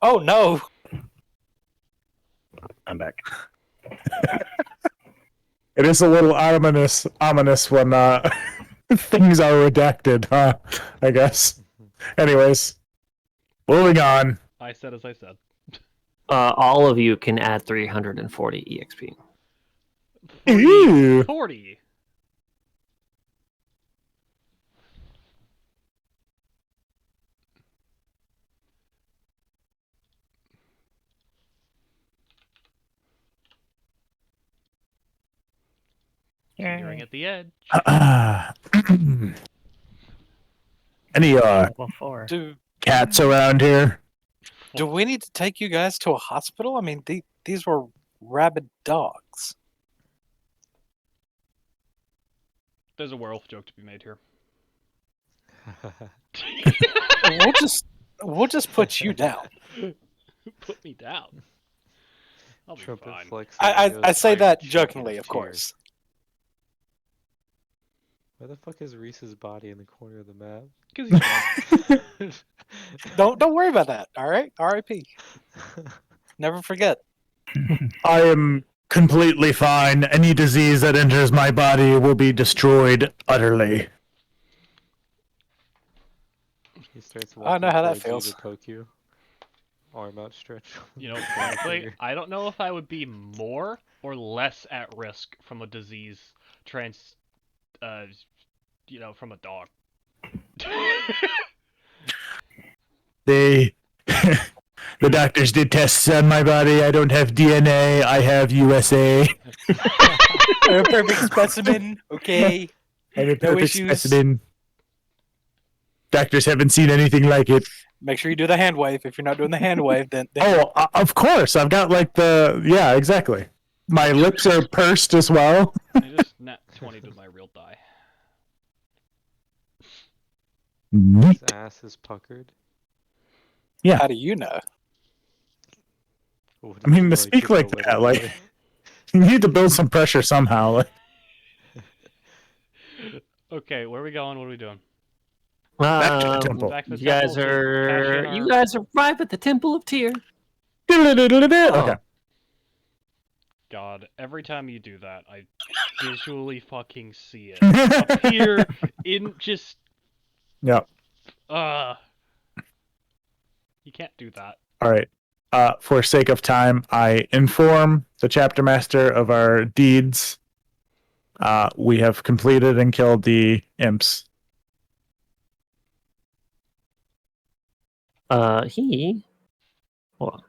Oh no. I'm back. It is a little ominous when things are redacted, huh? I guess. Anyways, moving on. I said as I said. All of you can add 340 EXP. 40. Ew. 40. Fingering at the edge. Any Level 4. Do cats around here? we need to take you guys to a hospital? I mean, these were rabid dogs. There's a werewolf joke to be made here. We'll just put you down. Put me down. I'll be Trumpet fine. flexes. I goes say higher that check jokingly, in of tears. course. Where the fuck is Reese's body in the corner of the map? Because he's dead. Don't worry about that. All right, R.I.P. Never forget. I am completely fine. Any disease that enters my body will be destroyed utterly. He starts I walking know how that towards you feels. to poke you. Arm outstretched. You know, Pointing frankly, finger. I don't know if I would be more or less at risk from a disease from a dog. They, the doctors did tests on my body. I don't have DNA. I have USA. You're a perfect specimen. Okay. I'm a No perfect issues. specimen. Doctors haven't seen anything like it. Make sure you do the hand wave. If you're not doing the hand wave, then Oh, of course. I've got like yeah, exactly. My lips are pursed as well. I just nat 20 to my real die. His Neat. ass is puckered. how do you know? Wouldn't I mean, you to speak know like what that, I'm like- doing? You need to build some pressure somehow. Like, Okay, where are we going? What are we doing? back to the temple. Back to the You guys temple to cash in you our- guys arrive at the Temple of Tyr. Okay. God, every time you do that, I visually fucking see it appear in just. Yeah. You can't do that. All right. For sake of time, I inform the chapter master of our deeds. We have completed and killed the imps. Well,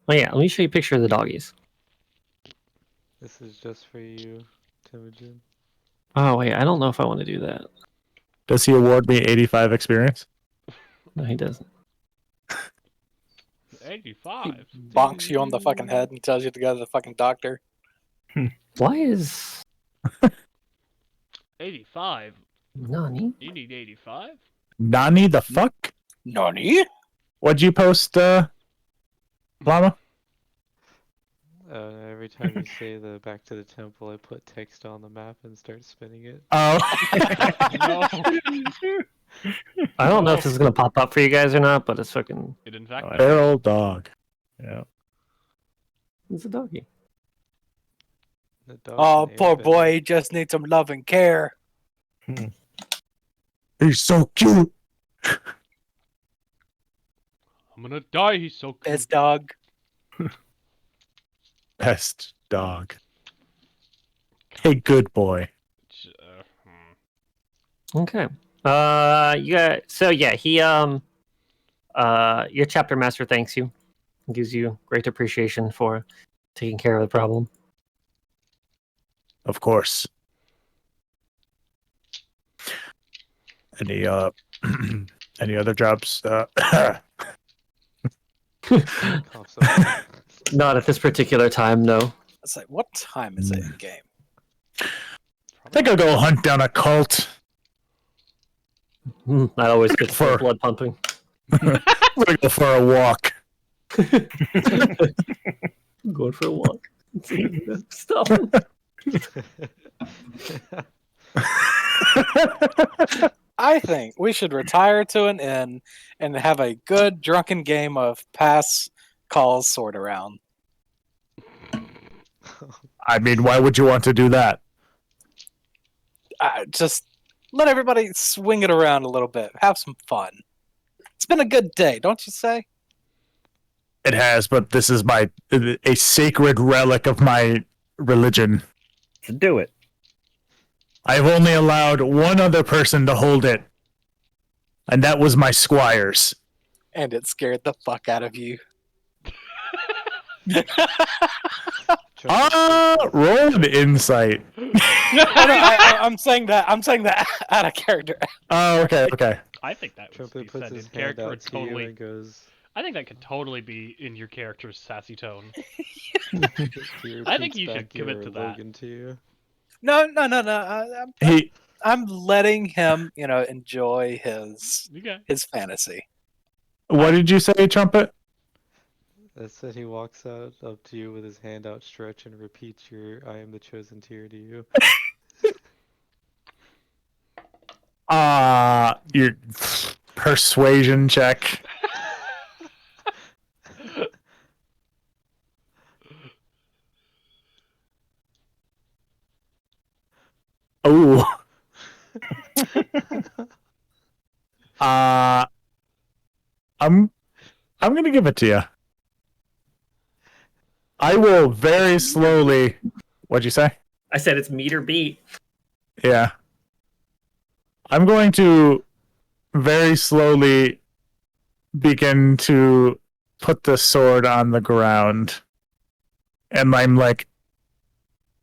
oh yeah, let me show you a picture of the doggies. This is just for you, Temujin. Oh wait, I don't know if I want to do that. Does he award me 85 experience? No, he doesn't. 85. Bonks you on the fucking head and tells you to go to the fucking doctor. Why is 85. Nani? You need 85. Nani the fuck? Nani? What'd you post, Llama? Every time you say the back to the temple, I put text on the map and start spinning it. Oh. I don't know if this is gonna pop up for you guys or not, but it's fucking. It in fact. Feral dog. Yeah. It's a doggy. The dog's Oh, an poor airbender. boy. He just needs some love and care. He's so cute. I'm gonna die. He's so cute. His dog. Best dog. Hey, good boy. Okay. You got so yeah, he your chapter master thanks you. Gives you great appreciation for taking care of the problem. Of course. Any any other jobs? Coughs up. Not at this particular time, no. It's like, what time is it in game? I think I'll go hunt down a cult. That always gets For- the blood pumping. I'm gonna go for a walk. Going for a walk. Stop. I think we should retire to an inn and have a good drunken game of pass, calls, sword around. I mean, why would you want to do that? Just let everybody swing it around a little bit. Have some fun. It's been a good day, don't you say? It has, but this is a sacred relic of my religion. To do it. I've only allowed one other person to hold it, and that was my squires. And it scared the fuck out of you. Roll an insight. I'm saying that. I'm saying that out of character. Oh, okay. I think that would Trumpet be puts said in his hand character out would to you totally. and goes. I think that could totally be in your character's sassy tone. Tyr I think peeks you should back commit your to that. Logan to you. No. He I'm letting him, enjoy his Okay. fantasy. What did you say, Trumpet? That said, he walks out up to you with his hand outstretched and repeats your "I am the chosen Tyr" to you. Your persuasion check. Oh. I'm gonna give it to you. I will very slowly. What'd you say? I said it's meter beat. Yeah. I'm going to very slowly begin to put the sword on the ground. And I'm like,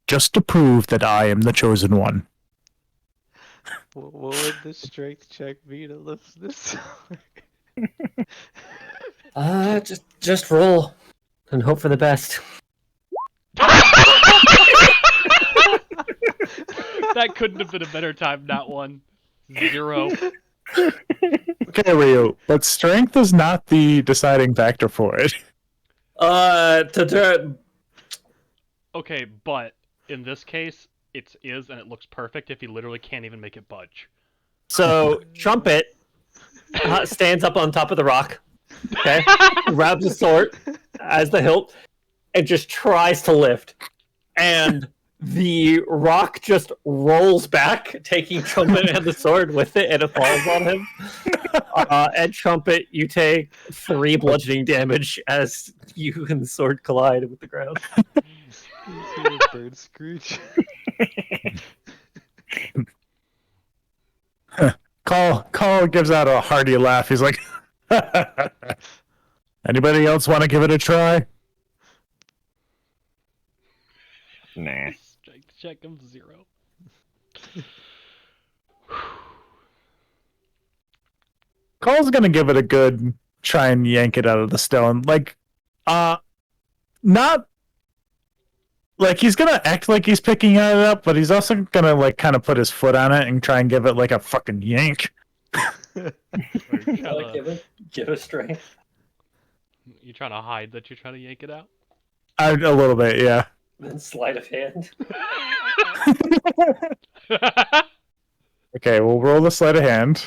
just to prove that I am the chosen one. What would the strength check be to lift this? Just roll and hope for the best. That couldn't have been a better time, not one. 0. Okay, Ryu, but strength is not the deciding factor for it. Okay, but in this case, it is, and it looks perfect if he literally can't even make it budge. So Trumpet stands up on top of the rock, okay, grabs the sword as the hilt, and just tries to lift. And the rock just rolls back, taking Trumpet and the sword with it, and it falls on him. And Trumpet, you take 3 bludgeoning damage as you and the sword collide with the ground. You see a bird screech? Call gives out a hearty laugh. He's like, anybody else want to give it a try? Nah. Strength check of 0. Call's gonna give it a good try and yank it out of the stone. Like, not like he's gonna act like he's picking it up, but he's also gonna like kind of put his foot on it and try and give it like a fucking yank. Give a strength. You trying to hide that you're trying to yank it out? A little bit, yeah. Then sleight of hand. Okay, we'll roll the sleight of hand,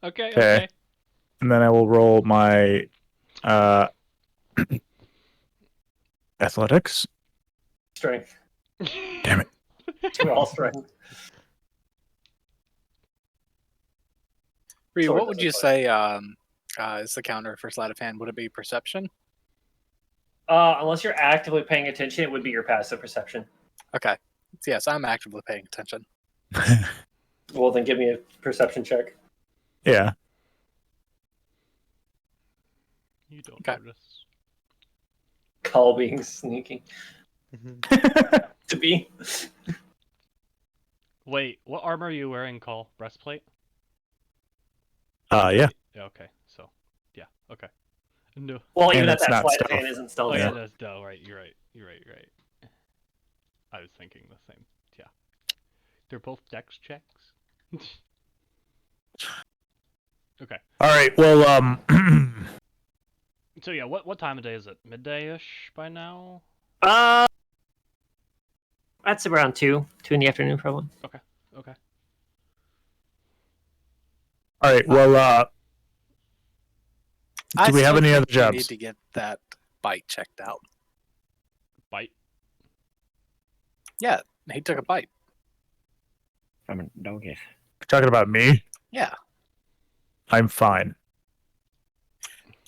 Okay. and then I will roll my athletics. Strength. Damn it. We're all strength. Ryu, Sword what would doesn't you fight. say is the counter for sleight of hand? Would it be perception? Unless you're actively paying attention, it would be your passive perception. Okay. Yes, I'm actively paying attention. Well, then give me a perception check. Yeah. You don't Okay. notice. Call being sneaky. To be. Wait, what armor are you wearing, Call? Breastplate? Yeah. Yeah, okay. So, yeah, okay. No. Well, And even at it's that not sleight of stealth. hand isn't Oh, stealth. yeah, Yeah. that's Doe, right. You're right. I was thinking the same. Yeah. They're both dex checks. Okay. All right. Well, So yeah, what time of day is it? Midday-ish by now? That's around 2 in the afternoon, probably. Okay. all right. Well, I do we have still any think other we jobs? need to get that bite checked out. Bite. Yeah, he took a bite. I mean, doggies. Talking about me? Yeah. I'm fine.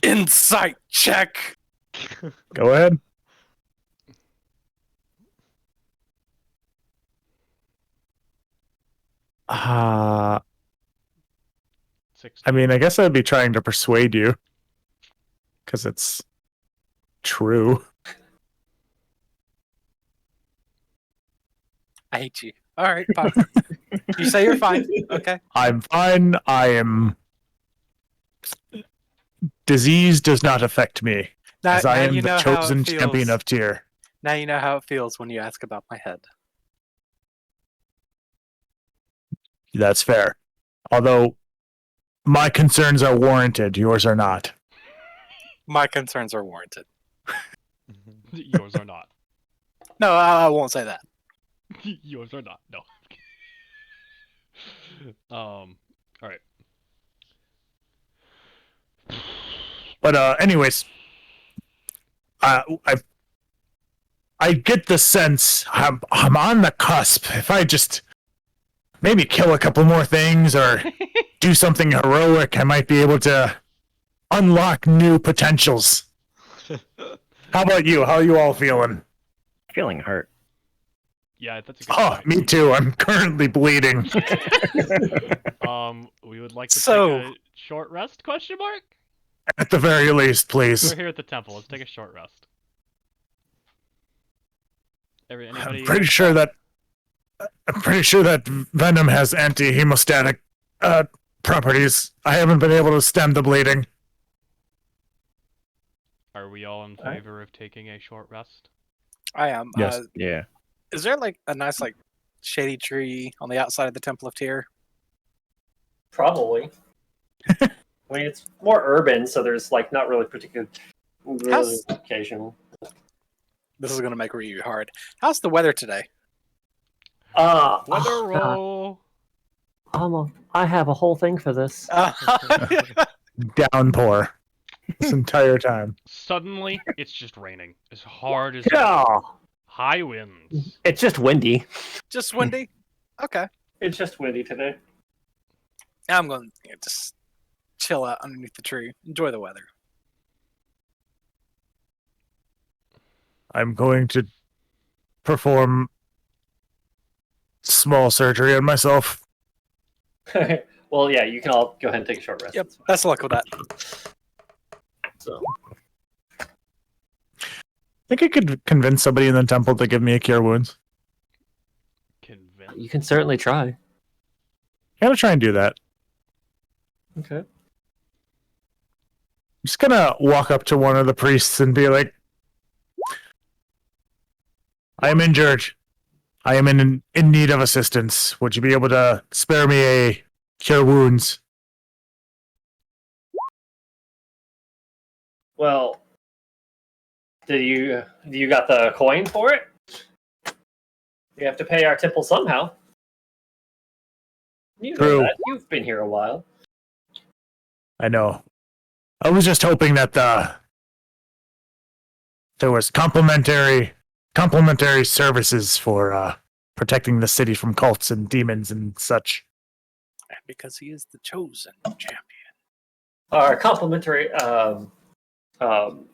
Insight check. Go ahead. I 16. mean, I guess I'd be trying to persuade you because it's true. I hate you. All right, fine. You say you're fine. Okay. I'm fine. I am. Disease does not affect me, Now, as I now am you the know how it chosen champion feels. of Tyr. Now you know how it feels when you ask about my head. That's fair. Although my concerns are warranted, yours are not. My concerns are warranted. Yours are not. No, I won't say that. Yours are not. No. All right. But anyways, I get the sense I'm on the cusp. If I just maybe kill a couple more things or do something heroic, I might be able to unlock new potentials. How about you? How are you all feeling? Feeling hurt. Yeah, that's a good Oh, point. me too. I'm currently bleeding. We would like to So- take a short rest? Question mark. At the very least, please. We're here at the temple. Let's take a short rest. Anybody? I'm pretty sure that venom has anti-hemostatic properties. I haven't been able to stem the bleeding. Are we all in favor of taking a short rest? I am. Yes. Yeah. Is there like a nice like shady tree on the outside of the Temple of Tyr? Probably. I mean, it's more urban, so there's like not really particular How's- occasional. This is gonna make Ryu hard. How's the weather today? Weather roll. I have a whole thing for this. Downpour this entire time. Suddenly, it's just raining as hard as Yeah, high winds. it's just windy. Just windy. Okay. It's just windy today. I'm going to just chill out underneath the tree, enjoy the weather. I'm going to perform small surgery on myself. Well, yeah, you can all go ahead and take a short rest. Yep. Best of luck with that. So, I think I could convince somebody in the temple to give me a cure wounds. Convinced. you can certainly try. Gotta try and do that. Okay. I'm just gonna walk up to one of the priests and be like, I am injured. I am in need of assistance. Would you be able to spare me a cure wounds? Well, do you got the coin for it? You have to pay our temple somehow. You know True. that. You've been here a while. I know. I was just hoping that there was complimentary services for protecting the city from cults and demons and such. Because he is the chosen champion. Our complimentary. The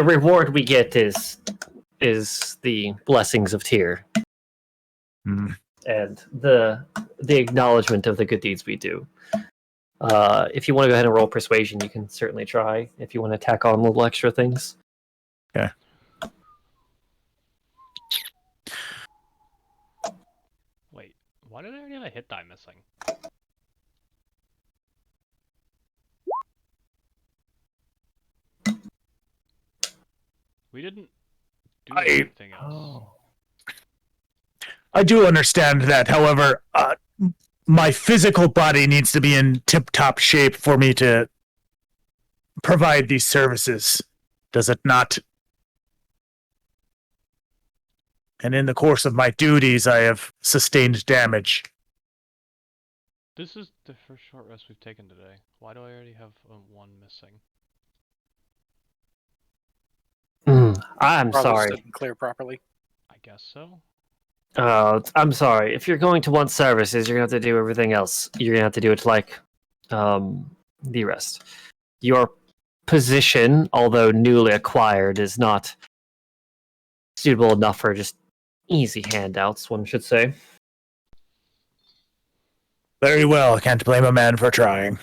reward we get is the blessings of Tyr Hmm. and the acknowledgement of the good deeds we do. If you want to go ahead and roll persuasion, you can certainly try. If you want to tack on little extra things. Okay. Wait, why did I already have a hit die missing? We didn't do anything else. I do understand that. However, my physical body needs to be in tip-top shape for me to provide these services. Does it not? And in the course of my duties, I have sustained damage. This is the first short rest we've taken today. Why do I already have one missing? I'm Brothers sorry. didn't clear properly. I guess so. I'm sorry. If you're going to want services, you're gonna have to do everything else. You're gonna have to do it like the rest. Your position, although newly acquired, is not suitable enough for just easy handouts, one should say. Very well. I can't blame a man for trying.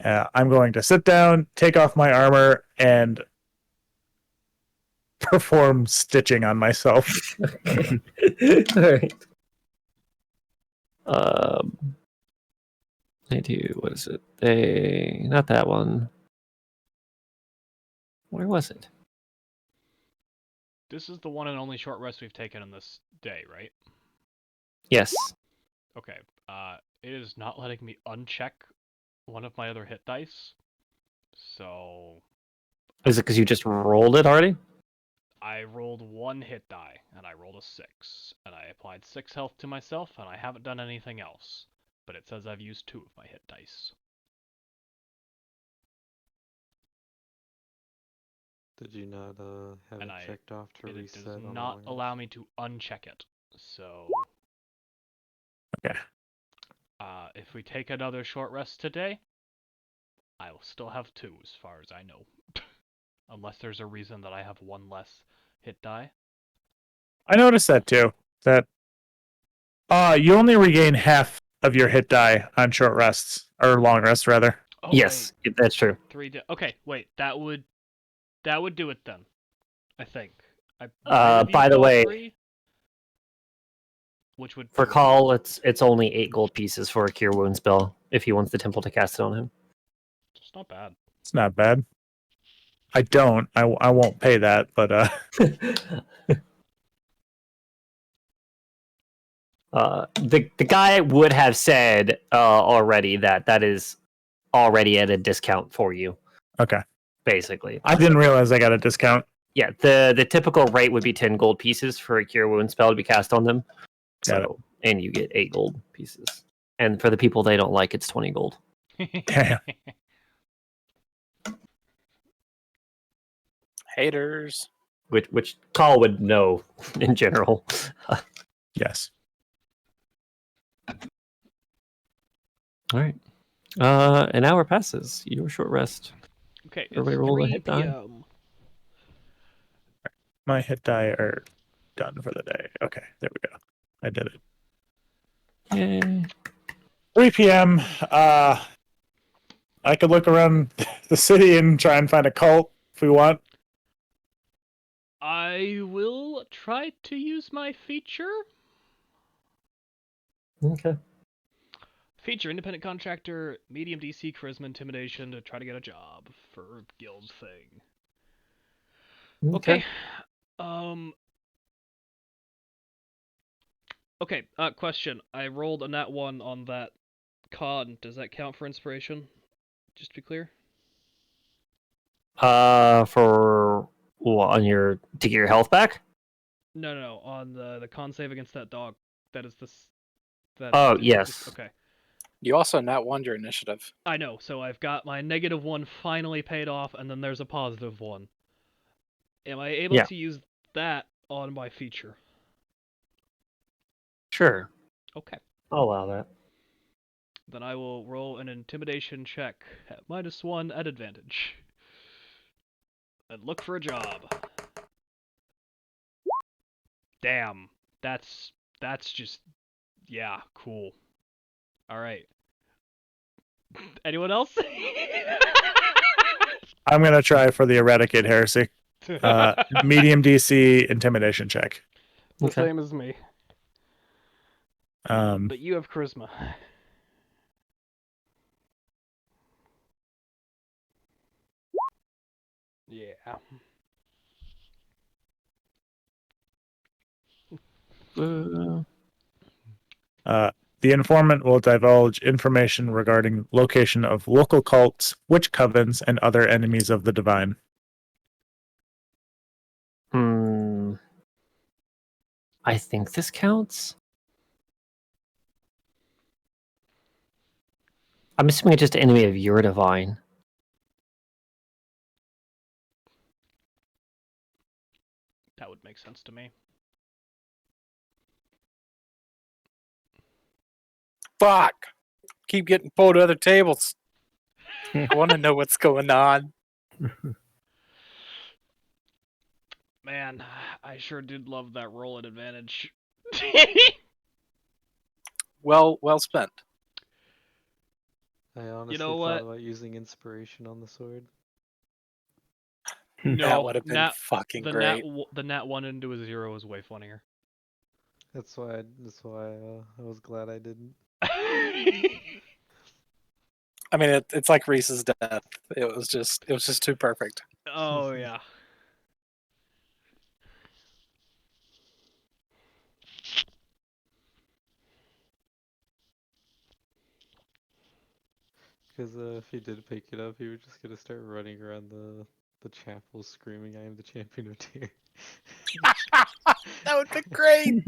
I'm going to sit down, take off my armor, and perform stitching on myself. Alright. They do, what is it? Not that one. Where was it? This is the one and only short rest we've taken on this day, right? Yes. Okay. It is not letting me uncheck one of my other hit dice. So Is it because you just rolled it already? I rolled one hit die, and I rolled a 6, and I applied 6 health to myself, and I haven't done anything else. But it says I've used 2 of my hit dice. Did you not have And it checked off to It reset? does on not the allow me to uncheck it. So Okay. If we take another short rest today, I will still have 2 as far as I know. unless there's a reason that I have one less hit die. I noticed that too. That you only regain half of your hit die on short rests or long rests rather. Oh, Yes, that's true. Okay, wait. That would do it then. I think. I By the way, 3, which would for do it. Call, it's only 8 gold pieces for a Cure Wound spell if he wants the temple to cast it on him. It's not bad. It's not bad. I don't. I won't pay that, but The guy would have said already that is already at a discount for you, okay. basically. I didn't realize I got a discount. Yeah, the typical rate would be 10 gold pieces for a Cure Wound spell to be cast on them. Got So, and you get 8 gold pieces. And for the people they don't like, it's 20 gold. Damn. Haters. Which Call would know in general. Yes. All right. An hour passes. Your short rest. Okay, it's Everybody roll a 3 hit die. p.m. My hit die are done for the day. Okay, there we go. I did it. Yay. 3 p.m. I could look around the city and try and find a cult if we want. I will try to use my feature. Okay. Feature independent contractor, medium DC, charisma, intimidation to try to get a job for guild thing. Okay. Okay, question. I rolled a nat 1 on that con. Does that count for inspiration? Just to be clear? For what, on your to get your health back? No, on the con save against that dog. That is this. That Oh, is yes. Okay. You also nat one your initiative. I know, so I've got my -1 finally paid off, and then there's a +1. Am I able Yeah. to use that on my feature? Sure. Okay. I'll allow that. Then I will roll an intimidation check at -1 at advantage. And look for a job. Damn. That's just... Yeah, cool. Alright. Anyone else? I'm gonna try for the eradicate heresy. Medium DC intimidation check. The Okay. same as me. Um, But you have charisma. Yeah. the informant will divulge information regarding location of local cults, witch covens, and other enemies of the divine. I think this counts. I'm assuming it's just an enemy of your divine. That would make sense to me. Fuck! Keep getting pulled to other tables. I want to know what's going on. Man, I sure did love that roll at advantage. Well spent. I honestly know thought what? about using inspiration on the sword. No, That would have been fucking the great. the nat 1 into a 0 is way funnier. That's why I was glad I didn't. I mean, it's like Reese's death. It was just too perfect. Oh yeah. Because if he did pick it up, he was just gonna start running around the chapel screaming, "I am the champion of Tyr." That would be great.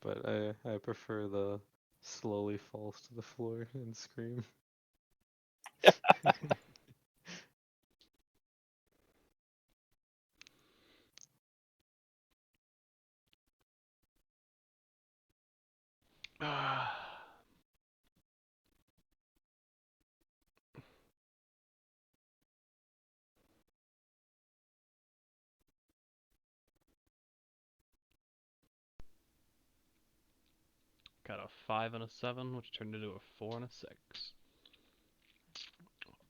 But I prefer the slowly falls to the floor and scream. had a 5 and a 7, which turned into a 4 and a 6.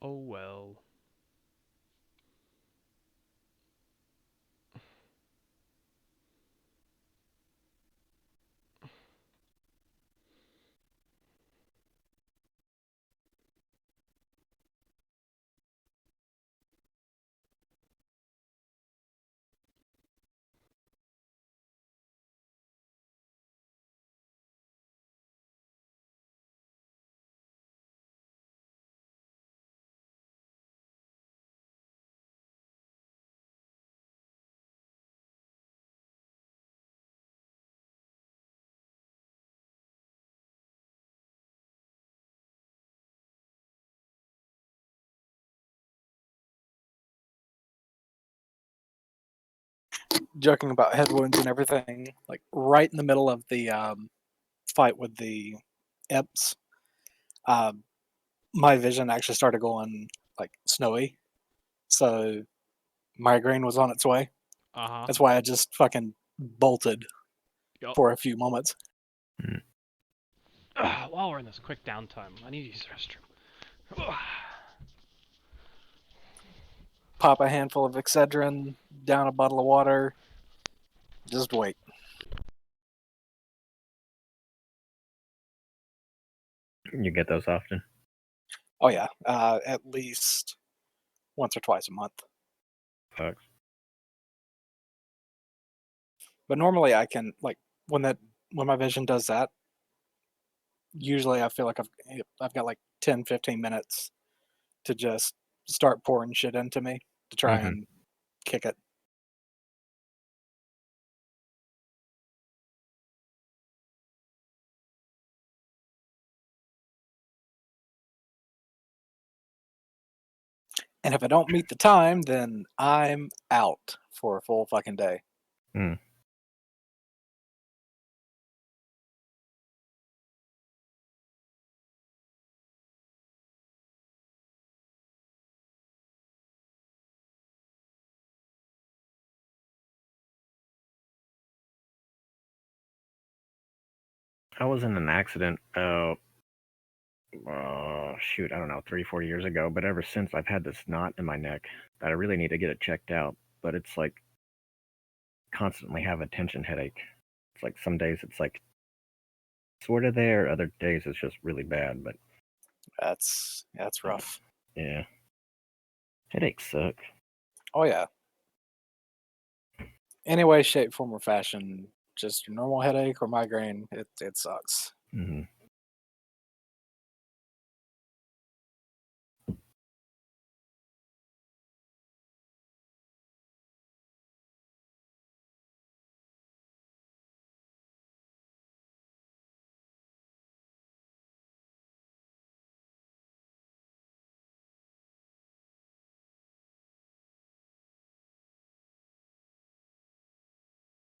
Oh well. Joking about head wounds and everything, like right in the middle of the fight with the imps, my vision actually started going like snowy. So migraine was on its way. Uh-huh. That's why I just fucking bolted Yup. for a few moments. While we're in this quick downtime, I need to use the restroom. Pop a handful of Excedrin, down a bottle of water. Just wait. You get those often? Oh yeah, at least once or twice a month. Fuck. But normally I can like when my vision does that. Usually I feel like I've got like 10, 15 minutes to just start pouring shit into me to try Mhm. and kick it. And if I don't meet the time, then I'm out for a full fucking day. Mm. I was in an accident, shoot, I don't know, 3, 4 years ago. But ever since, I've had this knot in my neck that I really need to get it checked out. But it's like constantly have a tension headache. It's like some days it's like sort of there, other days it's just really bad. But That's rough. yeah, headaches suck. Oh yeah. Any way, shape, form, or fashion, just your normal headache or migraine, it sucks. Hmm.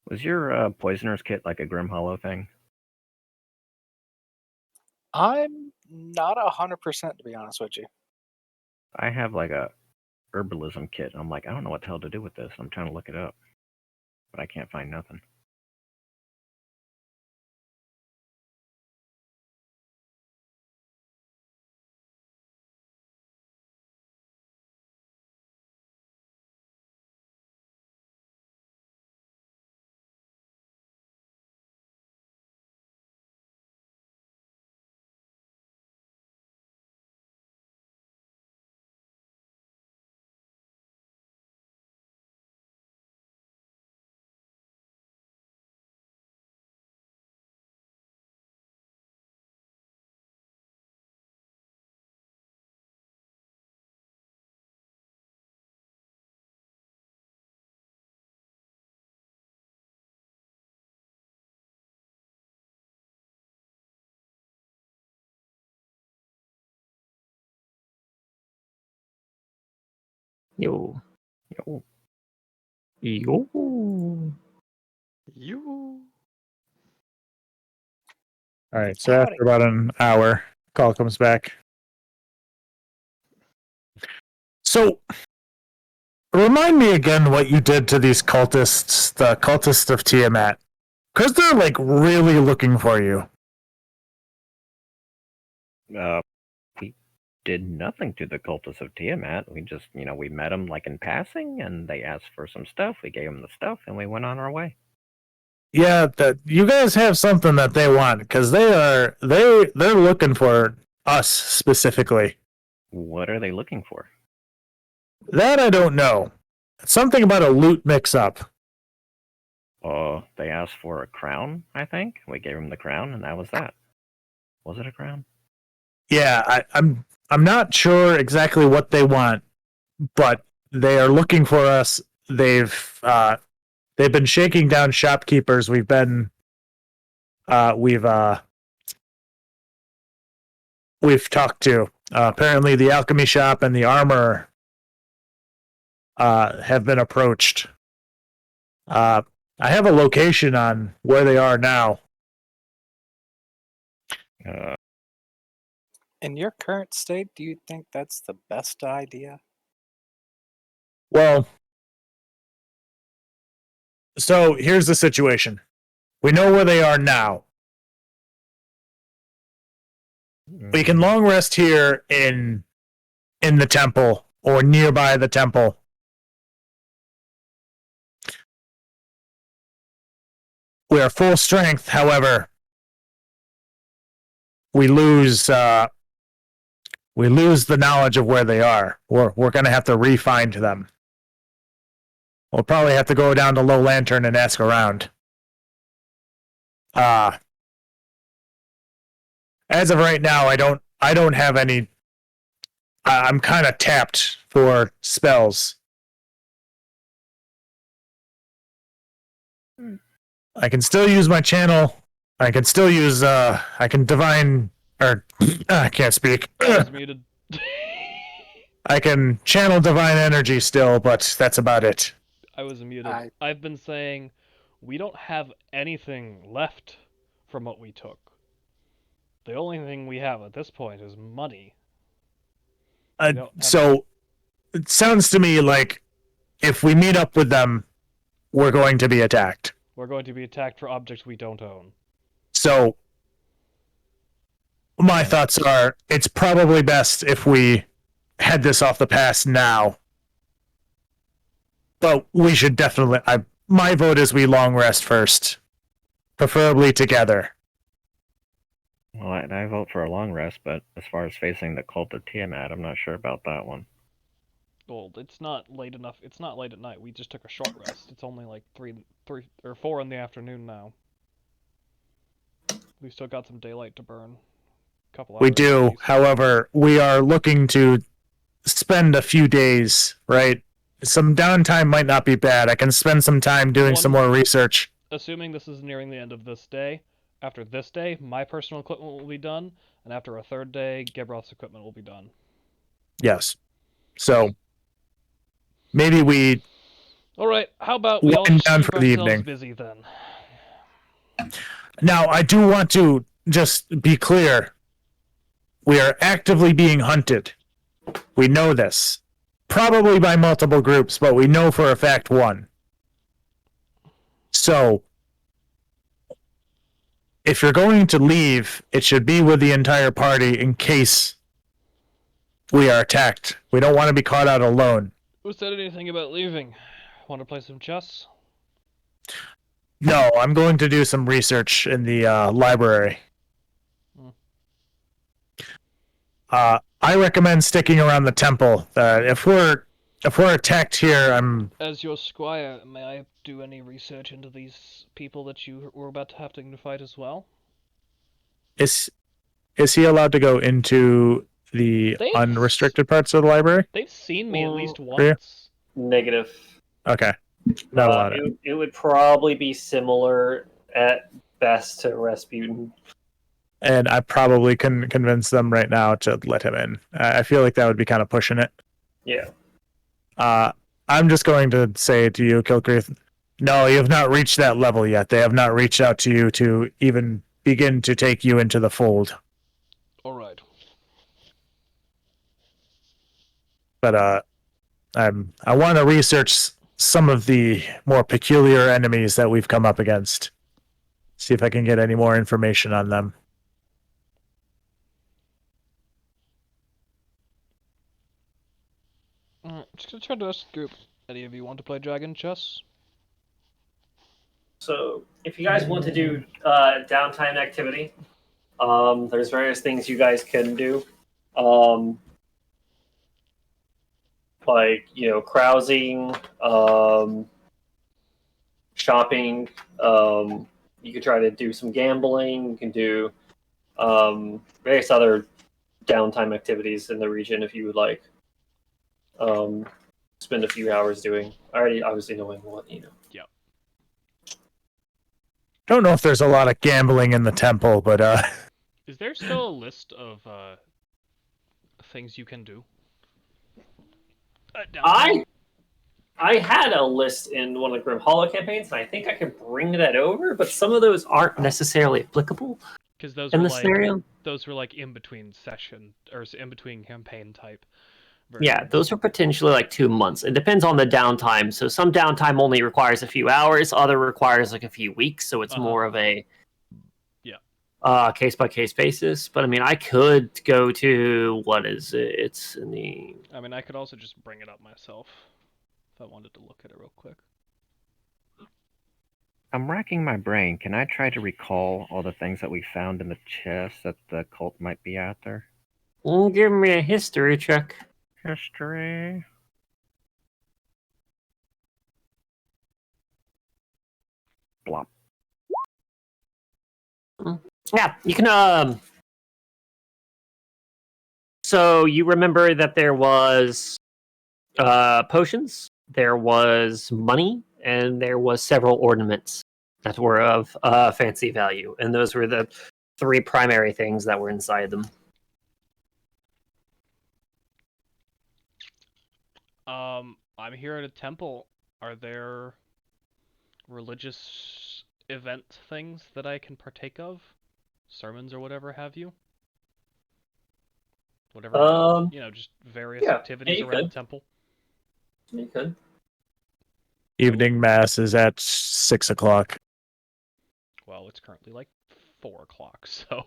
Was your poisoner's kit like a Grim Hollow thing? I'm not 100% to be honest with you. I have like a herbalism kit. I'm like, I don't know what the hell to do with this. I'm trying to look it up, but I can't find nothing. Yo, yo, yo. You. All right, so Howdy. after about an hour, call comes back. So, remind me again what you did to these cultists, the cultists of Tiamat, because they're like really looking for you. We did nothing to the cultists of Tiamat. We just, we met them like in passing, and they asked for some stuff. We gave them the stuff, and we went on our way. Yeah, that you guys have something that they want because they're looking for us specifically. What are they looking for? That I don't know. Something about a loot mix-up. They asked for a crown, I think. We gave them the crown, and that was that. Was it a crown? Yeah, I'm not sure exactly what they want, but they are looking for us. They've been shaking down shopkeepers. We've talked to. Apparently, the alchemy shop and the armor have been approached. I have a location on where they are now. In your current state, do you think that's the best idea? Well, so here's the situation. We know where they are now. We can long rest here in the temple or nearby the temple. We are full strength, however, we lose the knowledge of where they are. We're going to have to re-find them. We'll probably have to go down to Low Lantern and ask around. As of right now, I don't have any. I'm kind of tapped for spells. I can still use my channel. I can still use. I can divine. Or I can't speak. I was muted. I can channel divine energy still, but that's about it. I was muted. I've been saying we don't have anything left from what we took. The only thing we have at this point is money. So it sounds to me like if we meet up with them, we're going to be attacked. We're going to be attacked for objects we don't own. So my thoughts are it's probably best if we head this off the pass now. But we should definitely. My vote is we long rest first, preferably together. Well, I vote for a long rest, but as far as facing the cult of Tiamat, I'm not sure about that one. Well, it's not late enough. It's not late at night. We just took a short rest. It's only like 3 or 4 in the afternoon now. We've still got some daylight to burn. Couple hours. We do. However, we are looking to spend a few days, right? Some downtime might not be bad. I can spend some time doing some more research. Assuming this is nearing the end of this day, after this day, my personal equipment will be done, and after a third day, Gebroth's equipment will be done. Yes. So maybe we. All right. How about we all just keep ourselves busy then? Now, I do want to just be clear. We are actively being hunted. We know this. Probably by multiple groups, but we know for a fact one. So, if you're going to leave, it should be with the entire party in case we are attacked. We don't want to be caught out alone. Who said anything about leaving? Want to play some chess? No, I'm going to do some research in the library. I recommend sticking around the temple. If we're attacked here, As your squire, may I do any research into these people that you were about to have to fight as well? Is he allowed to go into the unrestricted parts of the library? They've seen me at least once. Negative. Okay. Not allowed. It would probably be similar at best to Rasputin. And I probably can convince them right now to let him in. I feel like that would be kind of pushing it. Yeah. I'm just going to say to you, Kilcreath, no, you have not reached that level yet. They have not reached out to you to even begin to take you into the fold. All right. But I want to research some of the more peculiar enemies that we've come up against. See if I can get any more information on them. Just gonna try to ask the group. Any of you want to play dragon chess? So, if you guys want to do downtime activity, there's various things you guys can do. Like, carousing, shopping. You could try to do some gambling. You can do various other downtime activities in the region if you would like. Spend a few hours doing. I already obviously knowing what. Don't know if there's a lot of gambling in the temple, but Is there still a list of things you can do? I had a list in one of the Grim Hollow campaigns, and I think I can bring that over, but some of those aren't necessarily applicable Because those in were the scenario. those were like in between session or in between campaign type. Yeah, versions. those are potentially like 2 months. It depends on the downtime. So some downtime only requires a few hours, other requires like a few weeks. So it's more of a case by case basis. But I mean, I could go to what is it? It's in the. I mean, I could also just bring it up myself if I wanted to look at it real quick. I'm racking my brain. Can I try to recall all the things that we found in the chest that the cult might be after? Give me a history check. History. Blop. Yeah, you can. So you remember that there was potions, there was money, and there was several ornaments that were of fancy value, and those were the 3 primary things that were inside them. I'm here at a temple. Are there religious event things that I can partake of? Sermons or whatever have you? Whatever, just various activities you around could. the temple. You could. evening mass is at 6 o'clock. Well, it's currently like 4 o'clock, so.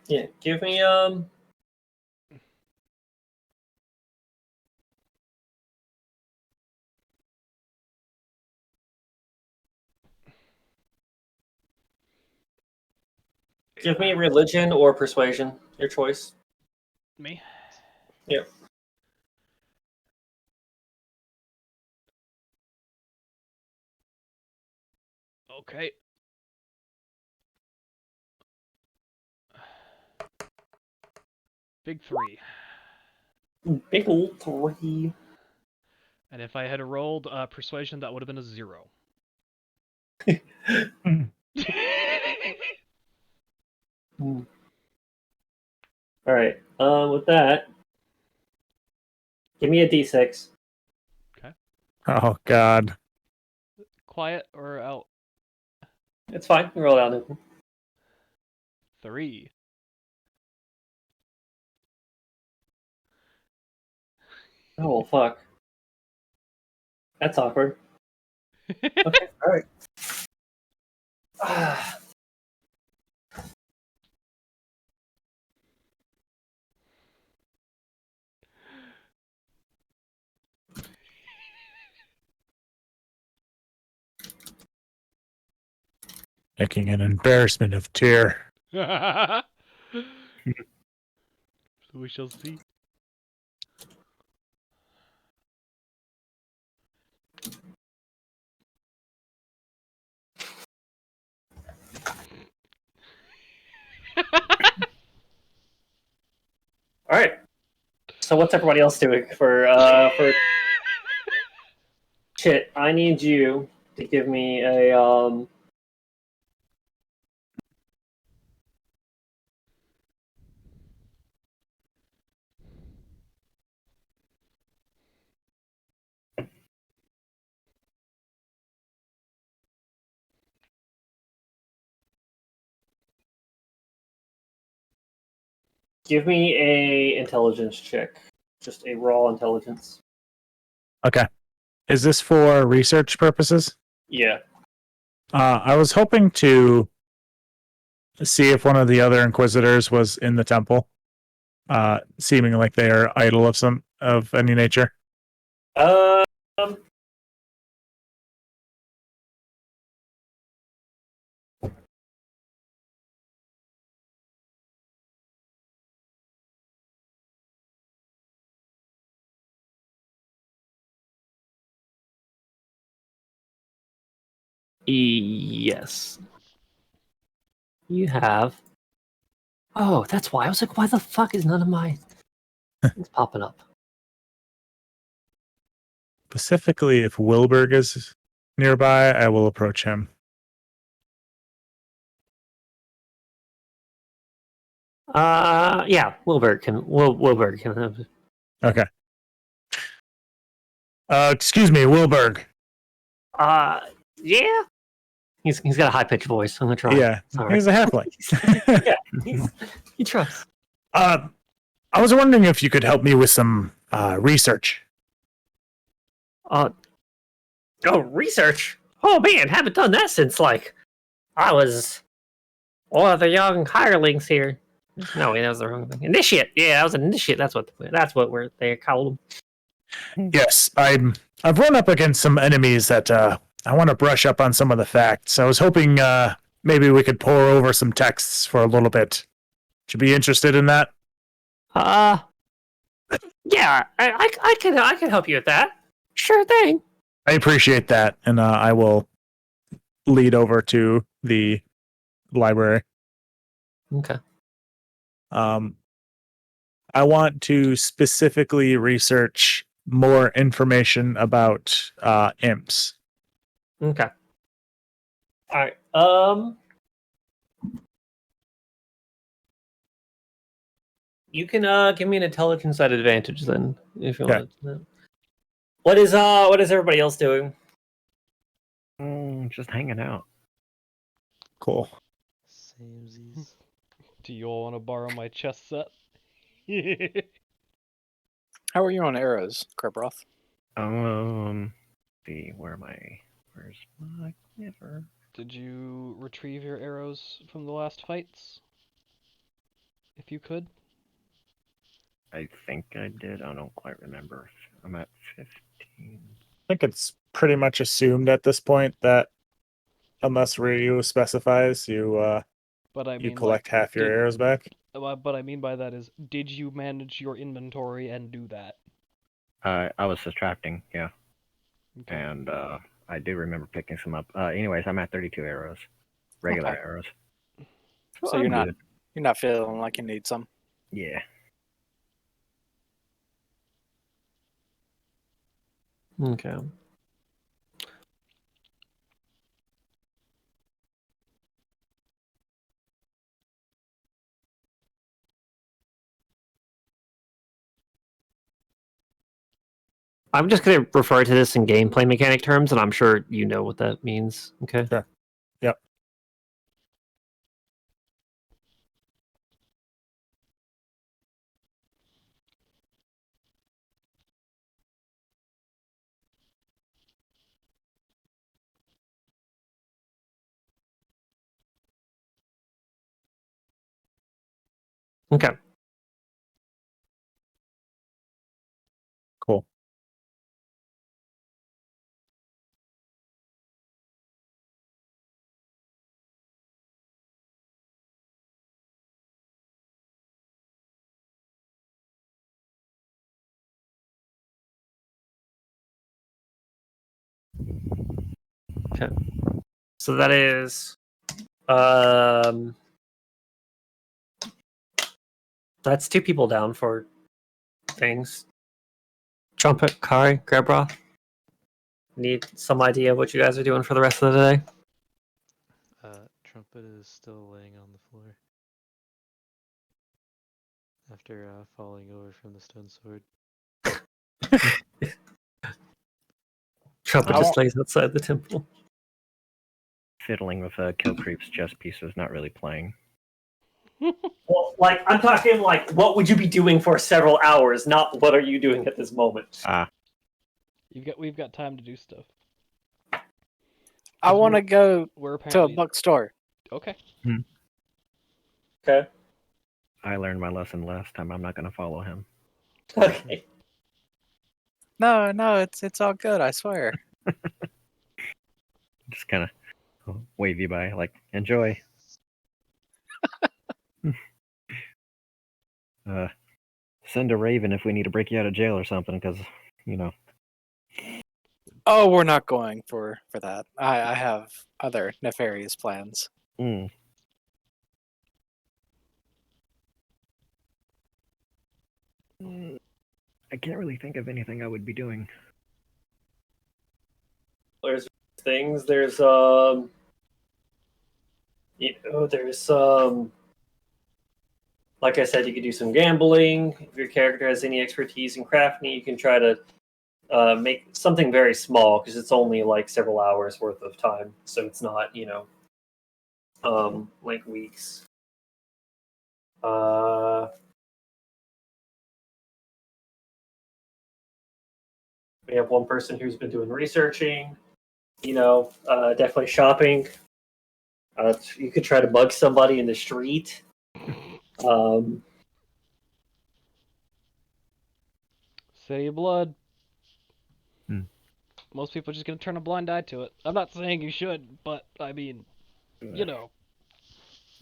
Yeah, give me Give me religion or persuasion. Your choice. Me? Yep. Okay. Big 3. Big old 3. And if I had rolled persuasion, that would have been a 0. All right. With that, give me a d6. Oh God. Quiet or out? It's fine. Roll it out. 3. Oh well, fuck. That's awkward. Okay. All right. Making an embarrassment of Tyr. We shall see. All right. So what's everybody else doing for Chit? I need you to give me a give me a intelligence check. Just a raw intelligence. Okay. Is this for research purposes? Yeah. I was hoping to see if one of the other inquisitors was in the temple. seeming like they are idle of any nature? Um, yes. You have. Oh, that's why. I was like, why the fuck is none of my. It's popping up. Specifically, if Wilberg is nearby, I will approach him. Yeah, Wilbur can. Okay. Excuse me, Wilberg. Yeah. He's got a high pitched voice. I'm gonna try. Yeah, Sorry. he's a halfling. He tries. I was wondering if you could help me with some research. Research. Oh man, haven't done that since like I was one of the young hirelings here. No, wait, that was the wrong thing. Initiate. Yeah, I was an initiate. That's what they called them. Yes, I've run up against some enemies that I want to brush up on some of the facts. I was hoping maybe we could pour over some texts for a little bit. Would you be interested in that? Yeah, I can help you with that. Sure thing. I appreciate that, and I will lead over to the library. Okay. I want to specifically research more information about imps. Okay. All right. You can give me an intelligence at advantage then, if you Okay. want. What is everybody else doing? Just hanging out. Cool. Samesies. Do you all want to borrow my chess set? How are you on arrows, Krebroth? See, where's my quiver? Did you retrieve your arrows from the last fights? If you could. I think I did. I don't quite remember. I'm at 15. I think it's pretty much assumed at this point that unless Ryu specifies, you But I mean, collect like, half your arrows back. What I mean by that is, did you manage your inventory and do that? I was subtracting, yeah, Okay. and I do remember picking some up. Anyways, I'm at 32 arrows, regular Okay. arrows. So I'm you're not good. you're not feeling like you need some. Yeah. Okay. I'm just going to refer to this in gameplay mechanic terms, and I'm sure you know what that means. Okay. Sure. Yep. Okay. Cool. So that is, that's 2 people down for things. Trumpet, Kari, Grebra. Need some idea of what you guys are doing for the rest of the day? Trumpet is still laying on the floor after falling over from the stone sword. Trumpet I just won't- lays outside the temple. Fiddling with Kill Creep's chess pieces, not really playing. Well, like, I'm talking, like, what would you be doing for several hours, not what are you doing at this moment? We've got time to do stuff. I want to go We're to a apparently bookstore. okay. Okay. I learned my lesson last time. I'm not going to follow him. Okay. No, it's all good. I swear. Just kind of wave you by, like, enjoy. Send a raven if we need to break you out of jail or something, because, you know. Oh, we're not going for that. I have other nefarious plans. Mm. I can't really think of anything I would be doing. There's things. There's there's like I said, you could do some gambling. If your character has any expertise in crafting, you can try to make something very small because it's only like several hours worth of time, so it's not like weeks. We have one person who's been doing researching. Definitely shopping. You could try to bug somebody in the street. City of Blood. Hmm. Most people are just gonna turn a blind eye to it. I'm not saying you should, but I mean, you know.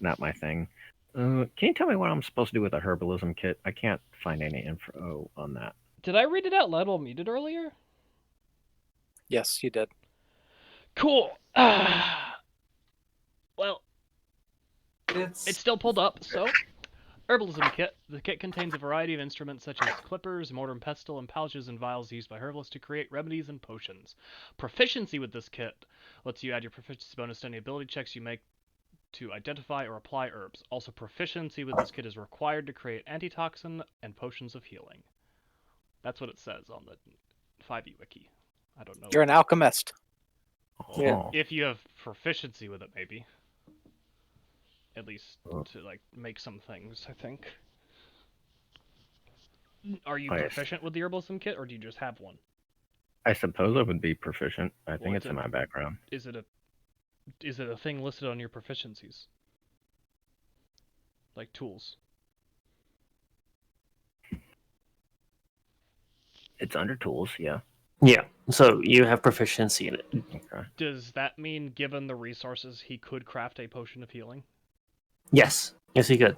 Not my thing. Can you tell me what I'm supposed to do with a herbalism kit? I can't find any info on that. Did I read it out loud while muted earlier? Yes, you did. Cool. Well, it's still pulled up, so. Herbalism Kit. The kit contains a variety of instruments such as clippers, mortar and pestle, and pouches and vials used by herbalists to create remedies and potions. Proficiency with this kit lets you add your proficiency bonus to any ability checks you make to identify or apply herbs. Also, proficiency with this kit is required to create antitoxin and potions of healing. That's what it says on the 5e wiki. I don't know. You're an alchemist. Yeah. Oh. If you have proficiency with it, maybe. At least to like make some things, I think. Are you Yes. proficient with the herbalism kit, or do you just have one? I suppose I would be proficient. I think Well, it's in my background. Is it a thing listed on your proficiencies? Like tools? It's under tools, yeah. Yeah, so you have proficiency in it. Okay. Does that mean, given the resources, he could craft a potion of healing? Yes, he could.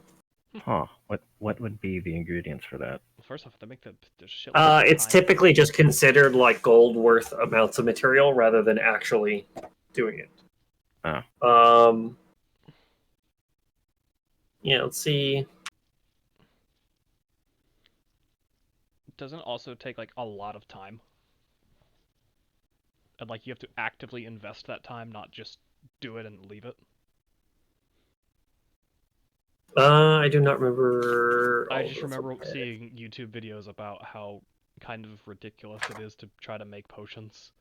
Huh. What would be the ingredients for that? Well, first off, they make the shitload of It's time. typically just considered like gold worth amounts of material rather than actually doing it. Oh. Yeah, let's see. Doesn't also take like a lot of time. And like you have to actively invest that time, not just do it and leave it. I do not remember. I just remember seeing YouTube videos about how kind of ridiculous it is to try to make potions.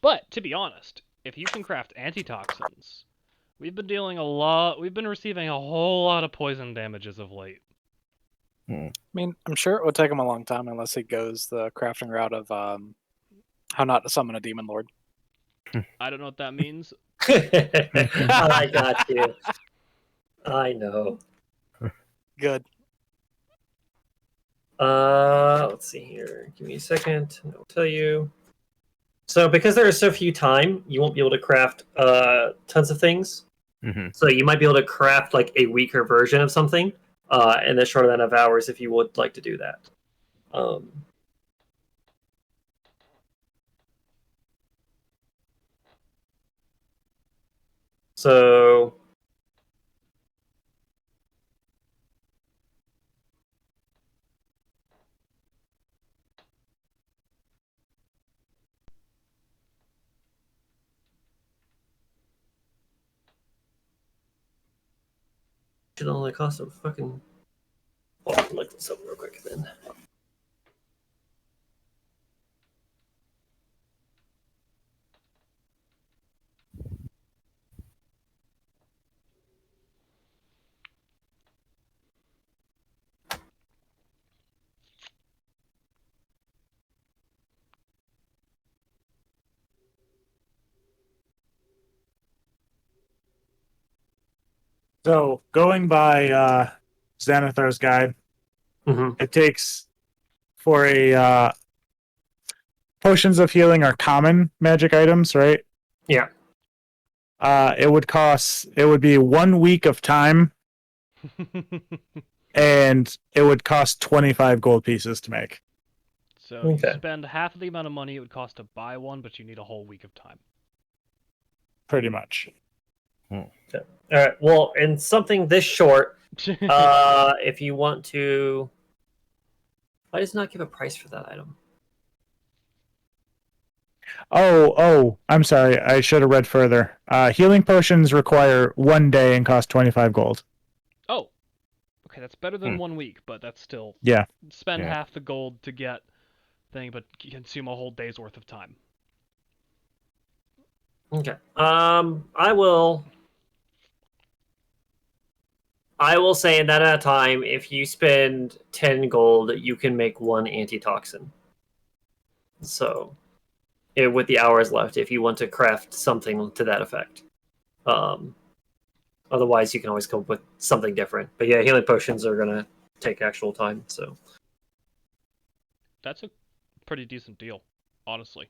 But to be honest, if you can craft antitoxins, we've been receiving a whole lot of poison damage as of late. I mean, I'm sure it would take him a long time unless he goes the crafting route of how not to summon a demon lord. I don't know what that means. I got you. I know. Good. Let's see here. Give me a second. And I'll tell you. So, because there is so few time, you won't be able to craft tons of things. Mm-hmm. So you might be able to craft like a weaker version of something in a short amount of hours if you would like to do that. So should only cost a fucking. Well, I'll look this up real quick then. So going by Xanathar's guide, Hmm. it takes for a potions of healing are common magic items, right? Yeah. It would be 1 week of time, and it would cost 25 gold pieces to make. So you Okay. spend half of the amount of money it would cost to buy one, but you need a whole week of time. Pretty much. All right. Well, in something this short, if you want to, why does it not give a price for that item? Oh, I'm sorry. I should have read further. Healing potions require 1 day and cost 25 gold. Oh, okay, that's better than 1 week, but that's still Yeah. spend Yeah. half the gold to get thing, but consume a whole day's worth of time. Okay. I will say in that at a time, if you spend 10 gold, you can make one antitoxin. So, with the hours left, if you want to craft something to that effect. Otherwise, you can always come up with something different. But yeah, healing potions are gonna take actual time. So That's a pretty decent deal, honestly.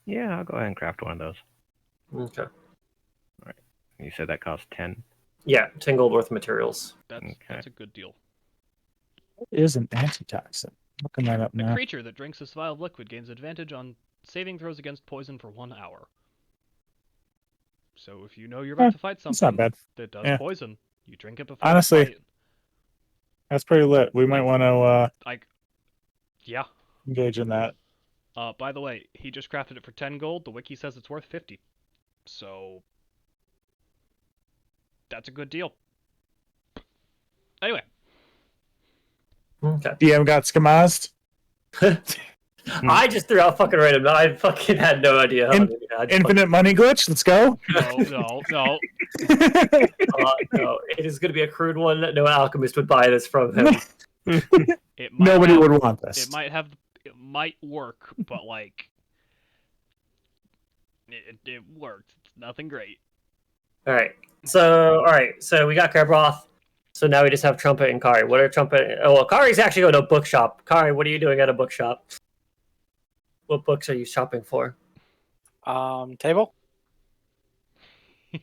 Yeah, I'll go ahead and craft one of those. okay, You said that costs 10. yeah, 10 gold worth of materials. That's a good deal. What is an antitoxin? Looking that up A now. creature that drinks this vial of liquid gains advantage on saving throws against poison for 1 hour. So if you know you're about to fight It's not something bad. that does Yeah. poison, you drink it before Honestly, the fight. that's pretty lit. We might want to Yeah. engage in that. By the way, he just crafted it for 10 gold. The wiki says it's worth 50. So that's a good deal. Anyway, Okay. DM got skamazed. I just threw out fucking random. I fucking had no idea. How many I had. Infinite money glitch. Let's go. no. No, it is going to be a crude one. No alchemist would buy this from him. It might Nobody have, would want this. It might work, but like, it worked. It's nothing great. All right. So we got Garbroth. So now we just have Trumpet and Kari. What are Trumpet? Oh, well, Kari's actually going to a bookshop. Kari, what are you doing at a bookshop? What books are you shopping for? Table.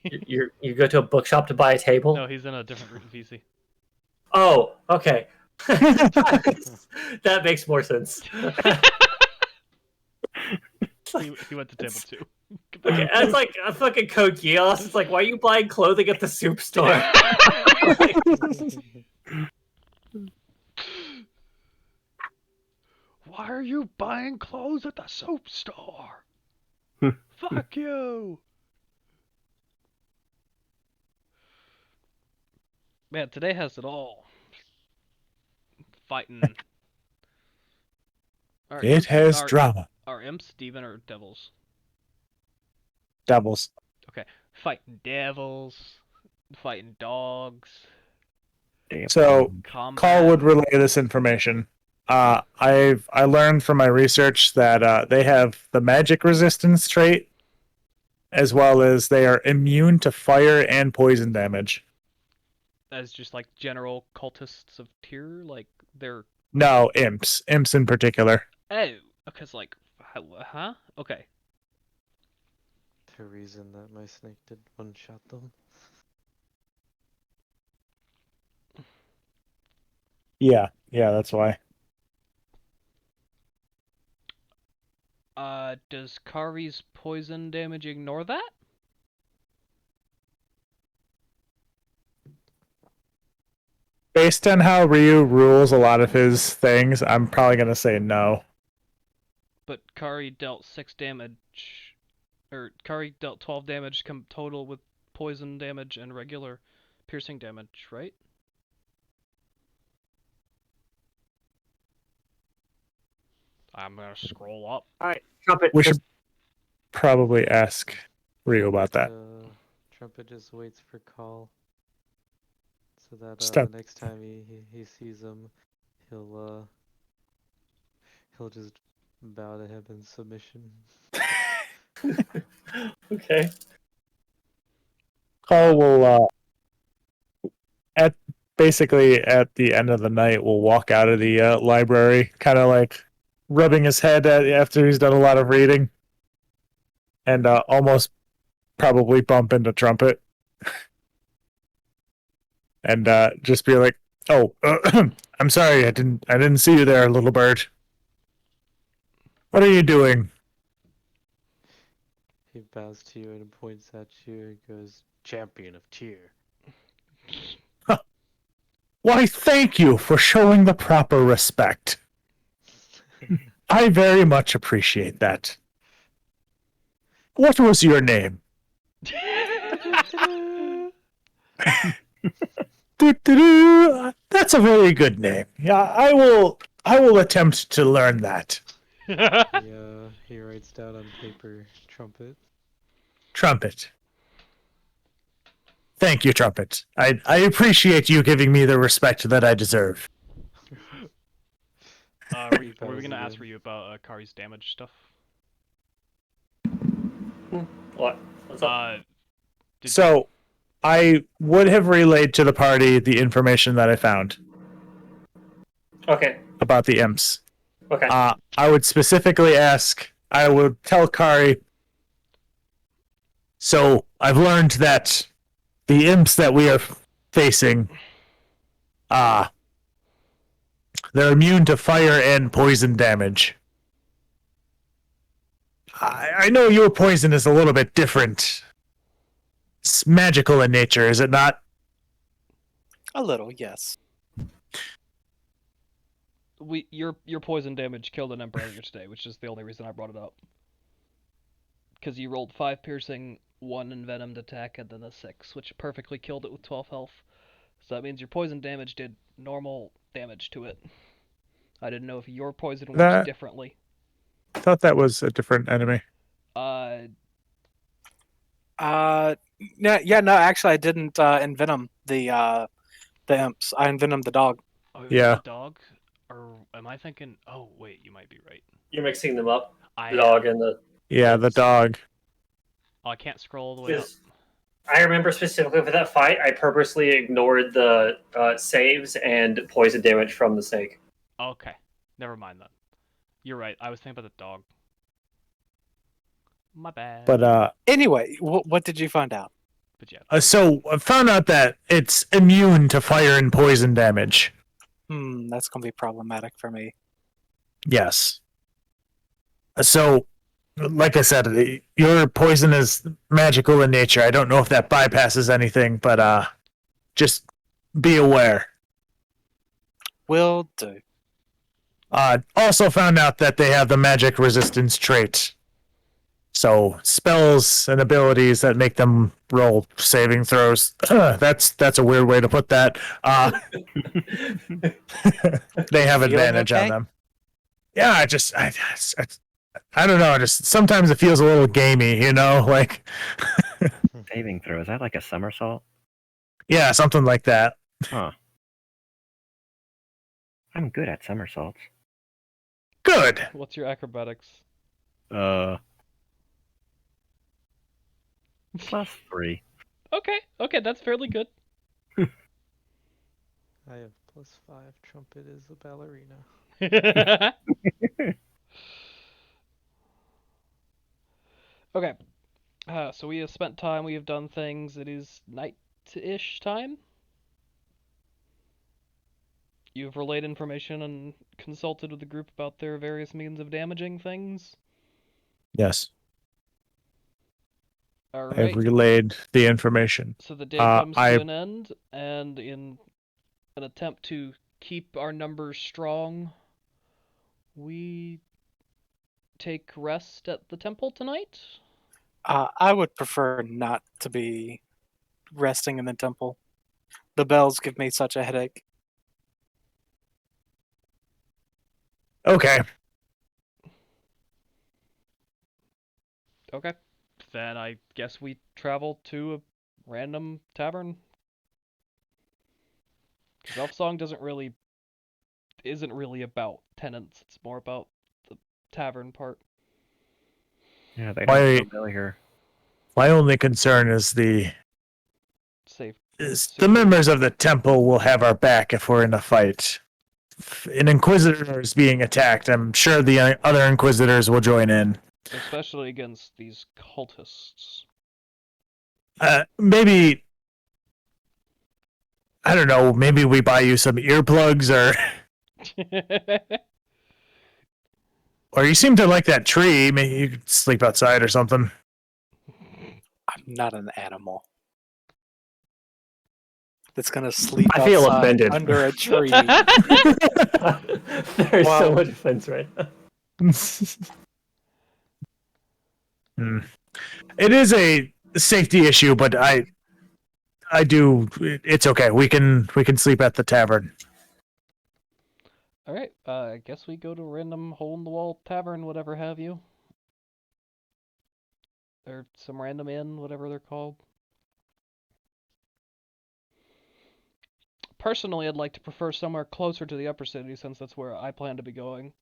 You go to a bookshop to buy a table? No, he's in a different VC. Oh, okay. That makes more sense. He went to table 2. Okay, that's like a fucking Code Geass. It's like, why are you buying clothing at the soup store? Why are you buying clothes at the soap store? Fuck you! Man, today has it all. Fighting. It has drama. Are imps demon or devils? Devils. Okay. Fighting devils. Fighting dogs. So Combat. Call would relay this information. I learned from my research that they have the magic resistance trait, as well as they are immune to fire and poison damage. As just like general cultists of Tyr, like they're No, imps in particular. oh, because like huh? Okay. The reason that my snake did one-shot them. Yeah, that's why. Does Kari's poison damage ignore that? Based on how Ryu rules a lot of his things, I'm probably gonna say no. But Kari dealt 6 damage, or Kari dealt 12 damage total with poison damage and regular piercing damage, right? I'm gonna scroll up. All right, Trumpet. We should probably ask Ryu about that. Trumpet just waits for call, so that Stop. the next time he sees him, he'll just bow to him in submission. Okay. Call will basically at the end of the night will walk out of the library, kind of like rubbing his head after he's done a lot of reading, and almost probably bump into Trumpet, and just be like, "Oh, I'm sorry, I didn't see you there, little bird. What are you doing?" He bows to you and points at you and goes, "Champion of Tyr." Why, thank you for showing the proper respect. I very much appreciate that. What was your name? That's a very good name. Yeah, I will attempt to learn that. He writes down on paper, Trumpet. Trumpet. Thank you, Trumpet. I appreciate you giving me the respect that I deserve. Were we gonna ask for you about Kari's damage stuff? What? What's up? So, I would have relayed to the party the information that I found Okay. about the imps. Okay. I would specifically ask, I would tell Kari, so I've learned that the imps that we are facing, they're immune to fire and poison damage. I know your poison is a little bit different. It's magical in nature, is it not? A little, yes. Your poison damage killed an emperor earlier today, which is the only reason I brought it up. Because you rolled 5 piercing, 1 envenomed attack, and then a 6, which perfectly killed it with 12 health. So that means your poison damage did normal damage to it. I didn't know if your poison works differently. I thought that was a different enemy. No, actually, I didn't envenom the imps. I envenomed the dog. Oh, Yeah. The dog? Or am I thinking... Oh, wait, you might be right. You're mixing them up? The dog and the... Yeah, the dog. Oh, I can't scroll all the way up. I remember specifically for that fight, I purposely ignored the saves and poison damage from the snake. Okay. Never mind then. You're right. I was thinking about the dog. My bad. But Anyway, what did you find out? But yeah. So I found out that it's immune to fire and poison damage. That's gonna be problematic for me. Yes. So, like I said, your poison is magical in nature. I don't know if that bypasses anything, but just be aware. Will do. Also found out that they have the magic resistance trait. So spells and abilities that make them roll saving throws. That's a weird way to put that. They have advantage on them. Yeah, I don't know. Just sometimes it feels a little gamey, you know, like Saving throw. Is that like a somersault? yeah, something like that. Huh. I'm good at somersaults. Good. What's your acrobatics? +3. Okay, that's fairly good. I have +5. Trumpet is a ballerina. Okay. So we have spent time, we have done things. It is night-ish time. You've relayed information and consulted with the group about their various means of damaging things. Yes. All I've right. relayed the information. So the day comes to an end, and in an attempt to keep our numbers strong, we take rest at the temple tonight? I would prefer not to be resting in the temple. The bells give me such a headache. Okay. Okay. Then I guess we travel to a random tavern. Elf Song isn't really about tenants. It's more about the tavern part. Yeah, they don't feel familiar. My only concern is the Safe. The members of the temple will have our back if we're in a fight. If an inquisitor is being attacked, I'm sure the other inquisitors will join in. Especially against these cultists. Maybe, I don't know, maybe we buy you some earplugs or you seem to like that tree. Maybe you could sleep outside or something. I'm not an animal that's gonna sleep I feel outside offended. under a tree. There's so Wow. much offense right now. It is a safety issue, but I do. It's okay. We can sleep at the tavern. Alright, I guess we go to random hole-in-the-wall tavern, whatever have you. Or some random inn, whatever they're called. Personally, I'd like to prefer somewhere closer to the upper city, since that's where I plan to be going.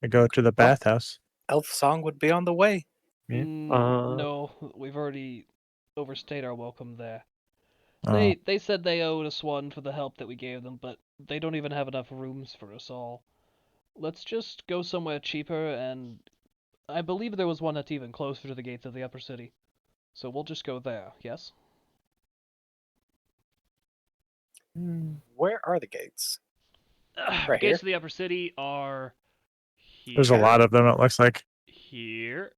I go to the bathhouse. Elf Song would be on the way. Yeah. No, we've already overstayed our welcome there. Oh. They said they owed us one for the help that we gave them, but they don't even have enough rooms for us all. Let's just go somewhere cheaper, and I believe there was one that's even closer to the gates of the upper city. So we'll just go there, yes? Where are the gates? Right Gates here? of the upper city are here. There's a lot of them. It looks like. Here.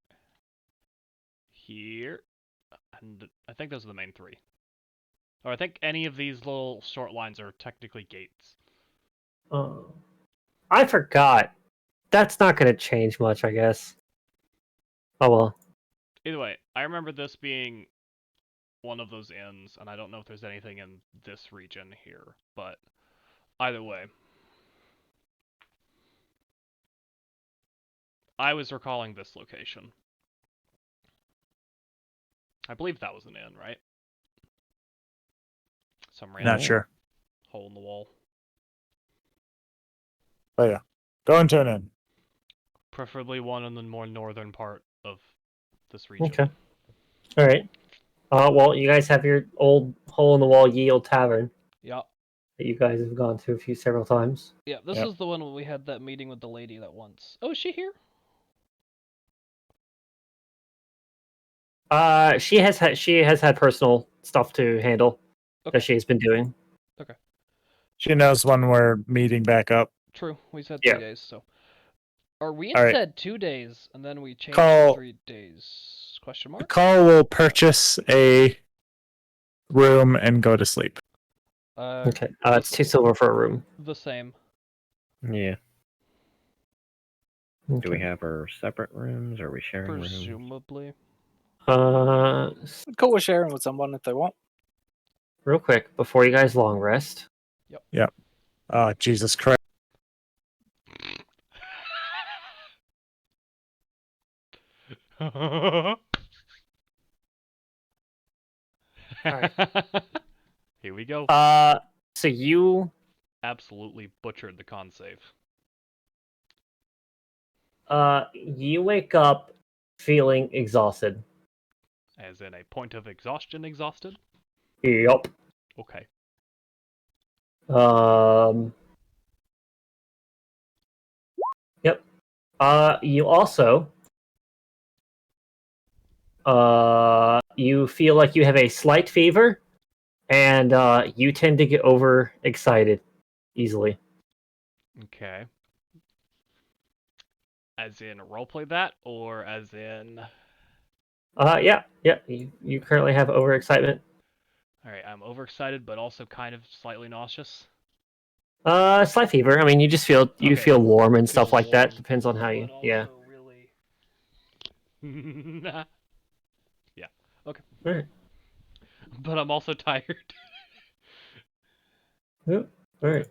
Here. And I think those are the main three. Or I think any of these little short lines are technically gates. I forgot. That's not going to change much, I guess. Oh well. Either way, I remember this being one of those inns, and I don't know if there's anything in this region here, but either way. I was recalling this location. I believe that was an inn, right? Some random Not sure. hole in the wall. But yeah, go into an inn. Preferably one in the more northern part of this region. Okay. All right. Well, you guys have your old hole in the wall ye old tavern Yeah. that you guys have gone to several times. Yeah, this Yep. is the one where we had that meeting with the lady that once. Oh, is she here? She has had personal stuff to handle Okay. that she's been doing. She knows when we're meeting back up. True. We said Yeah. 3 days, so. Or we All right. said 2 days, and then we changed Call- to 3 days. Question mark? Carl will purchase a room and go to sleep. Okay. It's 2 silver for a room. The same. Yeah. Do we Okay. have our separate rooms? Are we sharing rooms? Presumably. Cool with sharing with someone if they want. Real quick before you guys long rest. Oh, Jesus Christ. Here we go. So you Absolutely butchered the con save. you wake up feeling exhausted. As in a point of exhaustion exhausted? Yup. Okay. Yep. You also you feel like you have a slight fever, and you tend to get overexcited easily. Okay. As in roleplay that, or as in... Yeah. You currently have overexcitement. Alright, I'm overexcited, but also kind of slightly nauseous. Slight fever. I mean, you just feel Okay. feel warm and Feel stuff like that. warm, Depends on how you. but Yeah. also really... yeah. Okay. All right. But I'm also tired. Yep. All right.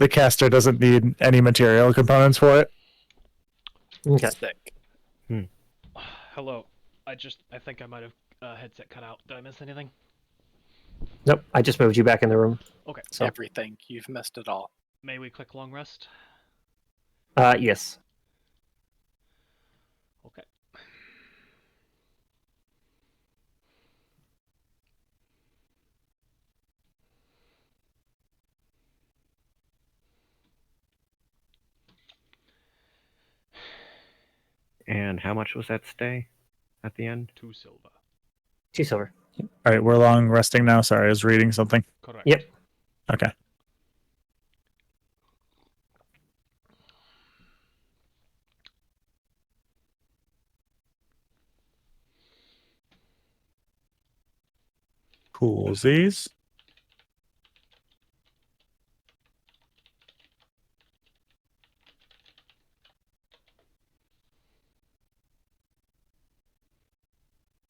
the caster doesn't need any material components for it. Okay. Stick. Hello. I think I might have headset cut out. Did I miss anything? Nope. I just moved you back in the room. Okay. So, Everything. You've missed it all. May we click long rest? yes. Okay. And how much was that stay at the end? 2 silver. 2 silver. All right, we're long resting now. Sorry, I was reading something. Correct. Yep. Okay. Coolsies.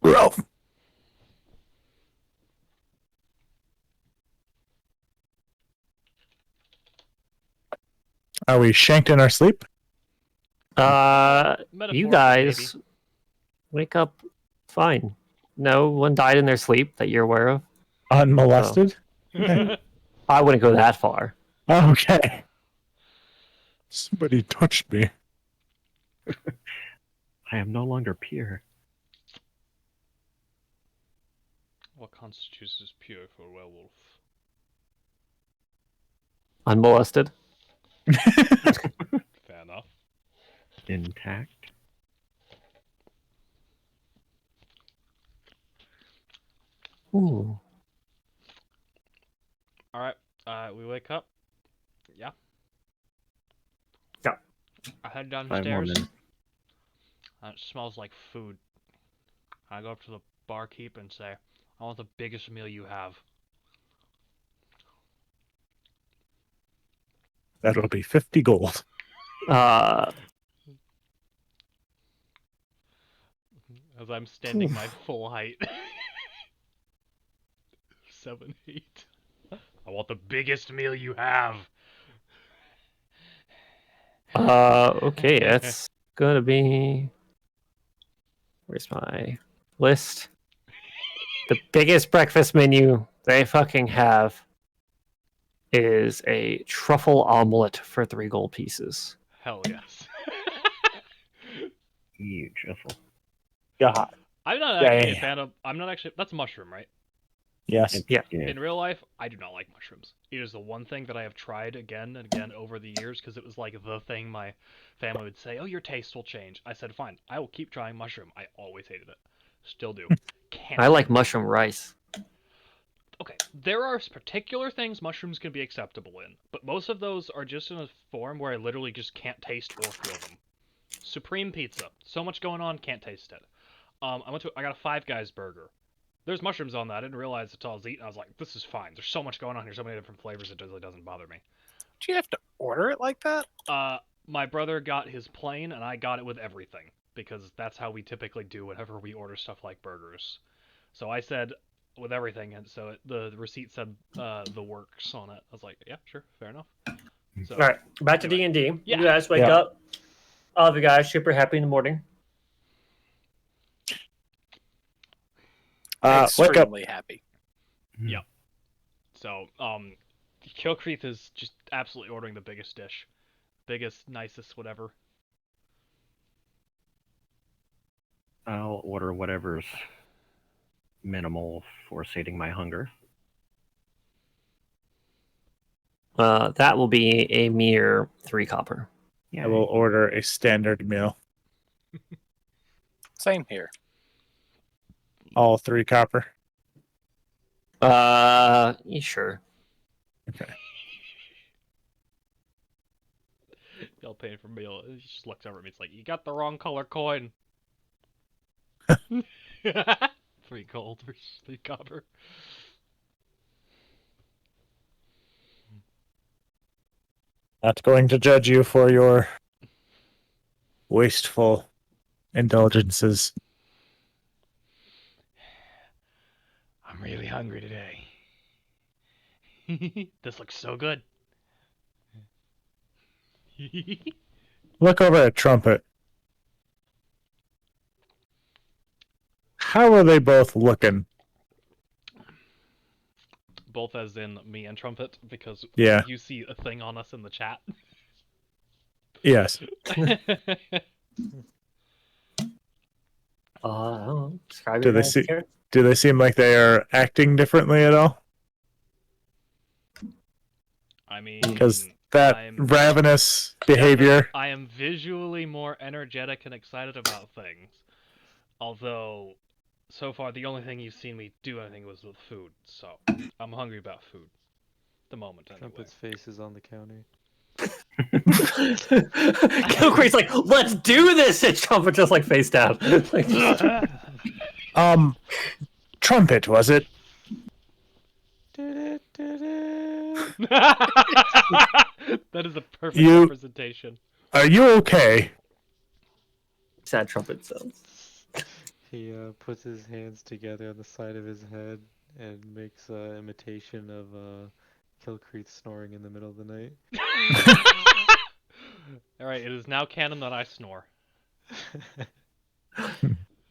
Growth. Are we shanked in our sleep? You Metaphorically, guys maybe. wake up fine. No one died in their sleep that you're aware of. Unmolested? Okay. I wouldn't go that far. Okay. Somebody touched me. I am no longer pure. What constitutes as pure for a werewolf? Unmolested. Fair enough. Intact. Ooh. Alright. We wake up. Yeah. Yeah. I head 5 more downstairs. minutes. It smells like food. I go up to the barkeep and say, I want the biggest meal you have. That'll be 50 gold. As I'm standing my full height. 7, 8. I want the biggest meal you have. Okay, that's gonna be. Where's my list? The biggest breakfast menu they fucking have is a truffle omelet for 3 gold pieces. Hell yes. Beautiful. God. I'm not actually a Damn. fan of. I'm not actually. That's mushroom, right? Yes. Yeah. In real life, I do not like mushrooms. It is the one thing that I have tried again and again over the years because it was like the thing my family would say, "Oh, your taste will change." I said, "Fine, I will keep trying mushroom." I always hated it. Still do. Can't. I like mushroom rice. Okay, there are particular things mushrooms can be acceptable in, but most of those are just in a form where I literally just can't taste or feel them. Supreme pizza, so much going on, can't taste it. I got a Five Guys burger. There's mushrooms on that. I didn't realize until I was eating. I was like, this is fine. There's so much going on here, so many different flavors. It really doesn't bother me. Do you have to order it like that? My brother got his plain, and I got it with everything because that's how we typically do whenever we order stuff like burgers. So I said with everything, and so the receipt said the works on it. I was like, yeah, sure, fair enough. So, All right, back to anyway. D&D. Yeah. You guys wake Yeah. up. All of you guys super happy in the morning. Wake up. Extremely happy. So, Kilcreath is just absolutely ordering the biggest dish. Biggest, nicest, whatever. I'll order whatever's minimal for sating my hunger. That will be a mere 3 copper. I will order a standard meal. Same here. All 3 copper. Sure. Okay. Y'all paying for meal. He just looks over at me. It's like, you got the wrong color coin. 3 gold versus 3 copper. Not going to judge you for your wasteful indulgences. I'm really hungry today. This looks so good. Look over at Trumpet. How are they both looking? Both as in me and Trumpet, because Yeah. you see a thing on us in the chat. Yes. I don't know. Describe Do your they guys' see- character. Do they seem like they are acting differently at all? I mean, Because that I'm- ravenous behavior. I am visually more energetic and excited about things. Although, so far the only thing you've seen me do anything was with food. So I'm hungry about food. At the moment, anyway. Trumpet's face is on the counter. Kilcree's like, let's do this! And Trumpet just like face down. Like, Trumpet, was it? That is a perfect You- representation. Are you okay? sad Trumpet sounds. He puts his hands together on the side of his head and makes an imitation of Kilcreath snoring in the middle of the night. Alright, it is now canon that I snore.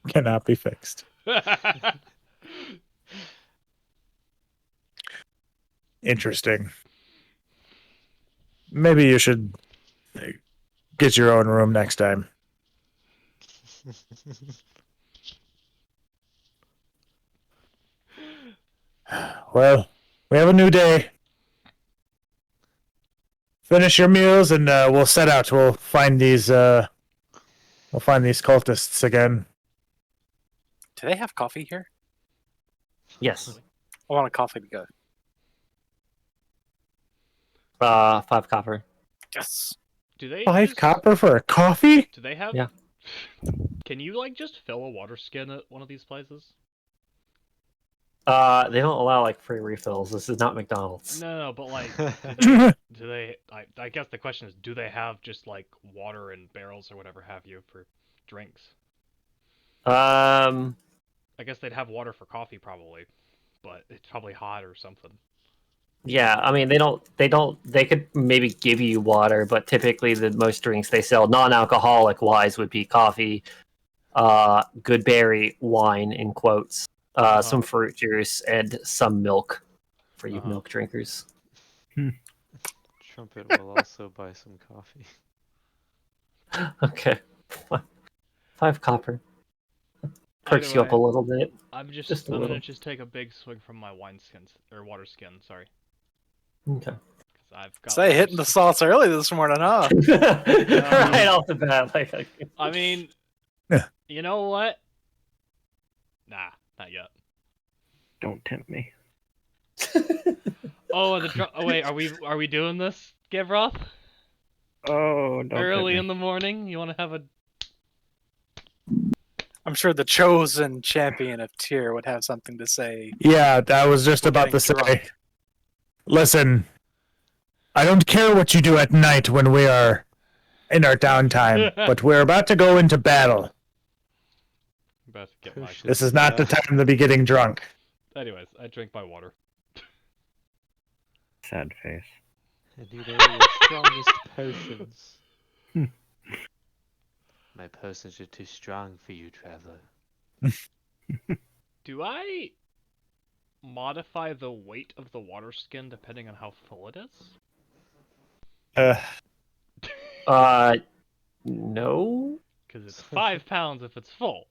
Cannot be fixed. Interesting. Maybe you should get your own room next time. Well, we have a new day. Finish your meals and we'll set out. We'll find these cultists again. Do they have coffee here? Yes. I want a coffee to go. 5 copper. Yes. Do they 5 just- copper for a coffee? Do they have? Yeah. Can you like just fill a water skin at one of these places? They don't allow like free refills. This is not McDonald's. No, but like, do they? I guess the question is, do they have just like water and barrels or whatever have you for drinks? Um, I guess they'd have water for coffee probably, but it's probably hot or something. yeah. I mean, they don't. They could maybe give you water, but typically the most drinks they sell, non-alcoholic wise, would be coffee, good berry, wine in quotes, some fruit juice, and some milk for you milk drinkers. Trumpet will also buy some coffee. Okay, 5 copper. Perks you up a Anyway, little bit. I'm Just a I'm little. gonna just take a big swig from my wine skins or water skin. Sorry, Okay. 'cause I've got. Say water hitting the skin. sauce early this morning, huh? Right off the bat, like. I mean, Yeah. you know what? Nah, not yet. Don't tempt me. Oh, oh wait, are we doing this, Gavroth? Oh, don't Early tempt in me. the morning? You want to have a? I'm sure the chosen champion of Tyr would have something to say. Yeah, I was just We're about to getting say. drunk. Listen, I don't care what you do at night when we are in our downtime, but we're about to go into battle. About to get my. Push This is not the time to be getting drunk. Anyways, I drink my water. Sad face. And you know your strongest potions. My potions are too strong for you, traveler. Do I modify the weight of the water skin depending on how full it is? No. Because it's 5 pounds if it's full,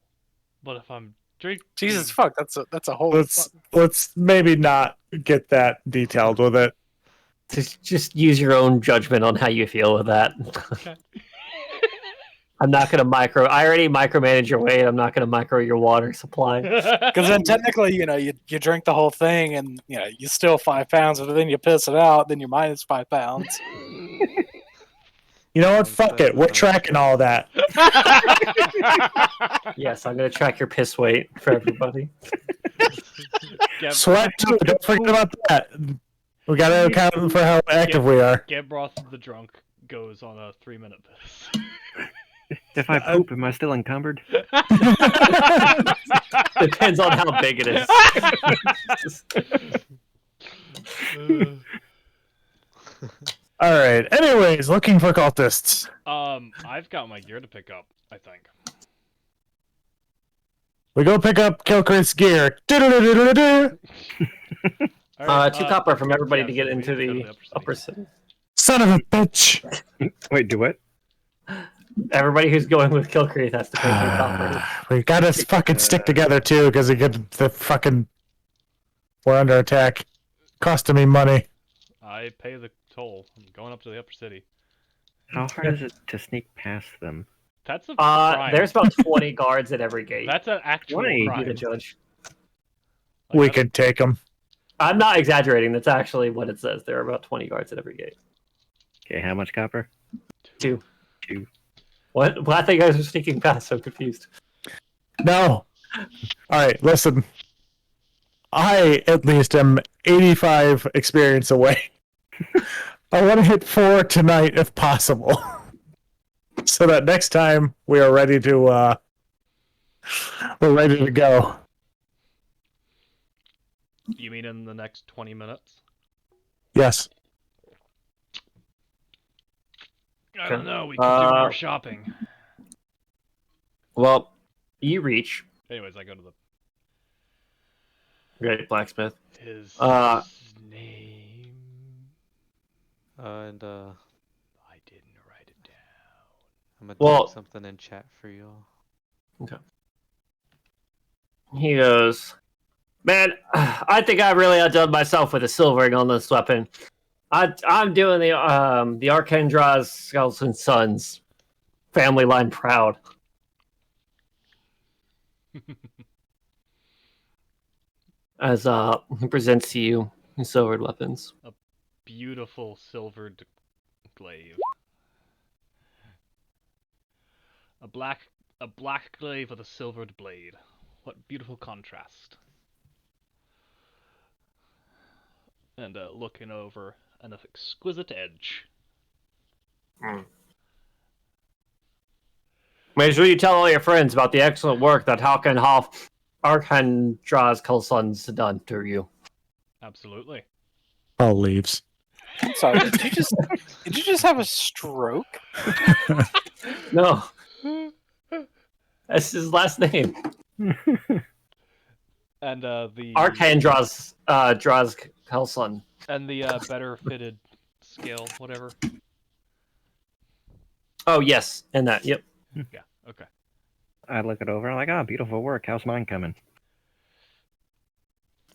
but if I'm drinking. Jesus fuck, that's a whole. Let's maybe not get that detailed with it. Just use your own judgment on how you feel with that. Okay. I'm not gonna I already micromanage your weight. I'm not gonna micro your water supply. Because then technically, you drink the whole thing and you still 5 pounds, but then you piss it out, then you're minus 5 pounds. You know what? Sounds Fuck better it. We're than tracking all that. Yes, I'm gonna track your piss weight for everybody. Sweat too. Don't forget about that. We gotta account for how active we are. Gabroth the drunk goes on a 3-minute piss. If I poop, am I still encumbered? Depends on how big it is. All right. Anyways, looking for cultists. I've got my gear to pick up, I think. We go pick up Kilcrit's gear. Do-do-do-do-do-do. Alright, 2 copper from everybody yeah, to get so we into need to go to the the upper city. Son of a bitch. Wait, do what? Everybody who's going with Kilcreath has to pay 2 copper. We gotta fucking stick together too, because the fucking we're under attack. Costing me money. I pay the toll. I'm going up to the upper city. How hard is it to sneak past them? That's a crime. There's about 20 guards at every gate. That's an actual 20, Be crime. the judge. Like, We that's- could take them. I'm not exaggerating. That's actually what it says. There are about 20 guards at every gate. Okay, how much copper? 2. 2. What? Well, I think you guys are sneaking past. So confused. No. All right, listen. I at least am 85 experience away. I want to hit 4 tonight if possible, so that next time we are ready to we're ready to go. You mean in the next 20 minutes? Yes. I don't know. We can do more shopping. Well, you reach Anyways, I go to the Great Blacksmith. his name. And I didn't write it down. I'm gonna Well- type something in chat for y'all. He goes, "Man, I think I really outdone myself with the silvering on this weapon. I'm doing the Archandra's Skeleton Sons family line proud." As he presents to you his silvered weapons. Beautiful silvered glaive. A black glaive with a silvered blade. What beautiful contrast. And looking over an exquisite edge. Make sure you tell all your friends about the excellent work that Archandra's Sons done to you. Absolutely. Paul leaves. I'm sorry. Did you just have a stroke? No. That's his last name. And the Archandra's Dra's Kelson. and the better fitted scale, whatever. Oh yes, and that. Yep. Yeah. Okay. I look it over. I'm like, oh, beautiful work. How's mine coming?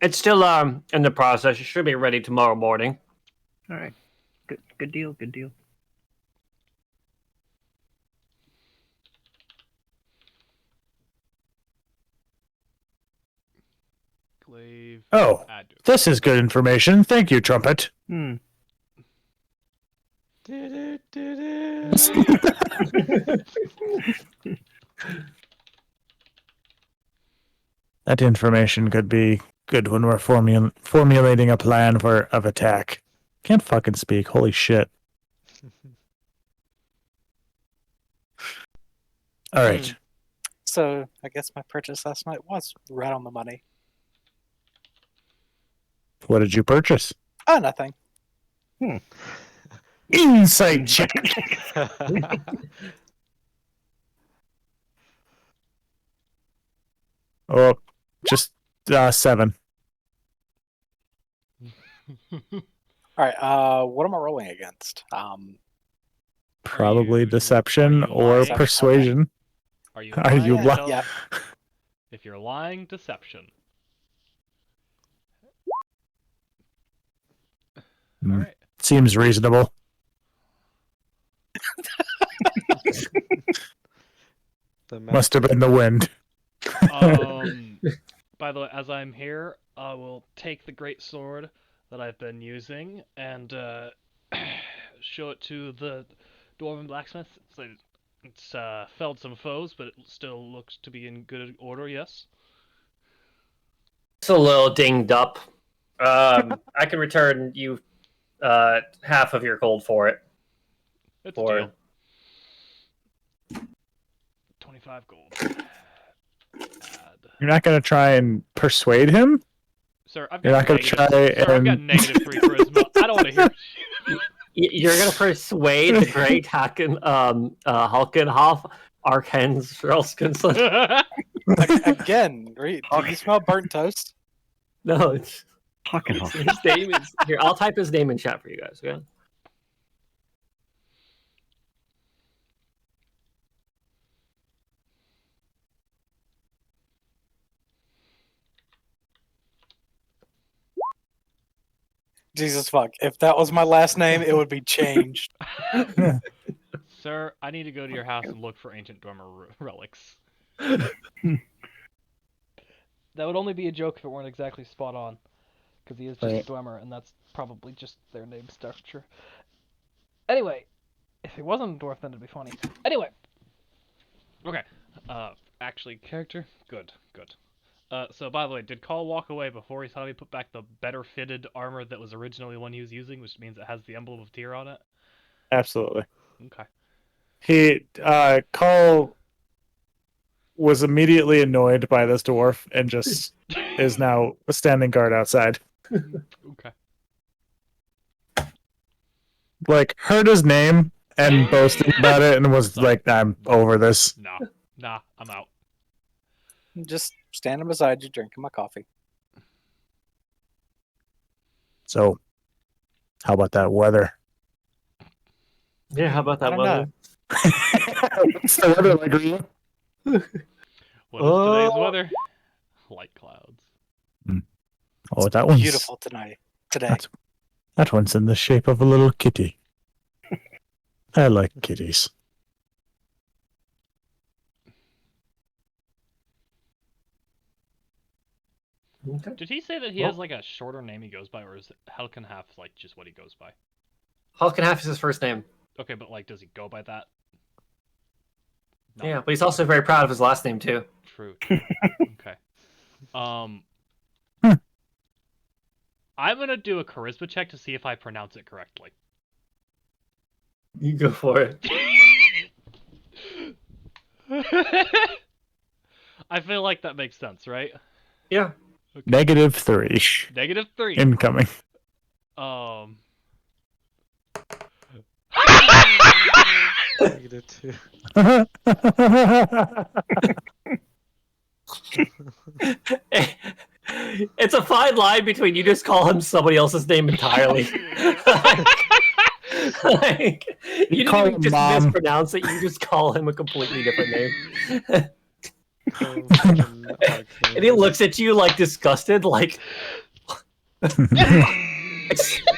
It's still in the process. It should be ready tomorrow morning. All right. Good deal. Good deal. Glaive. Oh, Add to this is good information. Thank you, Trumpet. Hmm. That information could be good when we're formulating a plan of attack. Can't fucking speak. Holy shit. All right. So I guess my purchase last night was right on the money. What did you purchase? Oh, nothing. Insight check. Oh, just 7. All right. What am I rolling against? Probably you- deception are you or lying? persuasion. Are you Are you lying? li- Tell- Yeah. If you're lying, deception. Hmm. All right. Seems reasonable. The Must have been the wind. By the way, as I'm here, I will take the great sword that I've been using and show it to the dwarven blacksmith. It's felled some foes, but it still looks to be in good order. Yes. It's a little dinged up. I can return you half of your gold for it. It's a For deal. 25 gold. Add. You're not going to try and persuade him? Sir, I've You're got not gonna negative. try Sir, I've got and- -3 charisma. I don't want to hear. You're gonna persuade the great Halkenhoff Arkansrelskinson. Again, do you smell burnt toast? No, it's Hockenhoff. his name is here. I'll type his name in chat for you guys. Okay. Jesus fuck! If that was my last name, it would be changed. Sir, I need to go to your house and look for ancient Dwemer relics. That would only be a joke if it weren't exactly spot on, because he is just a Dwemer, and that's probably just their name structure. Anyway, if he wasn't a dwarf, then it'd be funny. Anyway. Okay. Actually, character? Good. So, by the way, did Call walk away before he saw me put back the better fitted armor that was originally the one he was using, which means it has the emblem of Tyr on it? Absolutely. Okay. Call was immediately annoyed by this dwarf and just is now standing guard outside. Okay. Like, heard his name and boasted about it and was like, I'm over this. Nah, I'm out. Just standing beside you, drinking my coffee. So, how about that weather? Yeah, how about that I don't weather? What's the weather like, Rio? What is today's weather? Light clouds. Oh, that one's Beautiful today. That one's in the shape of a little kitty. I like kitties. Okay. Did he say that he has like a shorter name he goes by, or is Helkenhalf like just what he goes by? Halkenhalf is his first name. Okay, but like, does he go by that? Yeah, but he's also very proud of his last name too. True. Okay. I'm gonna do a charisma check to see if I pronounce it correctly. You go for it. I feel like that makes sense, right? Yeah. Okay. -3. -3. Incoming. -2. It's a fine line between you just call him somebody else's name entirely. Like, you call didn't even him just Mom. mispronounce it, you just call him a completely different name. And he looks at you like disgusted, like,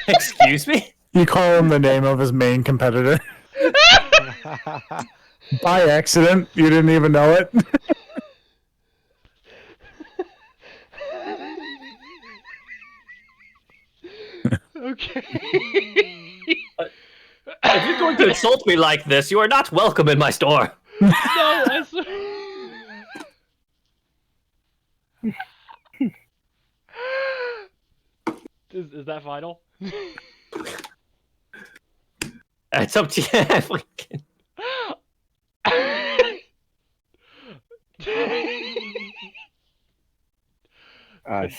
excuse me? You call him the name of his main competitor. By accident. You didn't even know it. Okay. If you're going to insult me like this, you are not welcome in my store. No, I swear. Is that final? It's up to you.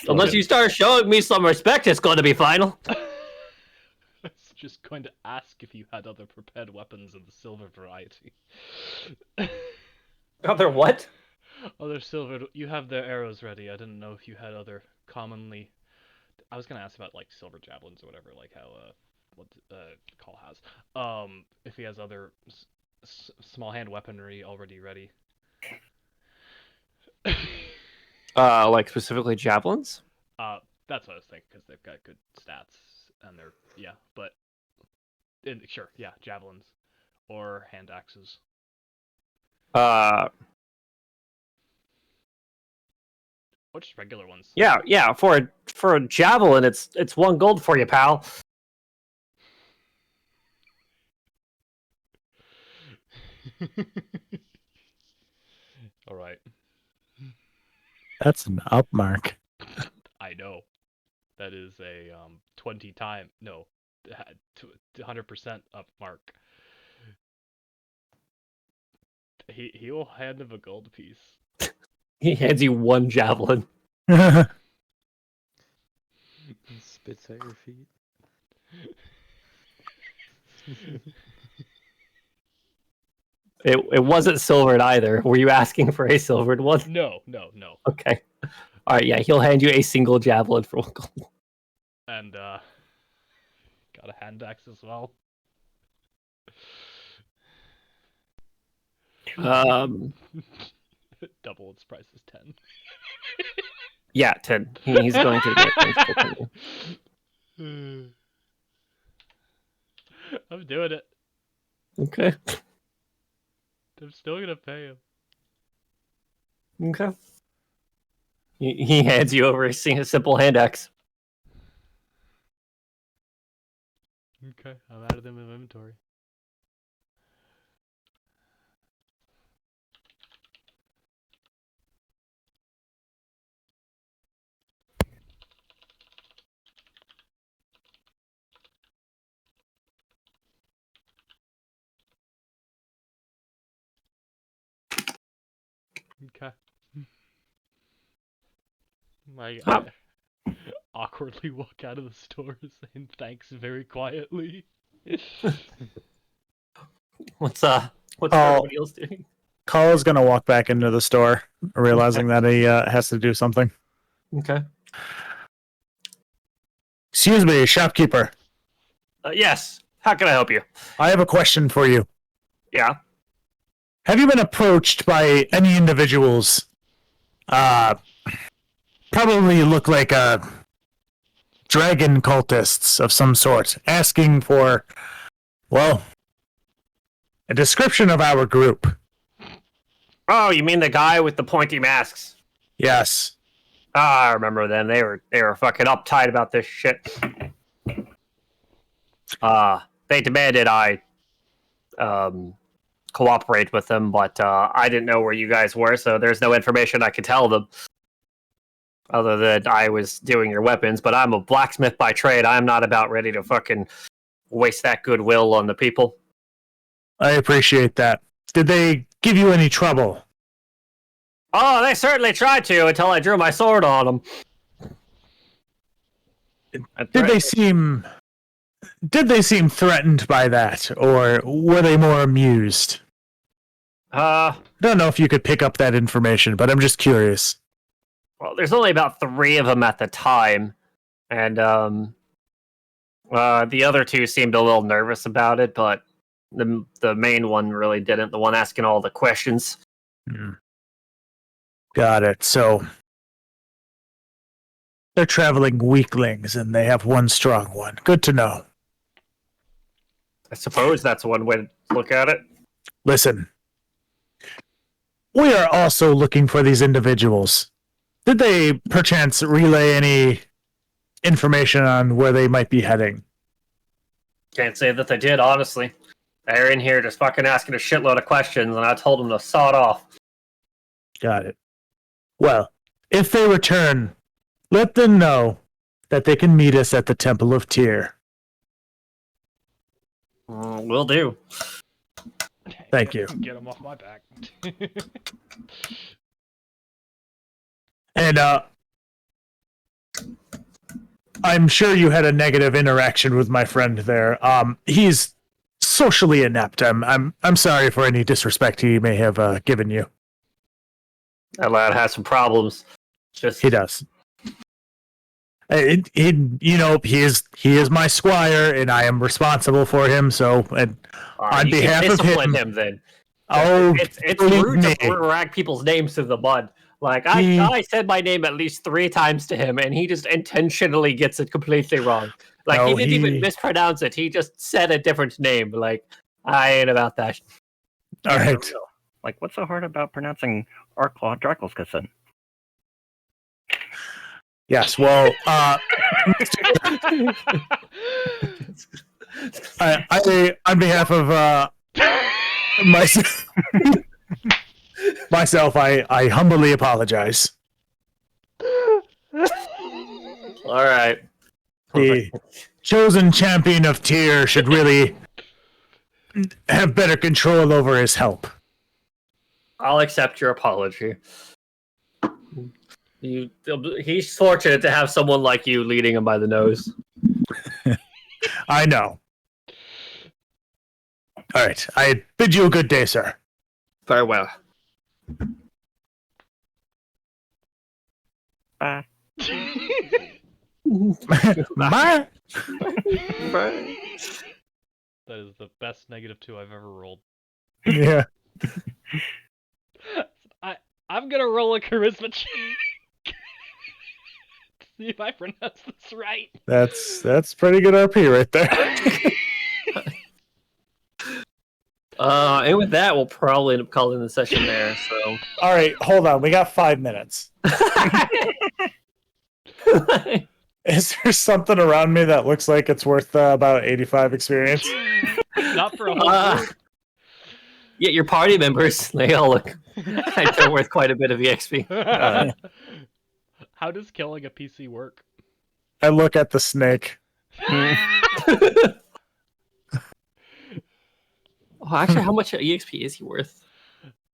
Unless you start showing me some respect, it's going to be final. I was just going to ask if you had other prepared weapons of the silver variety. Other what? Other silver. You have their arrows ready. I didn't know if you had other commonly. I was gonna ask about like silver javelins or whatever, like how what Call has. If he has other small hand weaponry already ready. Like specifically javelins? That's what I was thinking, because they've got good stats and they're but sure, yeah, javelins or hand axes. Or just regular ones. Yeah. For a javelin, it's 1 gold for you, pal. All right. That's an up mark. I know. That is a 100% up mark. He will hand him a gold piece. He hands you 1 javelin. He spits at your feet. It wasn't silvered either. Were you asking for a silvered one? No. Okay. All right. Yeah, he'll hand you a single javelin for 1 gold. And got a hand axe as well. Double its price is 10. Yeah, 10. He's going to get things for you. I'm doing it. Okay. I'm still gonna pay him. Okay. He hands you over a simple hand axe. Okay, I've added them in my inventory. Okay. I awkwardly walk out of the store saying thanks very quietly. What's everybody else doing? Kala's gonna walk back into the store, realizing that he has to do something. Okay. Excuse me, shopkeeper. Yes. How can I help you? I have a question for you. Yeah. Have you been approached by any individuals? Probably look like dragon cultists of some sort, asking for, well, a description of our group. Oh, you mean the guy with the pointy masks? Yes. Ah, I remember them. They were fucking uptight about this shit. They demanded I cooperate with them, but I didn't know where you guys were, so there's no information I could tell them. Other than I was doing your weapons, but I'm a blacksmith by trade. I'm not about ready to fucking waste that goodwill on the people. I appreciate that. Did they give you any trouble? Oh, they certainly tried to until I drew my sword on them. Did they seem threatened by that, or were they more amused? I don't know if you could pick up that information, but I'm just curious. Well, there's only about 3 of them at the time, and the other 2 seemed a little nervous about it, but the main one really didn't. The one asking all the questions. Got it. So they're traveling weaklings, and they have one strong one. Good to know. I suppose that's one way to look at it. Listen, we are also looking for these individuals. Did they perchance relay any information on where they might be heading? Can't say that they did, honestly. They're in here just fucking asking a shitload of questions, and I told them to sod off. Got it. Well, if they return, let them know that they can meet us at the Temple of Tyr. Will do. Thank you. Get him off my back. And I'm sure you had a negative interaction with my friend there. He's socially inept. I'm sorry for any disrespect he may have given you. That lad has some problems. He does. He is my squire, and I am responsible for him. So, and on behalf of him, then. Oh, it's rude to drag people's names through the mud. Like I said my name at least 3 times to him, and he just intentionally gets it completely wrong. Like he didn't even mispronounce it. He just said a different name. Like I ain't about that. All right. Like, what's so hard about pronouncing Arclaw Drakelskason? Yes. Well, I on behalf of myself, I humbly apologize. All right. The chosen champion of Tyr should really have better control over his help. I'll accept your apology. He's fortunate to have someone like you leading him by the nose. I know. All right. I bid you a good day, sir. Farewell. Bye. My. That is the best -2 I've ever rolled. Yeah. I'm gonna roll a charisma check to see if I pronounce this right. That's pretty good RP right there. And with that, we'll probably end up calling the session there. So. All right, hold on. We got 5 minutes. Is there something around me that looks like it's worth about 85 experience? Not for a whole group. Yeah, your party members, they all look like they're worth quite a bit of EXP. How does killing a PC work? I look at the snake. Oh, actually, how much EXP is he worth?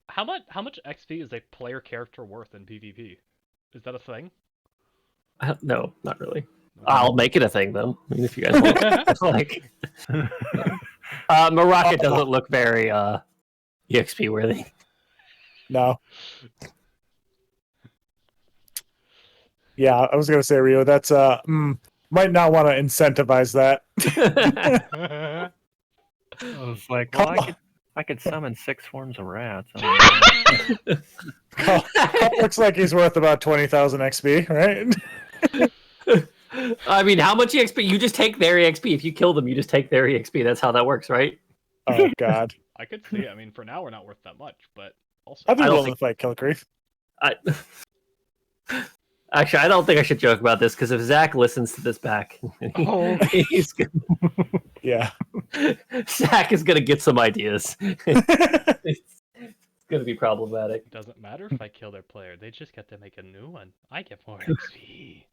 How much XP is a player character worth in PvP? Is that a thing? No, not really. I'll make it a thing though. I mean, if you guys want. Like, Maraka doesn't look very EXP worthy. No. Yeah, I was gonna say, Rio. That's might not want to incentivize that. I was like, well, I could summon 6 forms of rats. Carl looks like he's worth about 20,000 XP, right? I mean, how much EXP? You just take their EXP. If you kill them, you just take their EXP. That's how that works, right? Oh God. I could see. I mean, for now we're not worth that much, but also I'd be I don't willing to fight Kilcreef. Actually, I don't think I should joke about this because if Zach listens to this back, he's Yeah. Zach is gonna get some ideas. It's gonna be problematic. it doesn't matter if I kill their player. They just get to make a new one. I get more XP.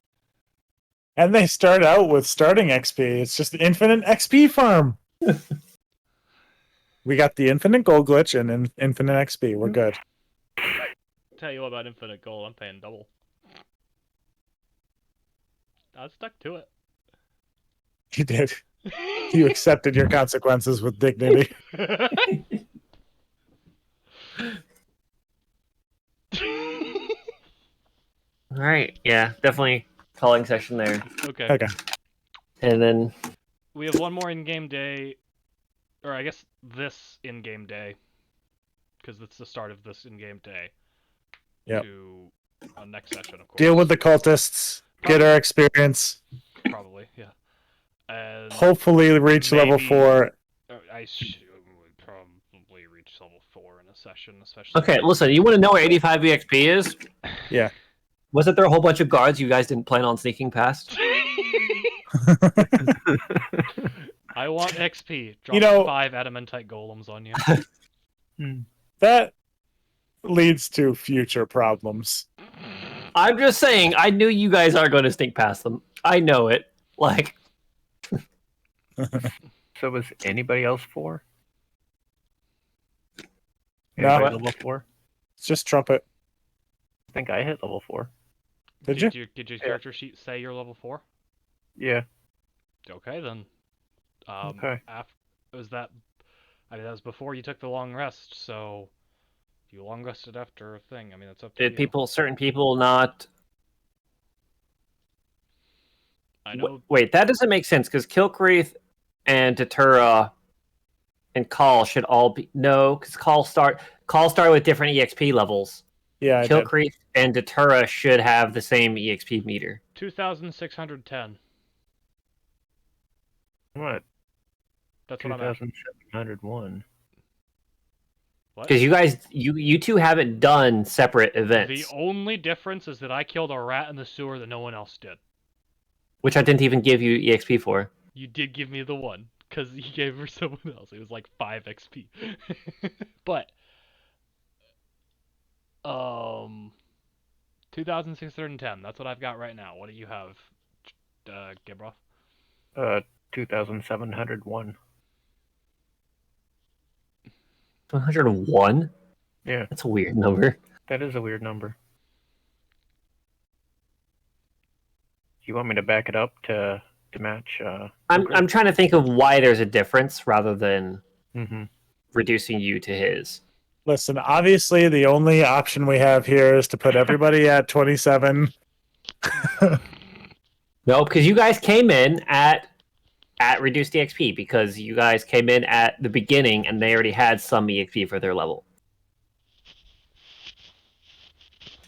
And they start out with starting XP. It's just the infinite XP farm. We got the infinite gold glitch and infinite XP. We're good. Tell you what about infinite gold, I'm paying double. I stuck to it. You did. You accepted your consequences with dignity. All right, yeah, definitely calling session there, Okay. Okay. and then We have one more in-game day, or I guess this in-game day, because it's the start of this in-game day. Yep. To next session, of course. Deal with the cultists. Get our experience. Probably, yeah. And Hopefully reach level maybe- 4. I should probably reach level 4 in a session, especially. okay, listen, you want to know where 85 EXP is? Yeah. Wasn't there a whole bunch of guards you guys didn't plan on sneaking past? I want XP. Drop 5 adamantite golems on you. That leads to future problems. I'm just saying, I knew you guys aren't going to sneak past them. I know it. Like, So was anybody else 4? No. Anybody level 4? It's just Trumpet. I think I hit level 4. Did you? Did your character sheet say you're level 4? Yeah. Okay, then. Okay. Was that? I mean, that was before you took the long rest, so you long rested after a thing. I mean, that's up to did you. certain people not... I know. Wait, that doesn't make sense, because Kilcreath and Datura and Call should all be... No, because Call start with different EXP levels. Yeah, I did. Kilcreath and Datura should have the same EXP meter. 2,610. What? That's what I'm at. 2,701. What? Because you guys, you two haven't done separate events, The only difference is that I killed a rat in the sewer that no one else did. which I didn't even give you EXP for. You did give me the one, because you gave her someone else. It was like 5 XP. But, 2,610. That's what I've got right now. What do you have, Gibroth? 2,701. 101? Yeah, That's a weird number. that is a weird number. Do you want me to back it up to match? I'm trying to think of why there's a difference rather than Mm-hmm. reducing you to his. Listen, obviously the only option we have here is to put everybody at 27. No, because you guys came in at reduced EXP because you guys came in at the beginning and they already had some EXP for their level.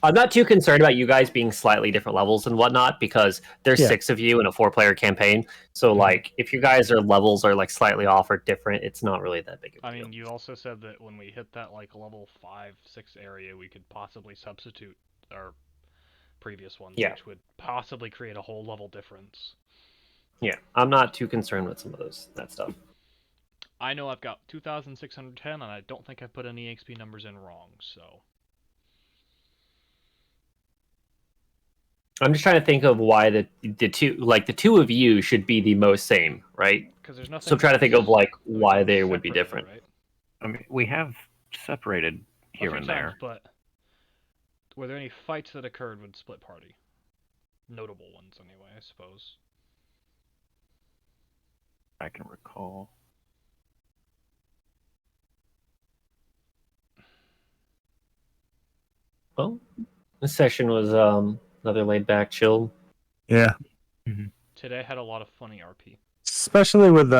I'm not too concerned about you guys being slightly different levels and whatnot because there's Yeah. 6 of you in a 4-player campaign. So like, if you guys are levels are like slightly off or different, it's not really that big of a I deal. mean, you also said that when we hit that like level 5, 6 area, we could possibly substitute our previous ones, Yeah. which would possibly create a whole level difference. Yeah, I'm not too concerned with some of that stuff. I know I've got 2,610, and I don't think I put any EXP numbers in wrong, so... I'm just trying to think of why the two of you should be the most same, right? Because there's nothing... So I'm trying to think of like we've why done they would be separately, different. Right? I mean, we have separated A here few and times, there. but were there any fights that occurred with split party? Notable ones, anyway, I suppose. I can recall. Well, this session was another laid back, chill. Yeah. Today had a lot of funny RP. Especially with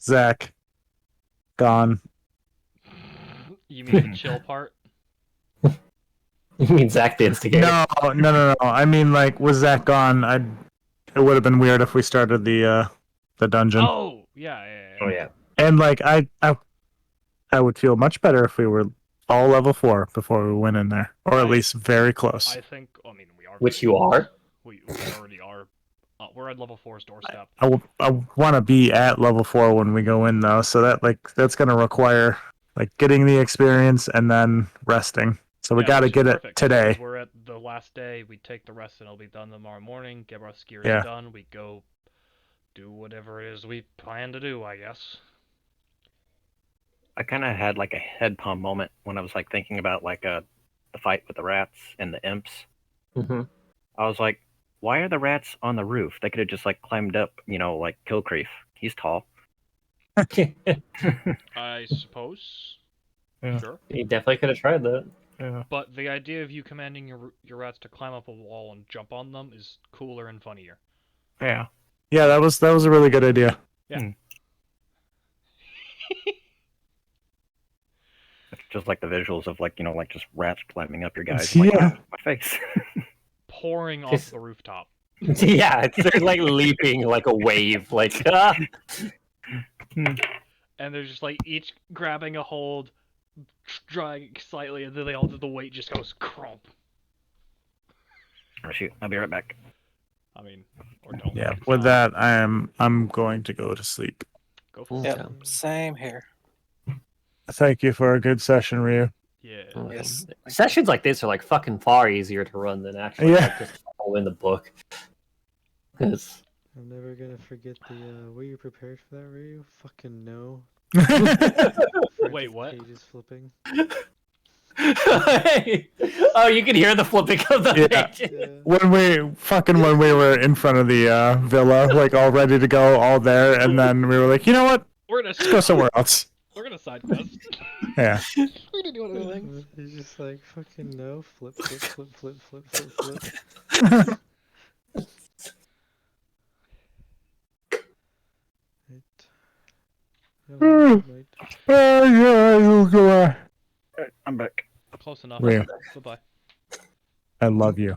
Zach gone. You mean the chill part? You mean Zach the instigator? No. I mean, like, with Zach gone, it would have been weird if we started the dungeon. Oh, yeah. Oh yeah. And like, I would feel much better if we were all level 4 before we went in there, or at least very close. I think, I mean, we are... Which you are? We already are. We're at level 4's doorstep. I want to be at level 4 when we go in, though, so that's going to require like getting the experience and then resting. So we Yeah, got to which is get it perfect, today. because we're at the last day, we take the rest and it'll be done tomorrow morning, get our gears Yeah. done, we go do whatever it is we plan to do, I guess. I kind of had like a head pump moment when I was like thinking about like the fight with the rats and the imps. Mm-hmm. I was like, why are the rats on the roof? They could have just like climbed up, like Killcreef. He's tall. I suppose. Yeah. Sure. You definitely could have tried that. Yeah. But the idea of you commanding your rats to climb up a wall and jump on them is cooler and funnier. Yeah. Yeah, that was a really good idea. Yeah. Just like the visuals of like just rats climbing up your guys. Yeah. Like, my face. Pouring off the rooftop. Yeah, they're like leaping like a wave, like And they're just like each grabbing a hold, dragging slightly, and then they all the weight just goes crump. Oh, shoot, I'll be right back. I mean, or don't. Yeah. It's With fine. that, I'm going to go to sleep. Go for Yeah. it. Yep, same here. Thank you for a good session, Ryu. Yeah. Yes. Sessions like this are like fucking far easier to run than actually Yeah. like, just follow the book. 'Cause- I'm never gonna forget the. Were you prepared for that, Ryu? Fucking no. Wait, what? Pages flipping. oh, you can hear the flipping of the Yeah. page. Yeah. when we were in front of the villa, like all ready to go, all there, and then we were like, you know what? We're gonna Let's go somewhere else. We're gonna side quest. Yeah. We're gonna do one of the things. He's just like, fucking no. Flip, flip, flip, flip, flip, flip, flip. Right. Yeah, you'll go. Alright, I'm back. Close enough. Ryu, Bye-bye. I love you.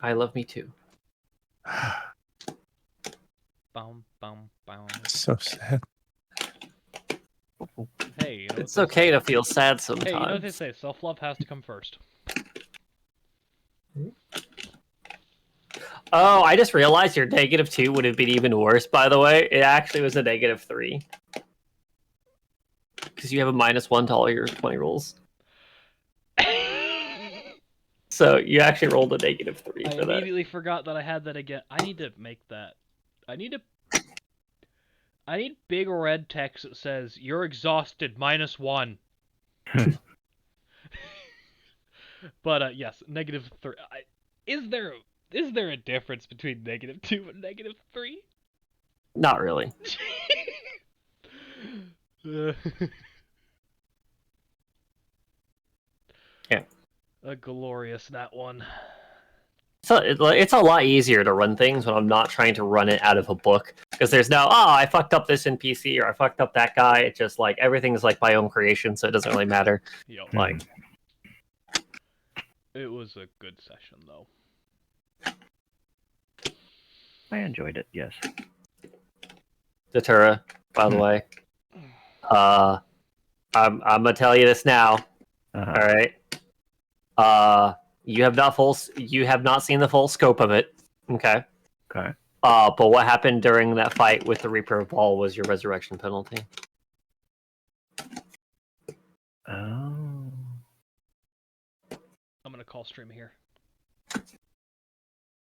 I love me too. Boom, boom, boom. So sad. Hey, you know It's what they okay say? to feel sad Hey, you know what they sometimes. say? Self-love has to come first. Oh, I just realized your -2 would have been even worse, by the way. It actually was a -3. Because you have a -1 to all your 20 rolls. So you actually rolled a -3 I for that. immediately forgot that I had that again. I need to make that. I need big red text that says, "You're exhausted, -1." But yes, -3. Is there a difference between -2 and -3? Not really. Yeah. A glorious that one. So it's a lot easier to run things when I'm not trying to run it out of a book, because there's no, oh, I fucked up this NPC or I fucked up that guy. It's just like everything's like my own creation, so it doesn't really matter. Yep. Like, It was a good session though. I enjoyed it. Yes. Datura, by the way, I'm gonna tell you this now. Uh-huh. All right. You have not seen the full scope of it. Okay. Okay. But what happened during that fight with the Reaper of Ball was your resurrection penalty. Oh. I'm gonna call stream here.